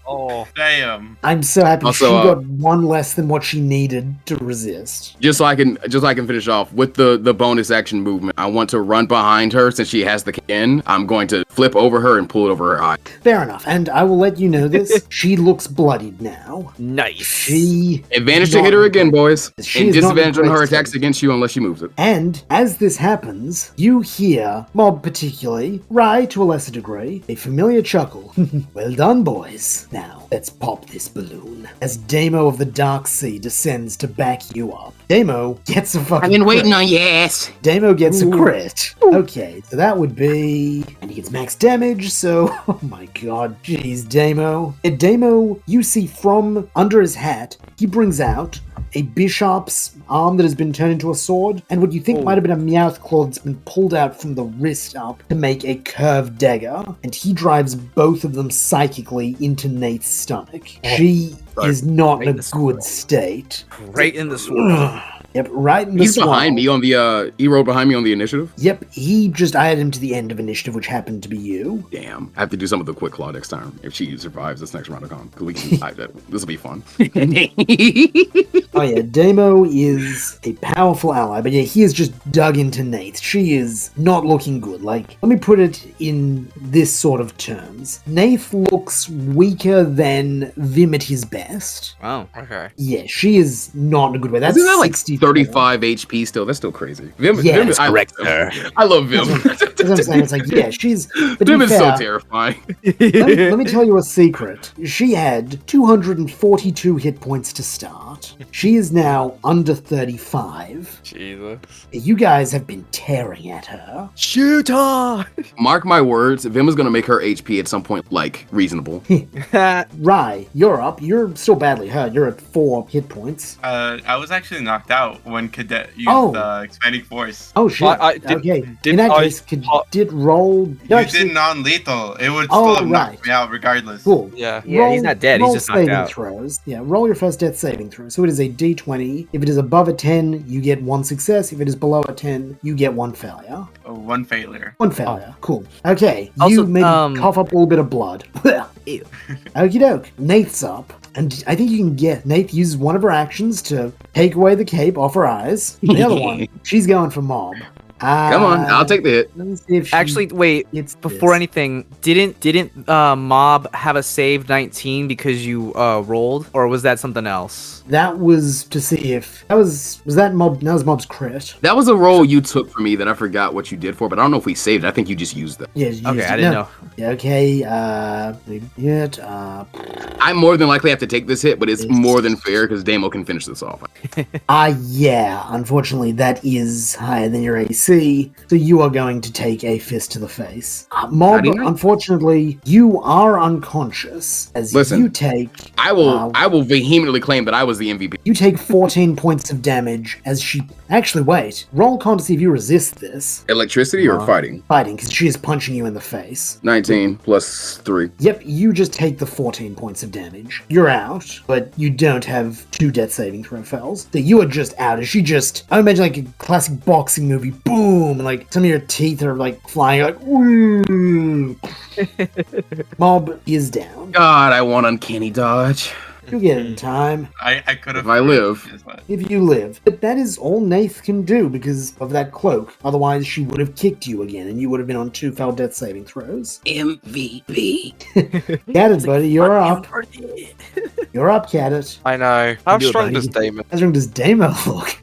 Oh. Damn. I'm so happy Also, she got one less than what she needed to resist. Just so I can finish off with the bonus action movement. I want to run behind her since she has the can. I'm going to flip over her and pull it over her eye. Fair enough, and I will let you know this. She looks bloodied now. Nice. She Advantage to hit her again, boys. She And is not in disadvantage on her great attacks state. against you unless she moves it. And as this happens, you hear, Mob particularly, Rye to a lesser degree, a familiar chuckle. Well done, boys. Now, let's pop this balloon. As Damo of the Dark Sea descends to back you up. Damo gets a fucking I've been waiting crit. on your ass. Damo gets a crit. Okay, so that would be... And he gets max damage, so... Oh my god. Jeez, Damo. Damo, you see from under his hat, he brings out a bishop's arm that has been turned into a sword, and what you think might have been a meowth claw that's been pulled out from the wrist up to make a curved dagger, and he drives both of them psychically into Nate's stomach. She is not Right in in a the sword. good state. Right in the sword. Yep, right in the He's behind swirl. me on the he rode behind me on the initiative. Yep, he just added him to the end of initiative, which happened to be you. Damn, I have to do some of the quick claw next time if she survives this next round of con. Because we can this will be fun. Oh yeah, Damo is a powerful ally, but yeah, he has just dug into Nath. She is not looking good. Like, let me put it in this sort of terms. Nath looks weaker than Vim at his best. Wow. Okay. Yeah, she is not in a good way. That's Isn't that like 64. 35 HP still? That's still crazy. Vim, Yeah, Vim, that's correct, I love Vim. That's what I'm saying. It's like, yeah, she's... But to Vim be is so fair, terrifying. let me tell you a secret. She had 242 hit points to start. She is now under 35. Jesus. You guys have been tearing at her. Shoot her! Mark my words, Vim is gonna make her HP at some point like reasonable. Rai, you're up. You're still badly hurt. You're at 4 hit points. I was actually knocked out when Cadet used Oh. expanding force. Oh shit. I did- Okay. In did that I- case, did roll. No, You actually, did non-lethal. It would Oh, still have knocked right. me out regardless. cool. Yeah. Yeah, he's not dead, he's roll just knocked saving out. throws. Yeah, roll your first death saving throw. So it is a d20. If it is above a 10, you get 1 success. If it is below a 10, you get 1 failure. Oh, one failure. 1 failure. Cool. Okay. Also, you maybe cough up a little bit of blood. Ew. Okie doke. Nath's up. And I think you can get Nath uses one of her actions to take away the cape off her eyes. The other one, she's going for mob. Come on, I'll take the hit. Let me see if she Actually, wait. gets Before this. anything, didn't Mob have a save 19 because you rolled, or was that something else? That was to see if that was that mob. That was mob's crit. That was a roll you took for me that I forgot what you did for, but I don't know if we saved it. I think you just used it. Yeah. you Okay, used I it. didn't No. know. Yeah, okay. Hit. I more than likely have to take this hit, but it's more than fair because Damo can finish this off. Yeah. Unfortunately, that is higher than your AC, so you are going to take a fist to the face. Mob. 99? Unfortunately, you are unconscious as Listen, you take. I will vehemently claim that I was the MVP. You take 14 points of damage as she. Actually, wait. Roll con to see if you resist this. Electricity or fighting? Fighting, because she is punching you in the face. 19 plus 3. Yep, you just take the 14 points of damage. You're out, but you don't have 2 death saving throw fails. So you are just out. As she just, I imagine like a classic boxing movie, boom, and like some of your teeth are like flying, you're like, ooh. Mob is down. God, I want uncanny dodge. You get it in time. I could have. If I live. If you live. But that is all Nath can do because of that cloak. Otherwise, she would have kicked you again, and you would have been on 2 failed death saving throws. MVP. Cadet, buddy, you're up. You're up, Cadet. I know. How do it, strong buddy. does Damon? How strong does Damo look?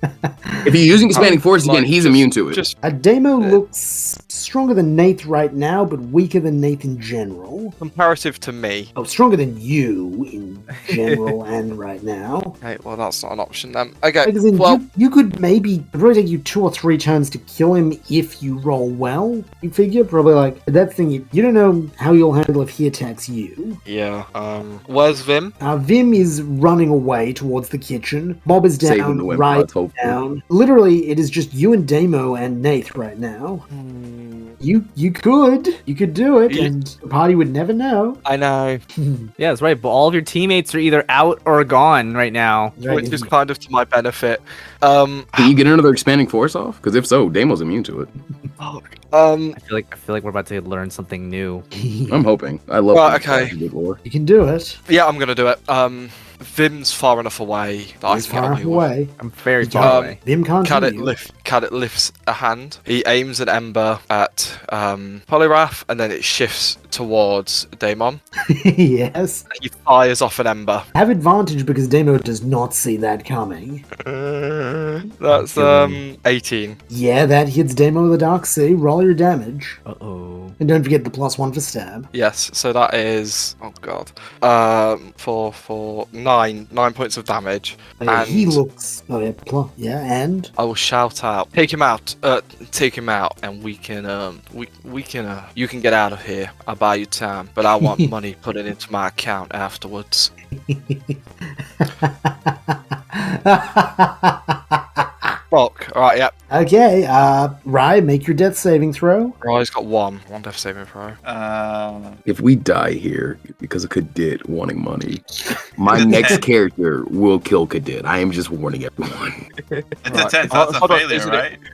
If you're using expanding force again, Like, he's just- immune to it. Just Damo looks stronger than Nath right now, but weaker than Nath in general. comparative to me. Oh, stronger than you in general and right now. Okay, well that's not an option then. Okay, Because in well, you could maybe it'd probably take you 2 or 3 turns to kill him if you roll well. You figure probably like that thing. You don't know how you'll handle if he attacks you. yeah. Where's Vim? Vim is running away towards the kitchen. Bob is Saving down. the win Right pods, hopefully. down. Literally, it is just you and Damo and Nath right now. You could do it, Yeah. and the party would never know. I know, Yeah, that's right. But all of your teammates are either out or gone right now. which is kind of to my benefit. Can you get another expanding force off? Because if so, Damo's immune to it. I feel like we're about to learn something new. I'm hoping. I love Right, these okay. good lore. You can do it. Yeah, I'm gonna do it. Vim's far enough away that I He's can get far away with. away. I'm very Um, far away. Vim can't hear you. Cadet lifts a hand. He aims an ember at Polyrath, and then it shifts towards Daemon. Yes. He fires off an ember. Have advantage because Damo does not see that coming. That's 18. Yeah, that hits Damo with a Dark Sea. Roll your damage. Uh-oh. And don't forget the +1 for stab. Yes, so that is for 9 points of damage. Yeah, he And- looks. Oh yeah, yeah, and I will shout out, take him out, and we can you can get out of here. I'll buy you time, but I want money put it into my account afterwards. Bulk, alright, yep. okay. Rai, make your death saving throw. Rye's got one death saving throw. If we die here, because of Cadet wanting money. My next character will kill Cadet. I am just warning everyone. It's a 10, so that's a Hold on, failure, isn't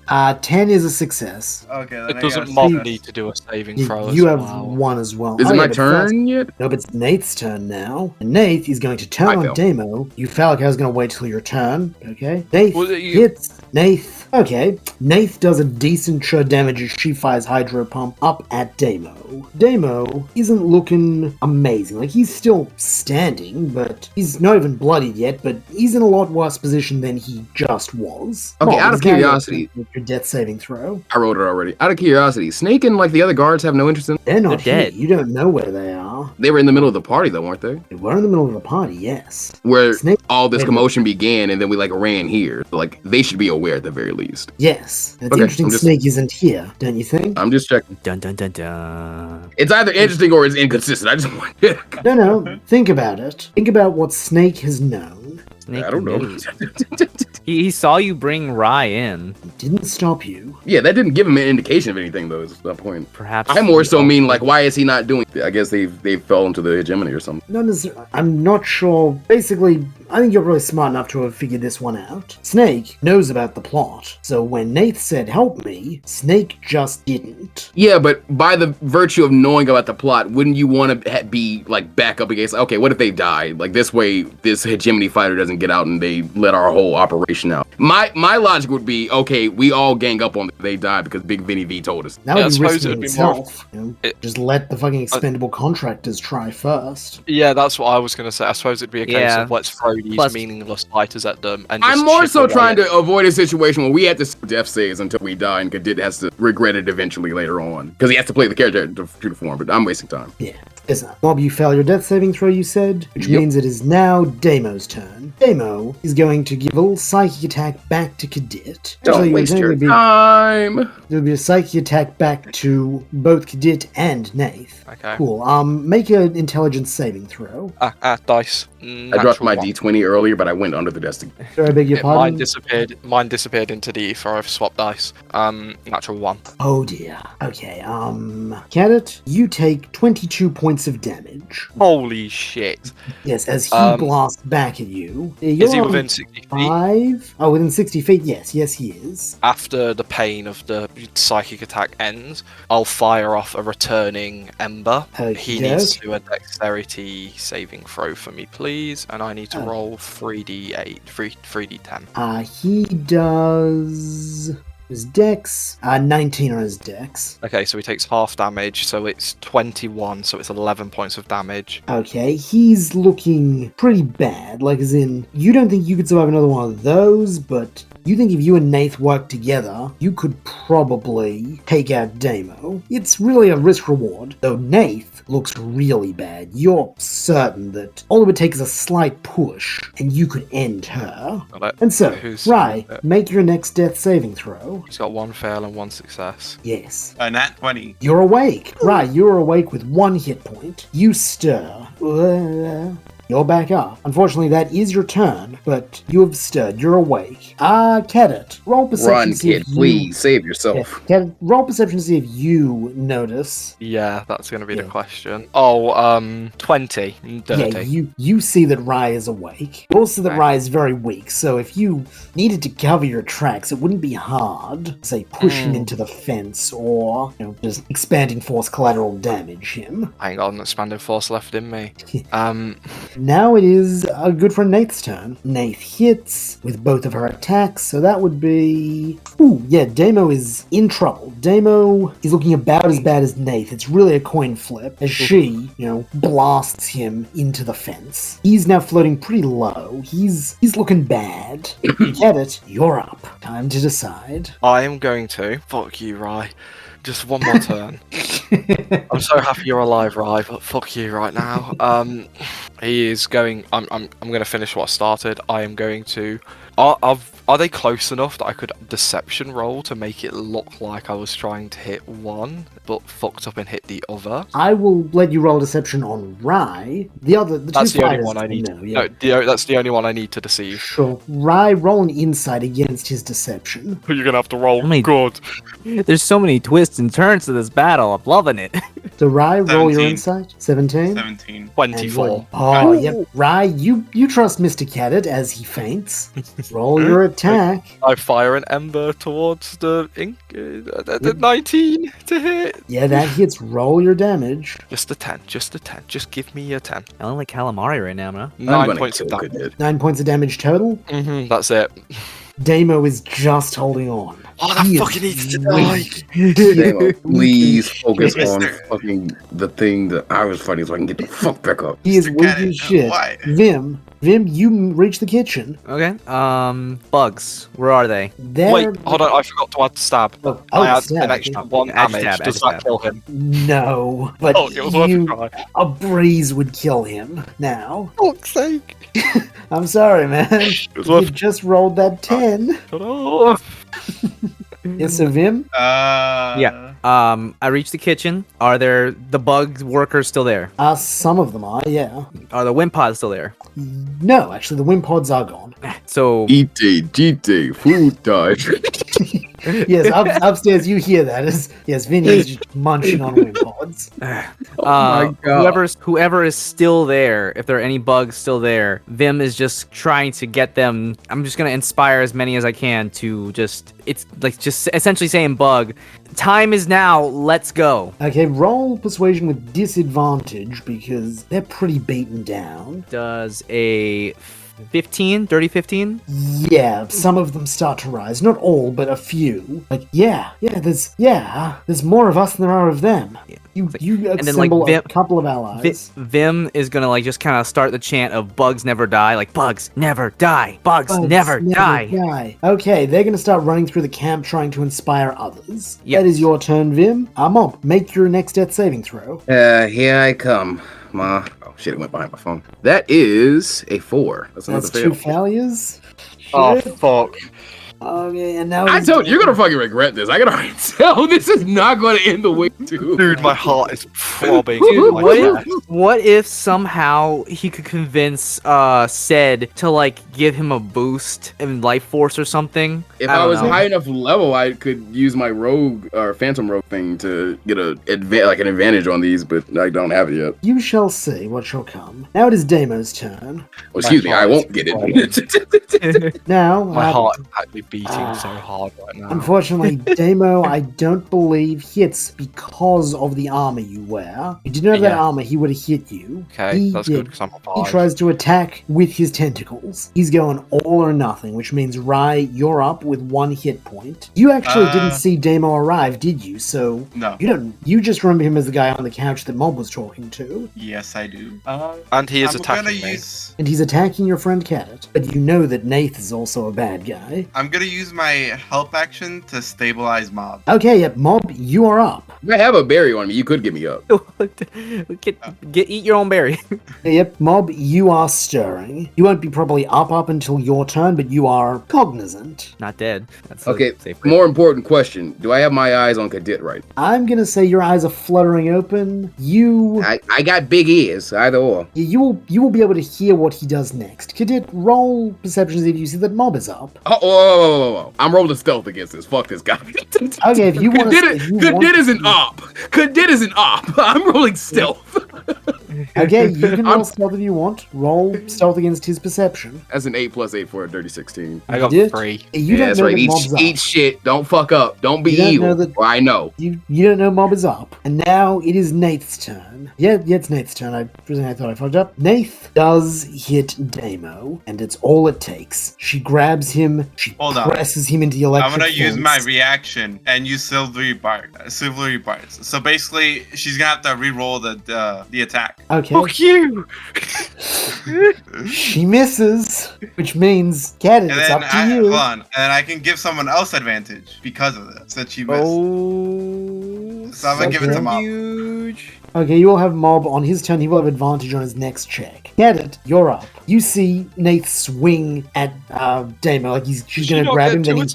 right? 10 is a success. Okay, then It I doesn't got Mob success. need to do a saving You, throw you as have well? one as well. Is it Oh, my yeah, but first- turn yet? No, but it's Nate's turn now. And Nate is going to turn I on fail. Damo. You felt like I was going to wait till your turn. Okay. Nath Well, you- hits. Nath. Okay. Nath does a decent chunk of damage as she fires Hydro Pump up at Damo. Damo isn't looking amazing. Like, he's still standing, but he's not even bloodied yet, but he's in a lot worse position than he just was. Okay, Mob, out of it's now your curiosity- turn with your death saving throw. I wrote it already. Out of curiosity, Snake and like the other guards have no interest in. They're not They're here. dead. You don't know where they are. They were in the middle of the party though, weren't they? They were in the middle of the party, yes. Where Snake- all this Wait a commotion began, and then we like ran here. Like they should be aware at the very least. Yes. It's Okay, interesting I'm just- Snake isn't here, don't you think? I'm just checking. Dun dun dun dun. It's either interesting or it's inconsistent. I just want to check. No, think about it. Think about what Snake has known. Snake I don't know. knows. He saw you bring Rye in. It didn't stop you. Yeah, that didn't give him an indication of anything though. Is that point? Perhaps. I more he so also- mean like, why is he not doing? I guess they fell into the hegemony or something. Not necessarily. I'm not sure. Basically, I think you're probably smart enough to have figured this one out. Snake knows about the plot, so when Nath said help me, Snake just didn't. Yeah, but by the virtue of knowing about the plot, wouldn't you want to be like back up against? Okay, what if they die? Like this way, this hegemony fighter doesn't get out and they let our whole operation out. My logic would be, okay, we all gang up on them. They die because Big Vinny V told us. That Yeah, I would be suppose risky it in would be more- itself. You know, It- just let the fucking expendable contractors try first. Yeah, that's what I was gonna say. I suppose it'd be a case Yeah. of let's throw these Plus- meaningless fighters at them and I'm just more chip so away trying at to avoid a situation where we have to death saves until we die, and Cadet has to regret it eventually later on because he has to play the character to true form. But I'm wasting time. Yeah. Is that Bob, you fail your death saving throw, you said? Which Yep. means it is now Damo's turn. Damo is going to give a little psychic attack back to Cadet. Don't Actually, waste it's your gonna be- time. There'll be a psychic attack back to both Cadet and Nath. Okay. Cool. Make an intelligence saving throw. Dice. I dropped my D20 earlier, but I went under the desk. Sorry, I beg your Mine pardon? disappeared. Mine disappeared into the ether. I've swapped dice. Natural 1. Oh dear. Okay, Cadet, you take 22 points of damage. Holy shit! Yes, as he Um, blasts back at you. Is he You're within 60 feet? 5? Oh, within 60 feet, yes. Yes, he is. After the pain of the psychic attack ends, I'll fire off a returning ember. He needs to do a dexterity saving throw for me, please, and I need to roll 3d8, 3d10. He does... His dex, 19 on his dex. Okay, so he takes half damage, so it's 21, so it's 11 points of damage. Okay, he's looking pretty bad. Like, as in, you don't think you could survive another one of those, but you think if you and Nath work together, you could probably take out Damo. It's really a risk reward, though Nath looks really bad. You're certain that all it would take is a slight push, and you could end her. Got it. And so, Who's- Rye, make your next death saving throw. He's got 1 fail and 1 success. Yes. Nat 20. You're awake. Rye, you're awake with 1 hit point. You stir. You're back up. Unfortunately, that is your turn, but you have stirred. You're awake. Cadet, roll perception Run, to see kid, if you... please save Yeah, yourself. Cadet, roll perception to see if you notice. Yeah, that's going to be the Yeah. question. Oh, 20. Dirty. Yeah, you see that Rye is awake. You also that Okay. Rye is very weak, so if you needed to cover your tracks, it wouldn't be hard, say, push him into the fence or, just expanding force collateral damage him. I ain't got an expanded force left in me. Now it is good for Nath's turn. Nath hits with both of her attacks, so that would be... Ooh, yeah, Damo is in trouble. Damo is looking about as bad as Nath. It's really a coin flip, as she, blasts him into the fence. He's now floating pretty low. He's looking bad. Get it? You're up. Time to decide. I am going to. Fuck you, Rye. Just one more turn. I'm so happy you're alive, Rye, but fuck you right now. He is going. I'm going to finish what I started. I am going to. Are they close enough that I could deception roll to make it look like I was trying to hit one, but fucked up and hit the other? I will let you roll deception on Rye. The That's two the only fighters one I need. know, yeah. No, that's the only one I need to deceive. Sure. Rye, roll an insight against his deception. You're gonna have to roll. How many- Good. There's so many twists and turns to this battle. I'm loving it. So Rye, roll your 17. insight. 17. 17. 24. Oh, yep. Rye, you trust Mr. Cadet as he faints. Roll your attack. I fire an ember towards the ink. The 19 to hit. Yeah, that hits. Roll your damage. Just a 10. Just a 10. Just give me a 10. I don't like calamari right now, man. 9 points of damage. Cadet. 9 points of damage total. That's it. Damo is just holding on. Oh, that He is fucking needs to die. Damo, please focus Yes, on sir. fucking the thing that I was fighting so I can get the fuck back up. He is Mr. weak Cadet, as shit. why? Vim, you reach the kitchen. Okay. Bugs. Where are they? There. Wait, hold on. I forgot to add stab. Oh, I add stab. an extra 1 Add damage. stab, Does add that stab. kill him? No, but Oh, it was worth a try. a breeze would kill him. Now, Fuck's sake. I'm sorry, man. was You worth- just rolled that 10. Shut up. Yes, so Vim. Yeah. I reached the kitchen. Are there the bug workers still there? Some of them are, yeah. Are the wind pods still there? No, actually, the wind pods are gone. So Eat, GT, food time. Yes, upstairs you hear that. Yes, Vinny is just munching on wind pods. Oh my God. whoever is still there, if there are any bugs still there, Vim is just trying to get them. I'm just gonna inspire as many as I can to just. It's like just essentially saying, "Bug, time is now. Let's go." Okay, roll persuasion with disadvantage because they're pretty beaten down. Does a 15, dirty 15? Yeah, some of them start to rise. Not all, but a few. Like, there's more of us than there are of them. You And then, like, assemble Vim- a couple of allies. Vim is gonna like just kind of start the chant of "Bugs never die," like "Bugs never die, Bugs, never die." Okay, they're gonna start running through the camp trying to inspire others. Yep. That is your turn, Vim. Mob, make your next death saving throw. Here I come. Oh shit, it went behind my phone. That is a 4. That's another That's two fail. failures. Oh, Shit. fuck. Okay, and now I he's told you, you're gonna fucking regret this. I can already tell this is not gonna end the way too. Dude, my heart is throbbing. Dude, Like, what if somehow he could convince Ced to like give him a boost in life force or something? If I I don't was know. high enough level, I could use my rogue or phantom rogue thing to get an advantage on these, but I don't have it yet. You shall see what shall come. Now it is Damo's turn. Well, excuse me, I won't get it. Now, My heart is actually beating so hard right now. unfortunately, Damo, I don't believe hits because of the armor you wear. If you didn't have that Yeah. armor, he would have hit you. Okay, He that's did. good because I'm He alive. tries to attack with his tentacles. He's going all or nothing, which means Rai, you're up with 1 hit point. You actually didn't see Damo arrive, did you? So No. you don't. You just remember him as the guy on the couch that Mob was talking to, Yes, I do. And he is I'm attacking gonna me. use. and he's attacking your friend Cat. But you know that Nath is also a bad guy. I'm gonna use my help action to stabilize mob. Okay, yep, Mob, you are up. I have a berry on me. You could get me up. Eat your own berry. Yep, Mob, you are stirring. You won't be probably up until your turn, but you are cognizant. Not dead. That's a Okay, safe more important question. Do I have my eyes on Cadet right? I'm gonna say your eyes are fluttering open. You I got big ears, either or. you will be able to hear what he does next. Cadet, roll perceptions if you see that Mob is up. Oh, whoa. I'm rolling stealth against this. Fuck this guy. Okay, if you want Cadet is an op. Cadet is an op. I'm rolling stealth. Okay, you can roll stealth if you want. Roll stealth against his perception. That's an 8 plus 8 for a dirty 16. I got Did? 3. You Yeah, don't that's know right. that Mob's up. Eat shit. Don't fuck up. Don't be You don't evil. know that- Or I know. You don't know Mob is up. And now it is Nath's turn. Yeah, it's Nath's turn. I thought I fucked up. Nath does hit Damo, and it's all it takes. She grabs him, she Hold on. presses him into the electric I'm gonna use my fence. reaction and use silvery parts. So basically, she's gonna have to re-roll the attack. Okay. Fuck you! She misses, which means, Cat, And it's then up to you. hold on, and I can give someone else advantage because of it, since she missed. Oh, So I'm gonna give it to Okay. Mob. You huge. Okay, you will have Mob on his turn. He will have advantage on his next check. Get it? You're up. You see Nath swing at Damo like she's going to grab him. Then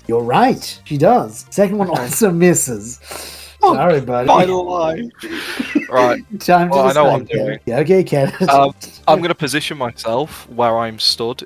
you're right. She does. Second one also misses. Sorry, buddy. Final line. Right. Time to I know what I'm decide, doing. Yeah, okay, Cat. I'm going to position myself where I'm stood.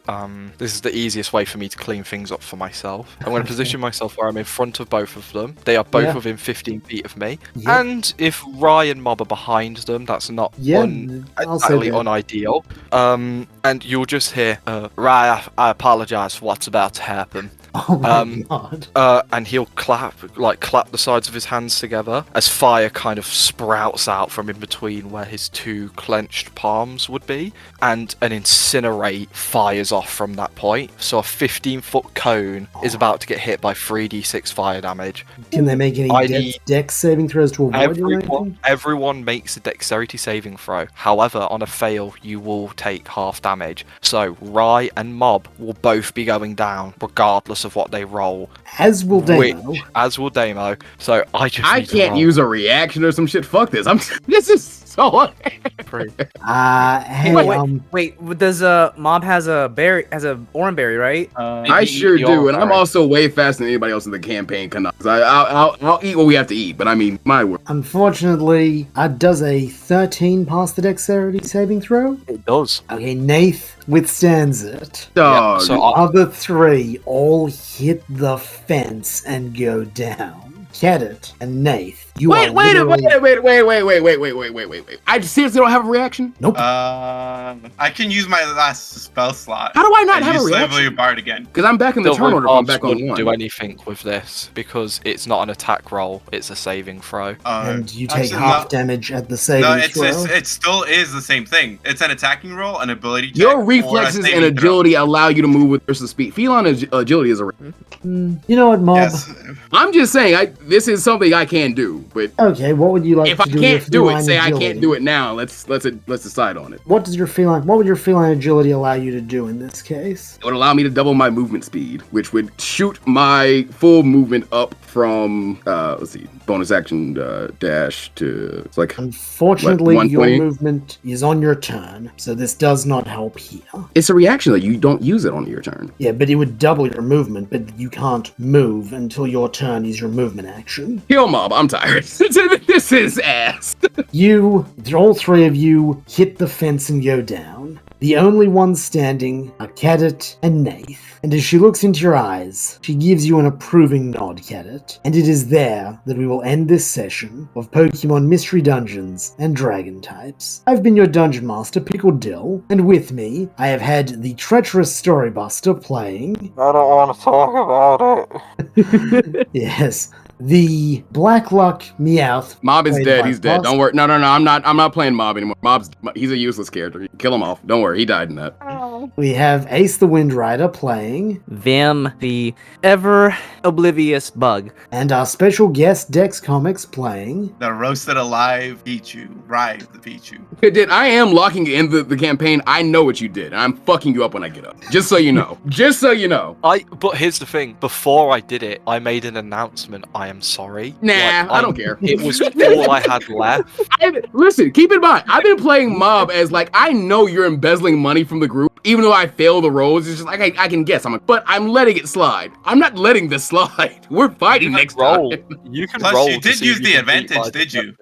This is the easiest way for me to clean things up for myself. I'm going to position myself where I'm in front of both of them. They are both within 15 feet of me. Yeah. And if Rye and Mob are behind them, that's not entirely unideal. And you'll just hear, Rye, I apologize for what's about to happen. Oh my god. And he'll clap the sides of his hands together as fire kind of sprouts out from in between where his two clenched palms would be, and an incinerate fires off from that point. So a 15-foot cone is about to get hit by 3d6 fire damage. Can they make any dex saving throws to avoid anything? Everyone makes a dexterity saving throw. However, on a fail, you will take half damage. So Rye and Mob will both be going down regardless of what they roll. As will Damo. As will Damo. So I can't use a reaction or some shit. Fuck this. This is so wait, does Mob has a orange berry, right? I sure do, and I'm also way faster than anybody else in the campaign. I'll eat what we have to eat, but I mean, my word. Unfortunately, does a 13 pass the dexterity saving throw? It does. Okay, Nath withstands it. Dog. So the other three all hit the fence and go down. Kedit and Nath, wait. I seriously don't have a reaction? Nope. I can use my last spell slot. How do I not have a reaction? Level your bard again. Because I'm back in the turn order. I'm back on one. Do anything with this because it's not an attack roll; it's a saving throw. And you take half damage at the saving throw. It still is the same thing. It's an attacking roll, an ability check. Your reflexes and agility allow you to move with versus speed. Feline agility is a. You know what, Mob? Yes. I'm just saying, this is something I can do. But okay, what would you like to do? If I can't do it, say I can't do it now. Let's decide on it. What would your feline agility allow you to do in this case? It would allow me to double my movement speed, which would shoot my full movement up from bonus action dash to Unfortunately, your movement is on your turn, so this does not help here. It's a reaction that you don't use it on your turn. Yeah, but it would double your movement, but you can't move until your turn is your movement action. Kill Mob, I'm tired. This is ass. All three of you hit the fence and go down. The only ones standing are Kedit and Nath. And as she looks into your eyes, she gives you an approving nod, Kedit. And it is there that we will end this session of Pokemon Mystery Dungeons and Dragon Types. I've been your Dungeon Master, Pickled Dill, and with me, I have had the treacherous Storybuster playing... I don't want to talk about it. Yes. The Black Luck Meowth. Mob is dead. He's dead. Don't worry. No. I'm not playing Mob anymore. He's a useless character. Kill him off. Don't worry. He died in that. We have Ace the Wind Rider playing. Vim, the ever oblivious bug. And our special guest Dex Comics playing. The roasted alive Pichu. Right, the Pichu. I am locking in the campaign. I know what you did. I'm fucking you up when I get up. Just so you know. But here's the thing. Before I did it, I made an announcement. I am sorry. Nah, I don't care. It was all I had left. Listen, keep in mind, I've been playing Mob as I know you're embezzling money from the group, even though I fail the rolls. It's just I can guess. But I'm letting it slide. I'm not letting this slide. We're fighting next time. You can Plus, roll. you did use the advantage, did you?